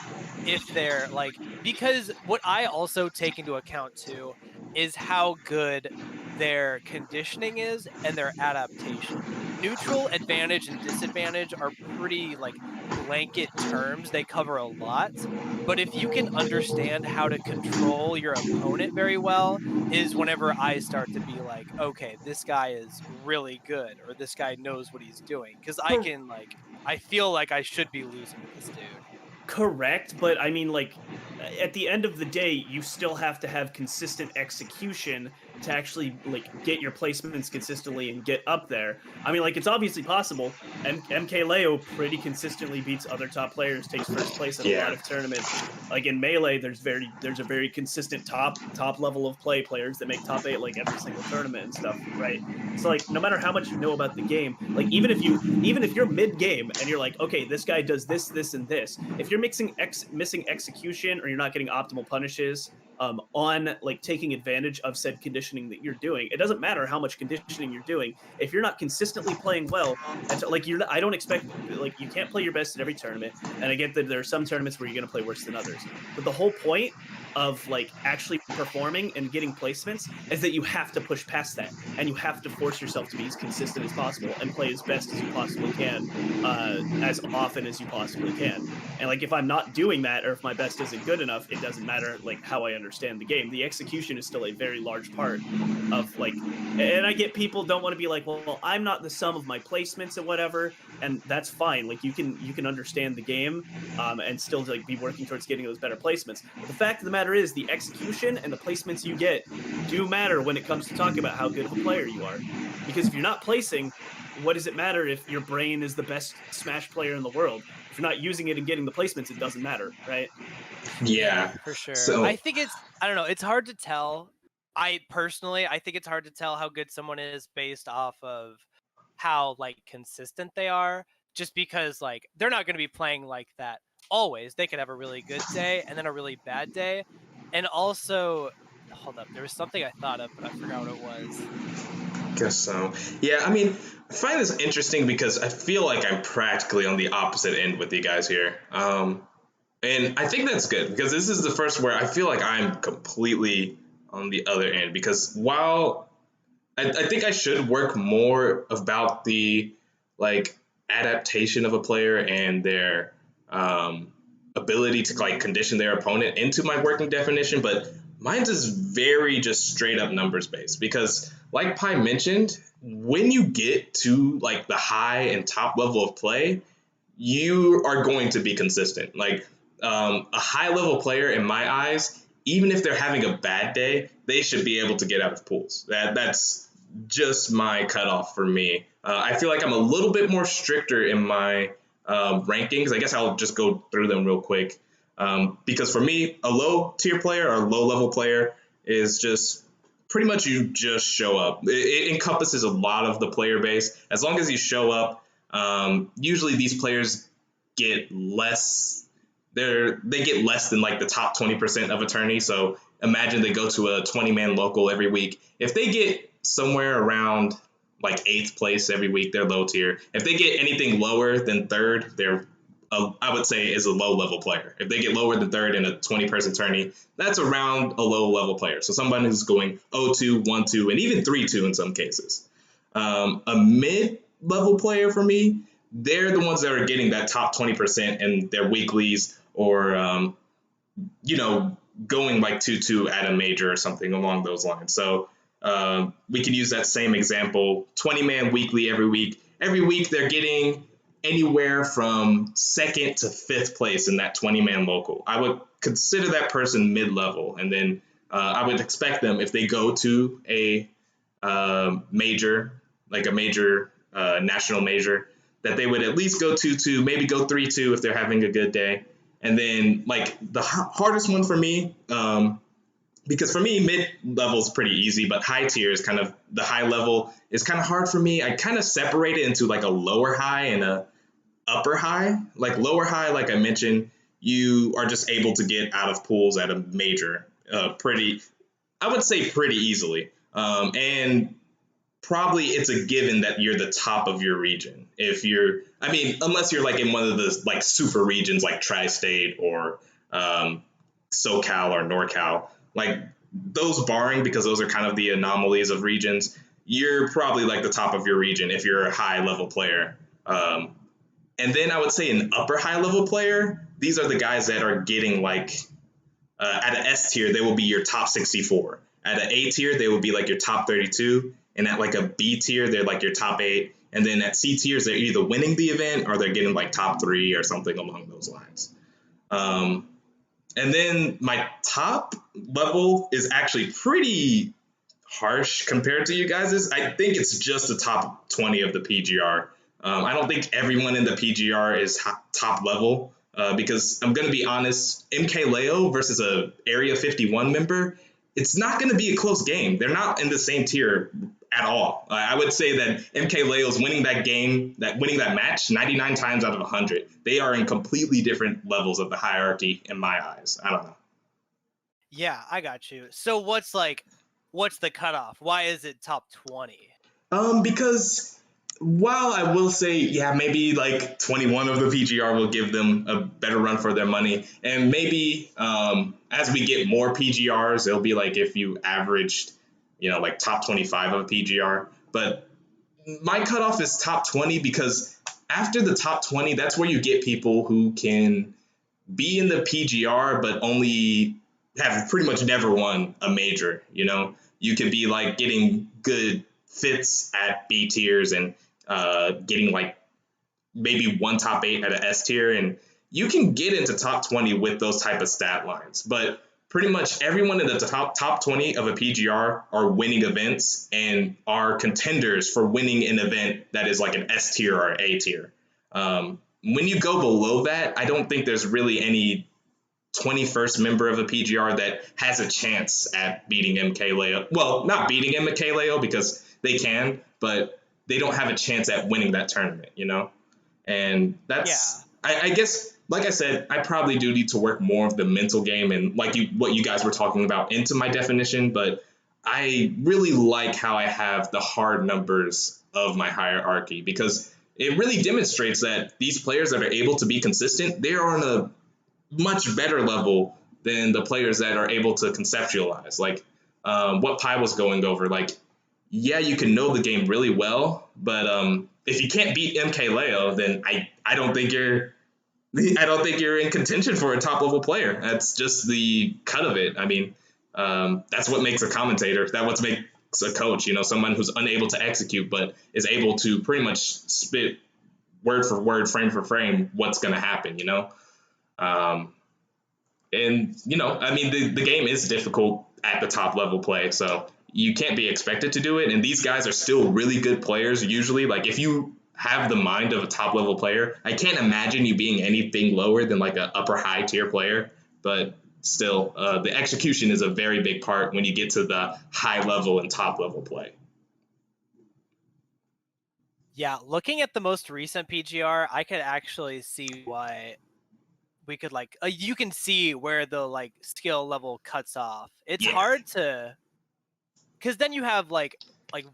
if they're like, because what I also take into account too is how good their conditioning is and their adaptation. Neutral, advantage, and disadvantage are pretty like blanket terms. They cover a lot. But if you can understand how to control your opponent very well, is whenever I start to be like, okay, this guy is really good, or this guy knows what he's doing. Because I can like I feel like I should be losing to this dude. Correct, but I mean, like, at the end of the day, you still have to have consistent execution to actually like get your placements consistently and get up there. I mean, like, it's obviously possible. MK Leo pretty consistently beats other top players, takes first place at a lot Yeah. of tournaments. Like in Melee, there's a very consistent top level of play players that make top 8 like every single tournament and stuff, right? So like no matter how much you know about the game, like even if you're mid game and you're like, okay, this guy does this and this, if you're missing execution or you're not getting optimal punishes on like taking advantage of said conditioning that you're doing, it doesn't matter how much conditioning you're doing. If you're not consistently playing well, and so, like I don't expect like you can't play your best at every tournament. And I get that there are some tournaments where you're going to play worse than others, but the whole point of like actually performing and getting placements is that you have to push past that and you have to force yourself to be as consistent as possible and play as best as you possibly can, as often as you possibly can. And like if I'm not doing that or if my best isn't good enough, it doesn't matter like how I understand the game. The execution is still a very large part of like, and I get people don't want to be like, well, I'm not the sum of my placements and whatever, and that's fine. Like you can understand the game, and still like be working towards getting those better placements. But the fact of the matter is, the execution and the placements you get do matter when it comes to talking about how good of a player you are. Because if you're not placing, what does it matter if your brain is the best Smash player in the world? If you're not using it and getting the placements, it doesn't matter, right? Yeah, Yeah. for sure. I So think I don't know, it's hard to tell. I think it's hard to tell how good someone is based off of how like consistent they are, just because like they're not going to be playing like that always. They could have a really good day and then a really bad day. And also, hold up, there was something I thought of, but I forgot what it was. guess so. Yeah, I mean, I find this interesting because I feel like I'm practically on the opposite end with you guys here. And I think that's good because this is the first where I feel like I'm completely on the other end. Because while I think I should work more about the like adaptation of a player and their ability to like condition their opponent into my working definition, but mine's is very just straight up numbers based because like Pi mentioned, when you get to like the high and top level of play, you are going to be consistent. Like a high level player in my eyes, even if they're having a bad day, they should be able to get out of pools. That's just my cutoff for me. I feel like I'm a little bit more stricter in my rankings. I guess I'll just go through them real quick. Because for me, a low tier player or low level player is just pretty much you just show up. It encompasses a lot of the player base. As long as you show up, usually these players get less. They get less than like the top 20% of a tourney. So imagine they go to a 20-man local every week. If they get somewhere around like 8th place every week, they're low tier. If they get anything lower than 3rd, they're I would say is a low level player. If they get lower than 3rd in a 20-person tourney, that's around a low level player. So someone who's going 0-2, 1-2, and even 3-2 in some cases. A mid level player for me, they're the ones that are getting that top 20% in their weeklies or, going like 2-2 at a major or something along those lines. So we can use that same example, 20-man weekly every week. Every week they're getting anywhere from 2nd to 5th place in that 20-man local. I would consider that person mid-level. And then I would expect them, if they go to a major, like a major national major, that they would at least go 2-2, maybe go 3-2 if they're having a good day. And then like the hardest one for me, because for me, mid-level is pretty easy, but high tier is kind of, the high level is kind of hard for me. I kind of separate it into like a lower high and a upper high. Like lower high, like I mentioned, you are just able to get out of pools at a major I would say pretty easily. And probably it's a given that you're the top of your region. Unless you're like in one of the like super regions like Tri-State or SoCal or NorCal, like those barring, because those are kind of the anomalies of regions, you're probably like the top of your region if you're a high level player. And then I would say an upper high level player, these are the guys that are getting like at an S tier, they will be your top 64. At an A tier, they will be like your top 32. And at like a B tier, they're like your top 8. And then at C tiers, they're either winning the event or they're getting like top 3 or something along those lines. And then my top level is actually pretty harsh compared to you guys'. I think it's just the top 20 of the PGR. I don't think everyone in the PGR is top level because I'm going to be honest, MKLeo versus a Area 51 member, it's not going to be a close game. They're not in the same tier at all. I would say that MKLeo is winning that game, winning that match 99 times out of 100. They are in completely different levels of the hierarchy in my eyes. I don't know. Yeah, I got you. So what's the cutoff? Why is it top 20? Because while I will say, yeah, maybe like 21 of the PGR will give them a better run for their money. And maybe as we get more PGRs, it'll be like if you averaged, like top 25 of a PGR. But my cutoff is top 20 because after the top 20, that's where you get people who can be in the PGR but only have pretty much never won a major. You could be like getting good fits at B tiers and getting like maybe one top 8 at an S tier, and you can get into top 20 with those type of stat lines. But pretty much everyone in the top 20 of a PGR are winning events and are contenders for winning an event that is like an S tier or A tier. When you go below that, I don't think there's really any 21st member of a PGR that has a chance at beating MKLeo. Well, not beating MKLeo because they can, but they don't have a chance at winning that tournament, And that's, yeah. I guess, like I said, I probably do need to work more of the mental game and what you guys were talking about into my definition, but I really like how I have the hard numbers of my hierarchy because it really demonstrates that these players that are able to be consistent, they are on a much better level than the players that are able to conceptualize. Like what Pi was going over, like, yeah, you can know the game really well, but if you can't beat MKLeo, then I don't think you're in contention for a top level player. That's just the cut of it. I mean, that's what makes a commentator. That's what makes a coach. Someone who's unable to execute but is able to pretty much spit word for word, frame for frame, what's going to happen. And the game is difficult at the top level play, so you can't be expected to do it. And these guys are still really good players usually. Like if you have the mind of a top level player. I can't imagine you being anything lower than like an upper high tier player, but still, the execution is a very big part when you get to the high level and top level play. Yeah, looking at the most recent PGR, I could actually see why we could like you can see where the like skill level cuts off. It's hard to, because then you have like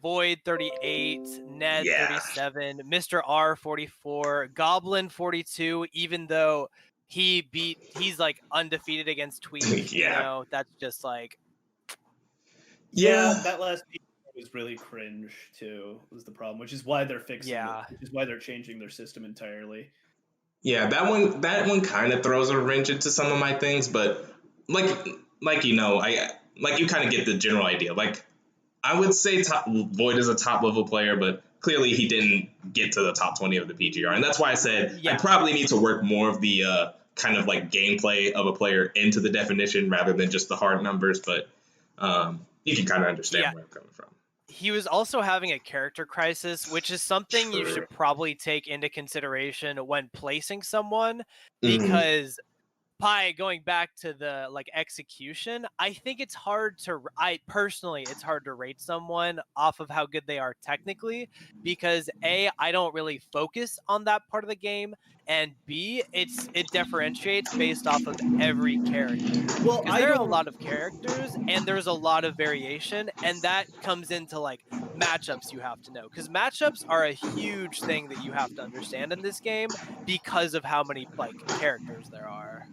Void 38, Ned 37, Mr. R 44, Goblin 42. Even though he's like undefeated against Tweak. You know, that's just like. Yeah, that last piece was really cringe too. Was the problem, which is why they're fixing it. Which is why they're changing their system entirely. Yeah, that one kind of throws a wrench into some of my things, but like you know, like you kind of get the general idea. Like I would say Void is a top level player, but clearly he didn't get to the top 20 of the PGR, and that's why I said I probably need to work more of the kind of like gameplay of a player into the definition rather than just the hard numbers. But you can kind of understand where I'm coming from. He was also having a character crisis, which is something you should probably take into consideration when placing someone, because going back to the like execution, I think it's hard to it's hard to rate someone off of how good they are technically, because A, I don't really focus on that part of the game, and B, it differentiates based off of every character. Well, there are a lot of characters and there's a lot of variation, and that comes into like matchups you have to know, because matchups are a huge thing that you have to understand in this game because of how many like characters there are.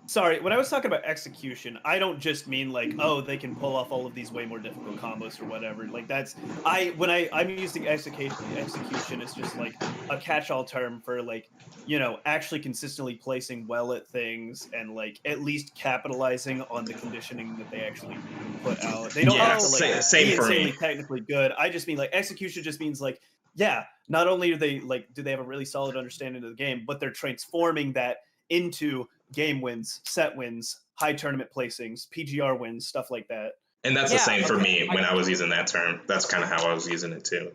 Sorry, when I was talking about execution, I don't just mean like, oh, they can pull off all of these way more difficult combos or whatever. Like that's I'm using execution as just like a catch-all term for like, you know, actually consistently placing well at things and like at least capitalizing on the conditioning that they actually put out. They don't have to like be insanely technically good. I just mean like execution just means like, yeah, not only are they like, do they have a really solid understanding of the game, but they're transforming that into game wins, set wins, high tournament placings, PGR wins, stuff like that. And that's the same for me when I was using that term. That's kind of how I was using it too.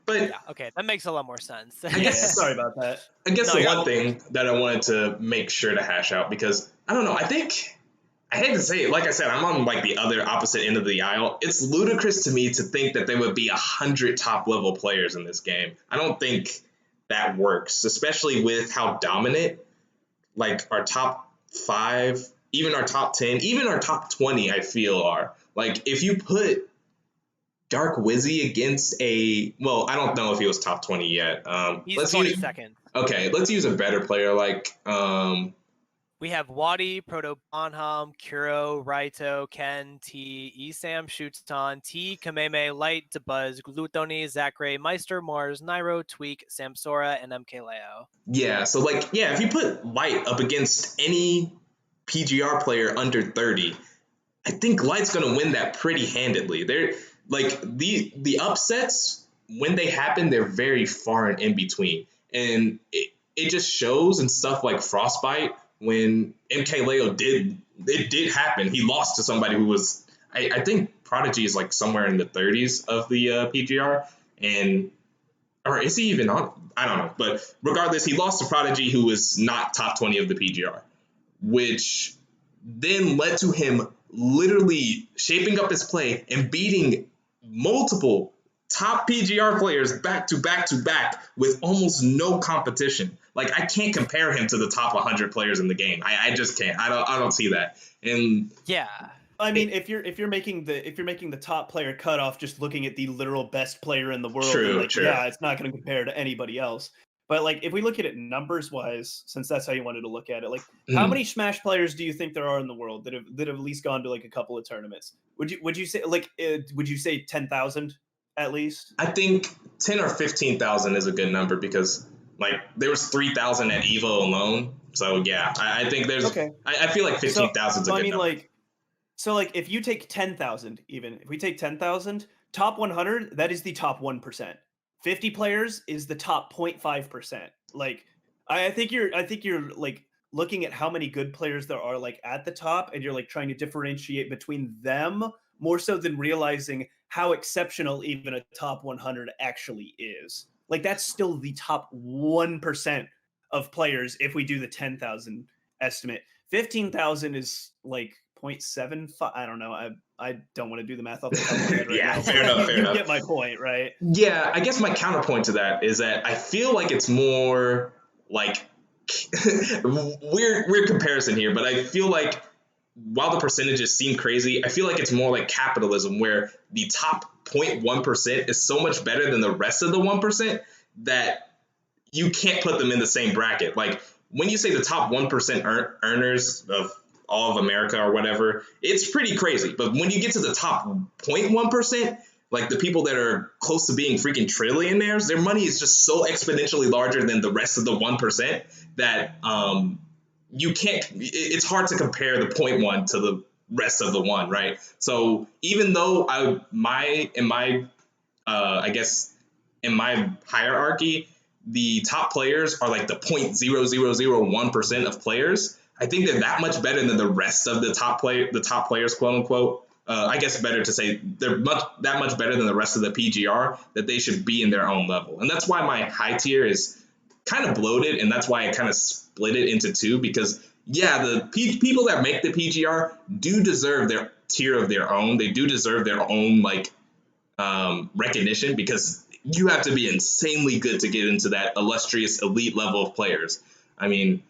But yeah, okay, that makes a lot more sense. I guess, sorry about that. I guess the one thing that I wanted to make sure to hash out, because I don't know, I hate to say it, like I said, I'm on like the other opposite end of the aisle. It's ludicrous to me to think that there would be 100 top level players in this game. I don't think that works, especially with how dominant like our top 5, even our top 10, even our top 20, I feel are. Like if you put Dark Wizzy against I don't know if he was top 20 yet. He's 22nd. Okay, let's use a better player like we have Wadi, Proto Bonham, Kuro, Raito, Ken, T, Esam, Shuton, T, Kameme, Light, Debuzz, Glutoni, Zachary, Meister, Mars, Nairo, Tweak, Samsora, and MK Leo. Yeah, so like, if you put Light up against any PGR player under 30, I think Light's going to win that pretty handedly. They're like the upsets, when they happen, they're very far and in between. And it just shows in stuff like Frostbite. When MK Leo did happen, he lost to somebody who was, I think Prodigy is like somewhere in the 30s of the PGR, or is he even on? I don't know. But regardless, he lost to Prodigy, who was not top 20 of the PGR, which then led to him literally shaping up his play and beating multiple top PGR players back to back to back with almost no competition. Like I can't compare him to the top 100 players in the game. I just can't. I don't see that. And yeah, I mean, if you're making the top player cutoff just looking at the literal best player in the world, true. Yeah, it's not going to compare to anybody else. But like if we look at it numbers wise, since that's how you wanted to look at it, like how many Smash players do you think there are in the world that have at least gone to like a couple of tournaments? Would you say like would you say 10,000 at least? I think 10 or 15,000 is a good number, because like there was 3,000 at EVO alone. So yeah, I think there's I feel like 15,000 is a good number. Like if you take 10,000, even if we take 10,000, top 100, that is the top 1%. 50 players is the top 0.5%. Like I think you're like looking at how many good players there are like at the top, and you're like trying to differentiate between them more so than realizing how exceptional even a top 100 actually is. Like that's still the top 1% of players if we do the 10,000 estimate. 15,000 is like 0.75. I don't know. I don't want to do the math off the top of my head right Yeah, now. fair enough, fair You enough. get my point, right? Yeah, I guess my counterpoint to that is that I feel like it's more like weird comparison here, but I feel like while the percentages seem crazy, I feel like it's more like capitalism where the top 0.1% is so much better than the rest of the 1% that you can't put them in the same bracket. Like when you say the top 1% earners of all of America or whatever, it's pretty crazy. But when you get to the top 0.1%, like the people that are close to being freaking trillionaires, their money is just so exponentially larger than the rest of the 1% that you can't, it's hard to compare the 0.1 to the rest of the one, right? So even though I guess in my hierarchy, the top players are like the 0.0001% of players. I think they're that much better than the rest of the top players, quote unquote. I guess better to say they're that much better than the rest of the PGR that they should be in their own level. And that's why my high tier is kind of bloated, and that's why I kind of split it into two, because yeah, the people that make the PGR do deserve their tier of their own. They do deserve their own like recognition, because you have to be insanely good to get into that illustrious elite level of players. I mean,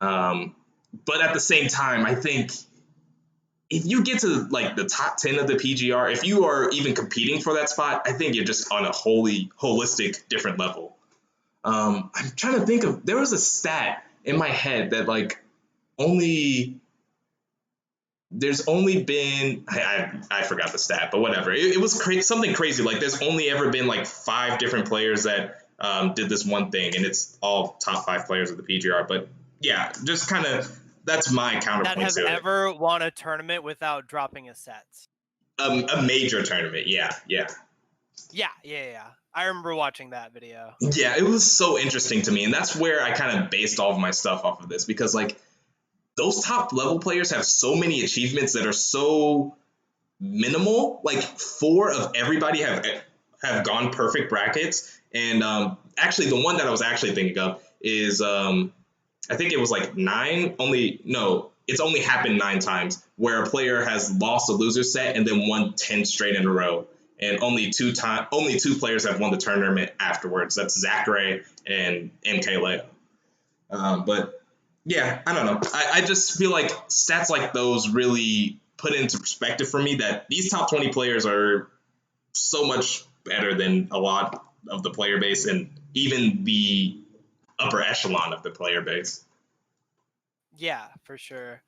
but at the same time, I think if you get to like the top 10 of the PGR, if you are even competing for that spot, I think you're just on a wholly holistic different level. I'm trying to think of, there was a stat in my head that like there's only been, I forgot the stat, but whatever. It was something crazy. Like there's only ever been like 5 different players that did this one thing, and it's all top 5 players of the PGR. But yeah, just kind of, that's my counterpoint That have to it. ever won a tournament without dropping a set. A major tournament, yeah. Yeah. I remember watching that video. Yeah, it was so interesting to me, and that's where I kind of based all of my stuff off of this, because like those top level players have so many achievements that are so minimal. Like 4 of everybody have gone perfect brackets, and actually the one that I was actually thinking of is I think it was like 9. It's only happened 9 times where a player has lost a loser set and then won 10 straight in a row. And only 2 players have won the tournament afterwards. That's Zachary and MK Leo. But yeah, I don't know. I just feel like stats like those really put into perspective for me that these top 20 players are so much better than a lot of the player base and even the upper echelon of the player base. Yeah, for sure.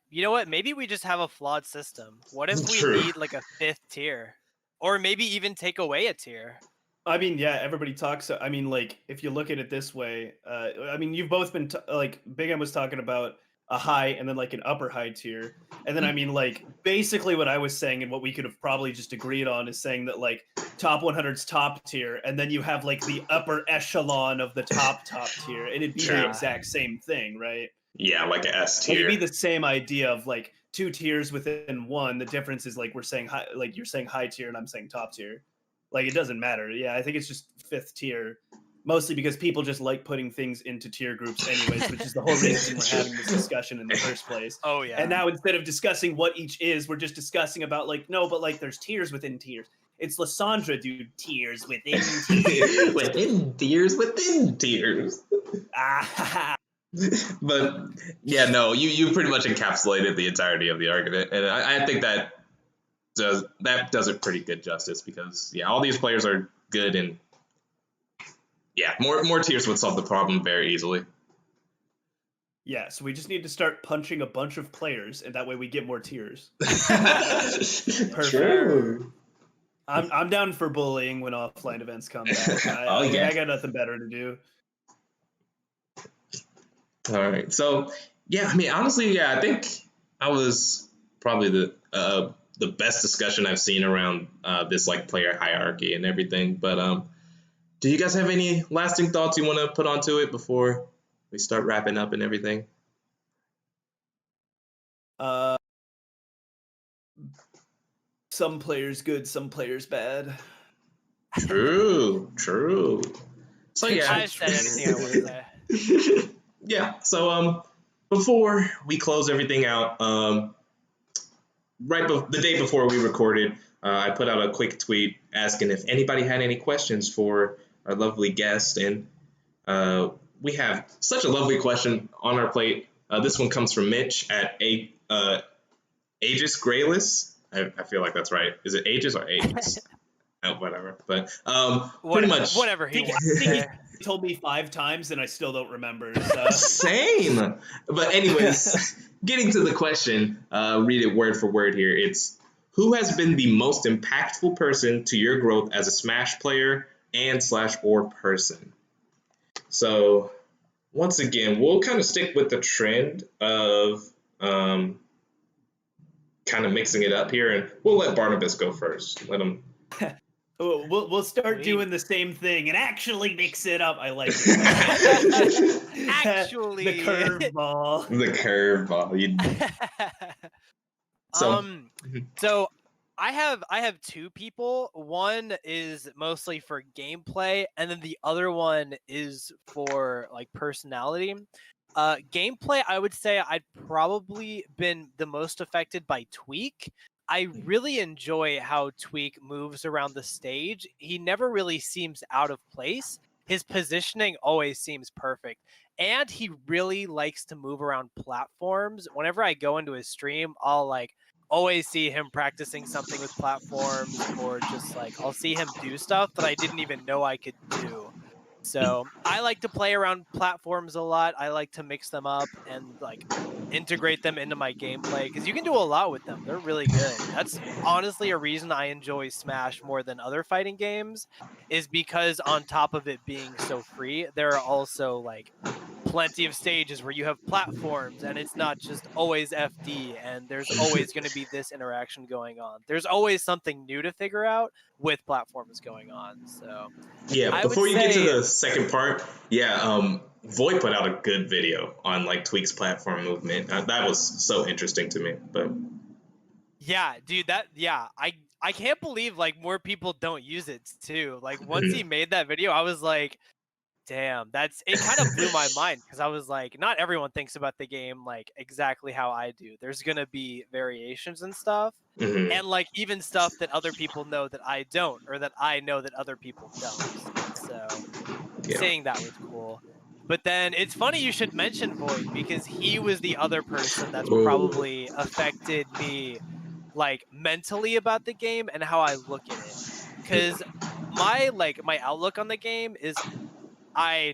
You know what? Maybe we just have a flawed system. What if we True. need like a 5th tier? Or maybe even take away a tier? I mean, yeah, everybody talks. I mean, like, if you look at it this way, I mean, you've both been like, BigM was talking about a high and then like an upper high tier. And then, I mean, like, basically what I was saying and what we could have probably just agreed on is saying that like top 100's top tier. And then you have like the upper echelon of the top tier. And it'd be the True. exact same thing, right? Yeah, like a S Like, tier. it'd be the same idea of like 2 tiers within one. The difference is like we're saying high, like you're saying high tier and I'm saying top tier. Like it doesn't matter. Yeah, I think it's just 5th tier, mostly because people just like putting things into tier groups anyways, which is the whole reason we're having this discussion in the first place. Oh yeah. And now instead of discussing what each is, we're just discussing about like, no, but like there's tiers within tiers. It's Lysandra, dude. Tiers within tiers. within tiers. Ah, But yeah, no, you pretty much encapsulated the entirety of the argument, and I think that does it pretty good justice, because yeah, all these players are good, and yeah, more tiers would solve the problem very easily. yeah, so we just need to start punching a bunch of players, and that way we get more tiers. True. I'm down for bullying when offline events come back. I got nothing better to do. All right. So yeah, I mean, honestly, yeah, I think I was probably the best discussion I've seen around this like player hierarchy and everything. But do you guys have any lasting thoughts you want to put onto it before we start wrapping up and everything? some players good, some players bad. True. So yeah, I've said anything I want to say. yeah. So before we close everything out, the day before we recorded, I put out a quick tweet asking if anybody had any questions for our lovely guest, and we have such a lovely question on our plate. This one comes from Mitch at Aegis Grayless. I feel like that's right. Is it Aegis or Aegis? Oh, whatever. But pretty much. Whatever he wants. He told me 5 times and I still don't remember. So. Same. But anyways, getting to the question, read it word for word here. It's, who has been the most impactful person to your growth as a Smash player and/or person? So once again, we'll kind of stick with the trend of kind of mixing it up here, and we'll let Barnabas go first. Let him. We'll start doing the same thing and actually mix it up. I like it. Actually, the curveball. The curveball. So I have 2 people. One is mostly for gameplay, and then the other one is for like personality. Gameplay, I would say I'd probably been the most affected by Tweak. I really enjoy how Tweak moves around the stage. He never really seems out of place. His positioning always seems perfect. And he really likes to move around platforms. Whenever I go into his stream, I'll like always see him practicing something with platforms, or just like I'll see him do stuff that I didn't even know I could do. So I like to play around platforms a lot. I like to mix them up and like integrate them into my gameplay, because you can do a lot with them. They're really good. That's honestly a reason I enjoy Smash more than other fighting games, is because on top of it being so free, there are also like plenty of stages where you have platforms and it's not just always FD, and there's always going to be this interaction going on. There's always something new to figure out with platforms going on. So yeah, before you get to the second part, Void put out a good video on like Tweak's platform movement. That was so interesting to me. But yeah, dude, I can't believe like more people don't use it too. Like once he made that video, I was like, damn, it kind of blew my mind, because I was like, not everyone thinks about the game like exactly how I do. There's gonna be variations and stuff, and like even stuff that other people know that I don't, or that I know that other people don't. So saying that was cool. But then it's funny you should mention Void, because he was the other person that's probably affected me like mentally about the game and how I look at it. Because my outlook on the game is I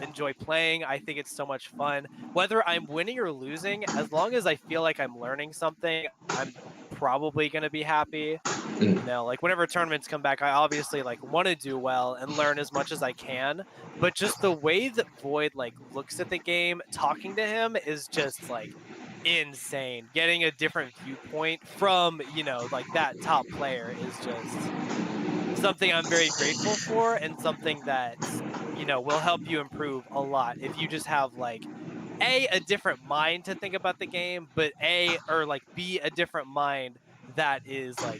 enjoy playing. I think it's so much fun. Whether I'm winning or losing, as long as I feel like I'm learning something, I'm probably going to be happy. You know, like whenever tournaments come back, I obviously like want to do well and learn as much as I can. But just the way that Void like looks at the game, talking to him is just like insane. Getting a different viewpoint from, you know, like that top player is just something I'm very grateful for, and something that, you know, will help you improve a lot if you just have like a different mind to think about the game, but B, a different mind that is like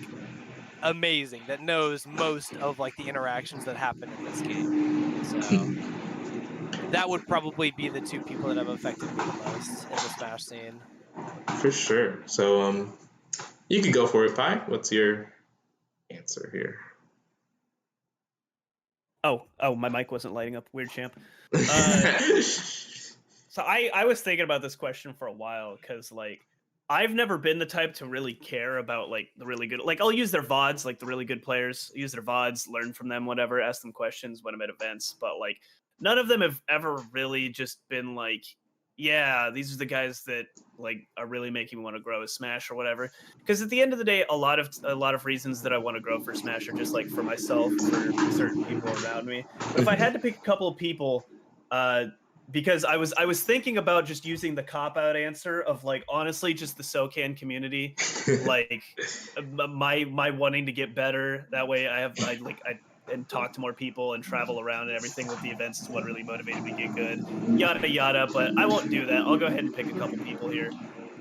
amazing, that knows most of like the interactions that happen in this game. So that would probably be the 2 people that have affected me the most in the Smash scene. For sure. So you can go for it, Pi. What's your answer here? Oh, my mic wasn't lighting up. Weird, champ. So I was thinking about this question for a while, because like I've never been the type to really care about like the really good, like I'll use their VODs, like the really good players, use their VODs, learn from them, whatever, ask them questions when I'm at events, but like none of them have ever really just been like, yeah, these are the guys that like are really making me want to grow as Smash or whatever. Because at the end of the day, a lot of reasons that I want to grow for Smash are just like for myself, for certain people around me. But if I had to pick a couple of people, because I was thinking about just using the cop-out answer of like honestly just the SoCan community, like my wanting to get better. That way I and talk to more people and travel around, and everything with the events is what really motivated me to get good, yada yada. But I won't do that. I'll go ahead and pick a couple people here.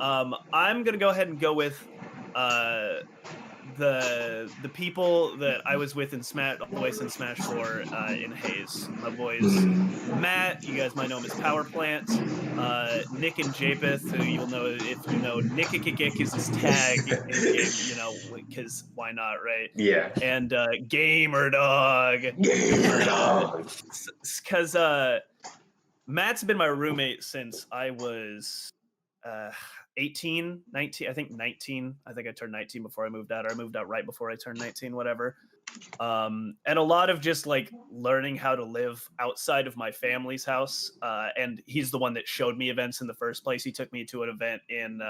I'm gonna go ahead and go with the people that I was with in Smash all the way since Smash 4 in Hayes. My boys Matt, you guys might know him as Power Plant. Nick and Japeth, who you'll know if you know Nickikikik is his tag in game, you know, because why not, right? Yeah. And Gamer Dog. Gamer Dog. Because Matt's been my roommate since I was 18, 19, I think 19. I think I turned 19 before I moved out, or I moved out right before I turned 19, whatever. And a lot of just like learning how to live outside of my family's house. And he's the one that showed me events in the first place. He took me to an event in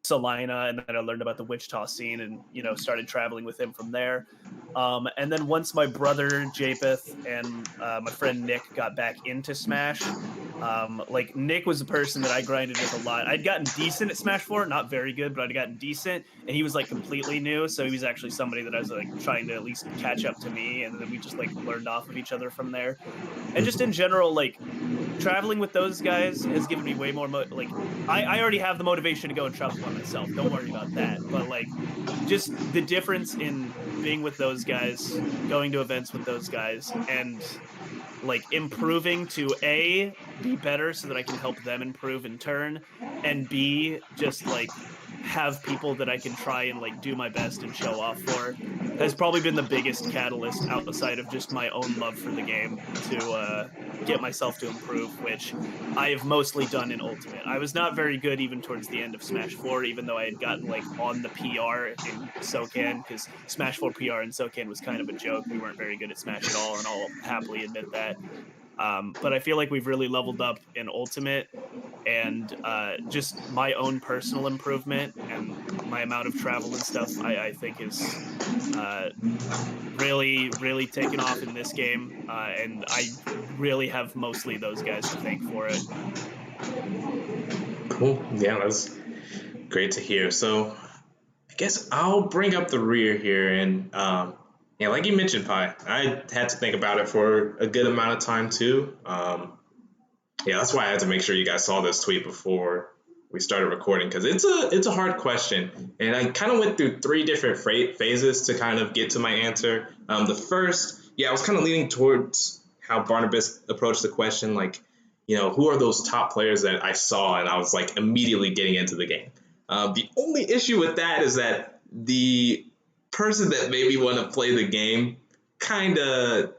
Salina, and then I learned about the Wichita scene and, you know, started traveling with him from there. And then once my brother Japeth and my friend Nick got back into Smash, like Nick was the person that I grinded with a lot. I'd gotten decent at Smash 4, not very good, but I'd gotten decent, and he was like completely new, so he was actually somebody that I was like trying to at least catch up to me, and then we just like learned off of each other from there. And just in general, like traveling with those guys has given me way more like I already have the motivation to go and travel by myself. Don't worry about that. But like just the difference in being with those guys, going to events with those guys, and like improving to A, be better so that I can help them improve in turn, and B, just like have people that I can try and like do my best and show off for, has probably been the biggest catalyst outside of just my own love for the game to get myself to improve, which I have mostly done in Ultimate. I was not very good even towards the end of Smash 4, even though I had gotten like on the PR in SoCan, because Smash 4 PR in SoCan was kind of a joke. We weren't very good at Smash at all, and I'll happily admit that. But I feel like we've really leveled up in Ultimate, and just my own personal improvement and my amount of travel and stuff, I think is really, really taken off in this game. And I really have mostly those guys to thank for it. Cool. Yeah, that's great to hear. So I guess I'll bring up the rear here. And yeah, like you mentioned, Pi, I had to think about it for a good amount of time too. Yeah, that's why I had to make sure you guys saw this tweet before we started recording, because it's a hard question, and I kind of went through three different phases to kind of get to my answer. The first, yeah, I was kind of leaning towards how Barnabas approached the question, like, you know, who are those top players that I saw, and I was like immediately getting into the game. The only issue with that is that the person that made me want to play the game kind of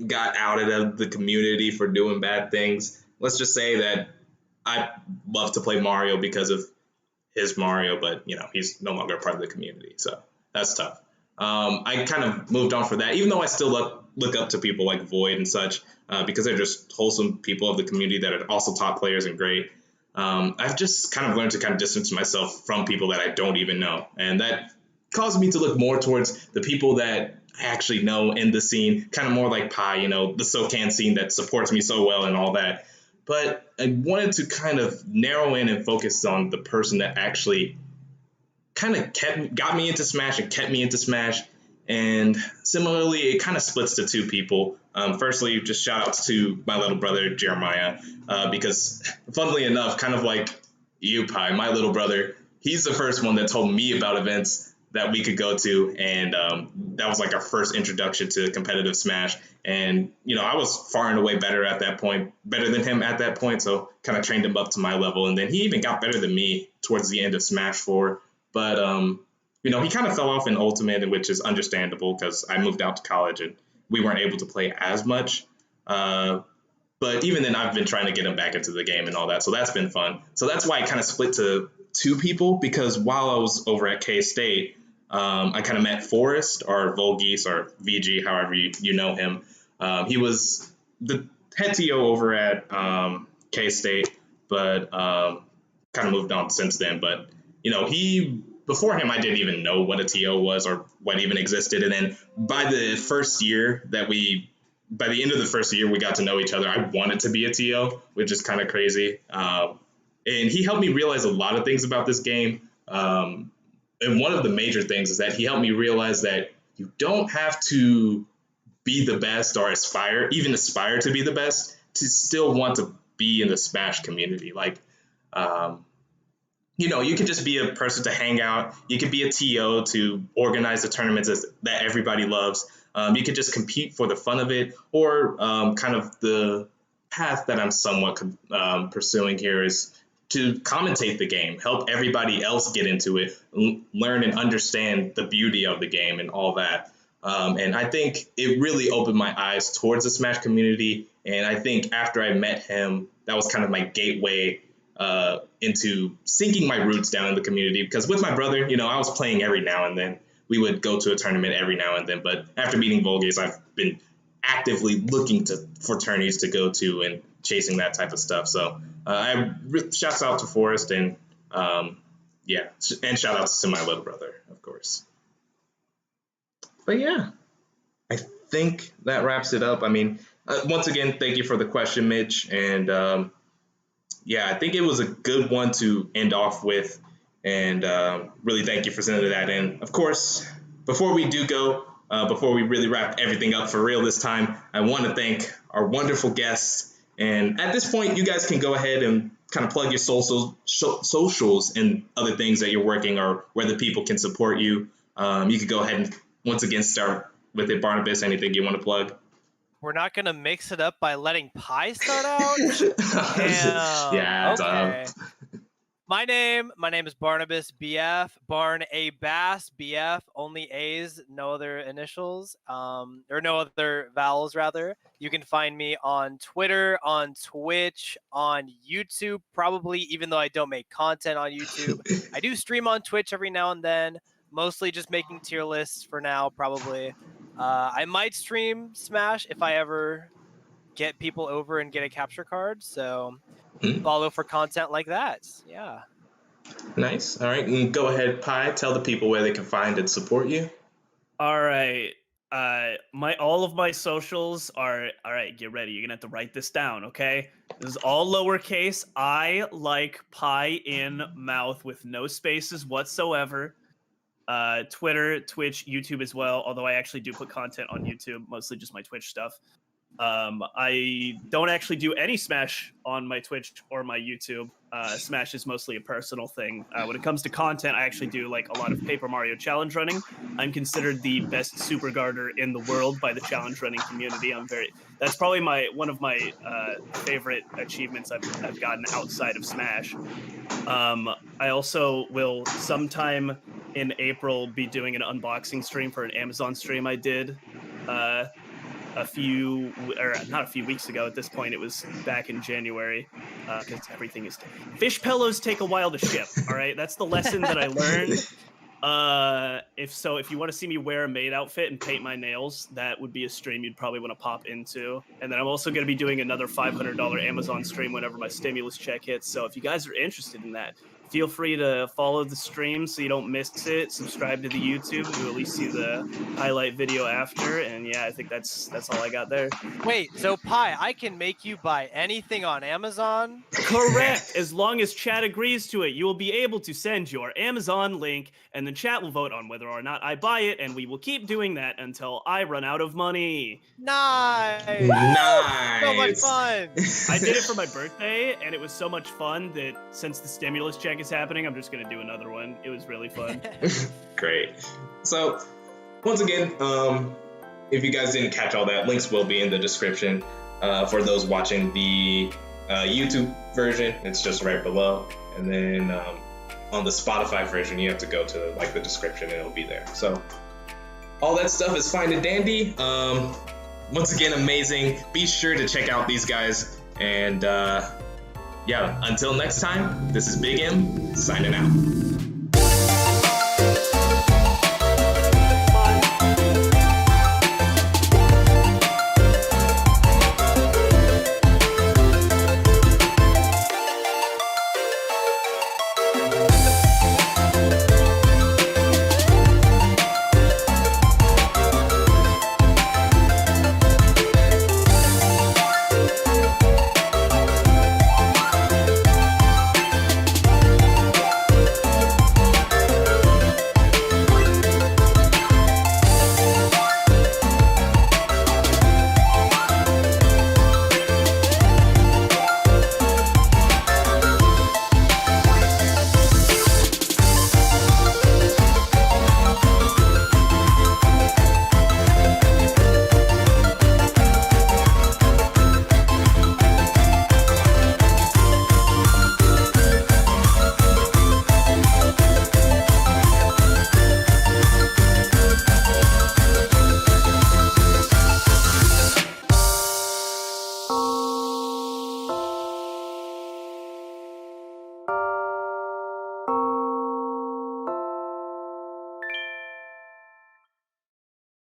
got outed of the community for doing bad things. Let's just say that I love to play Mario because of his Mario, but you know, he's no longer a part of the community, so that's tough. I kind of moved on for that, even though I still look up to people like Void and such, because they're just wholesome people of the community that are also top players and great. I've just kind of learned to kind of distance myself from people that I don't even know, and that caused me to look more towards the people that I actually know in the scene, kind of more like Pi, you know, the SoCan scene that supports me so well and all that. But I wanted to kind of narrow in and focus on the person that actually kind of got me into Smash and kept me into Smash. And similarly, it kind of splits to two people. Firstly, just shout outs to my little brother, Jeremiah, because funnily enough, kind of like you, Pi, my little brother, he's the first one that told me about events that we could go to, and that was like our first introduction to competitive Smash. And you know, I was far and away better than him at that point, so kind of trained him up to my level. And then he even got better than me towards the end of Smash 4. But you know, he kind of fell off in Ultimate, which is understandable because I moved out to college and we weren't able to play as much. But even then, I've been trying to get him back into the game and all that, so that's been fun. So that's why I kind of split to two people, because while I was over at K-State, I kind of met Forrest, or Volgeese, or VG, however you know him. He was the head TO over at K-State, but kind of moved on since then. But, you know, before him, I didn't even know what a TO was or what even existed. And then by the end of the first year, we got to know each other. I wanted to be a TO, which is kind of crazy. And he helped me realize a lot of things about this game. And one of the major things is that he helped me realize that you don't have to be the best or aspire to be the best to still want to be in the Smash community. Like, you could just be a person to hang out. You could be a TO to organize the tournaments that everybody loves. You could just compete for the fun of it, or kind of the path that I'm somewhat pursuing here is to commentate the game, help everybody else get into it, learn and understand the beauty of the game and all that. And I think it really opened my eyes towards the Smash community. And I think after I met him, that was kind of my gateway into sinking my roots down in the community. Because with my brother, I was playing every now and then. We would go to a tournament every now and then. But after meeting Volgaze, I've been actively looking for tourneys to go to and chasing that type of stuff. So shouts out to Forrest and and shout outs to my little brother, of course. But yeah, I think that wraps it up. I mean, once again, thank you for the question, Mitch. And I think it was a good one to end off with. And really thank you for sending that in. Of course, before we do go, before we really wrap everything up for real this time, I want to thank our wonderful guests. And at this point, you guys can go ahead and kind of plug your socials and other things that you're working or where the people can support you. You could go ahead and once again start with it, Barnabas. Anything you want to plug? We're not going to mix it up by letting Pi start out? Yeah, okay. My name is BarnabasBF, BarnabasBF, only A's, no other initials, or no other vowels, rather. You can find me on Twitter, on Twitch, on YouTube, probably, even though I don't make content on YouTube. I do stream on Twitch every now and then, mostly just making tier lists for now, probably. I might stream Smash if I ever get people over and get a capture card, so... follow for content like that. Yeah. Nice. All right. And go ahead, Pi. Tell the people where they can find and support you. All right. All of my socials are all right. Get ready. You're gonna have to write this down. Okay. This is all lowercase. I like Pi in mouth with no spaces whatsoever. Twitter, Twitch, YouTube as well. Although I actually do put content on YouTube, mostly just my Twitch stuff. I don't actually do any Smash on my Twitch or my YouTube. Smash is mostly a personal thing. When it comes to content, I actually do like a lot of Paper Mario challenge running. I'm considered the best super guarder in the world by the challenge running community. That's probably one of my favorite achievements I've gotten outside of Smash. I also will sometime in April be doing an unboxing stream for an Amazon stream I did. Not a few weeks ago. At this point, it was back in January, because everything is fish pillows take a while to ship. All right, that's the lesson that I learned. If you want to see me wear a maid outfit and paint my nails, that would be a stream you'd probably want to pop into. And then I'm also going to be doing another $500 Amazon stream whenever my stimulus check hits. So if you guys are interested in that, feel free to follow the stream so you don't miss it. Subscribe to the YouTube. You'll at least see the highlight video after. And yeah, I think that's all I got there. Wait, so Pi, I can make you buy anything on Amazon? Correct. As long as chat agrees to it, you will be able to send your Amazon link, and then chat will vote on whether or not I buy it, and we will keep doing that until I run out of money. Nice. So much fun. I did it for my birthday, and it was so much fun that since the stimulus check is happening, I'm just going to do another one. It was really fun. Great. So, once again, if you guys didn't catch all that, links will be in the description. For those watching the YouTube version, it's just right below. And then on the Spotify version, you have to go to the description and it'll be there. So, all that stuff is fine and dandy. Once again, amazing. Be sure to check out these guys. And until next time, this is BigM signing out.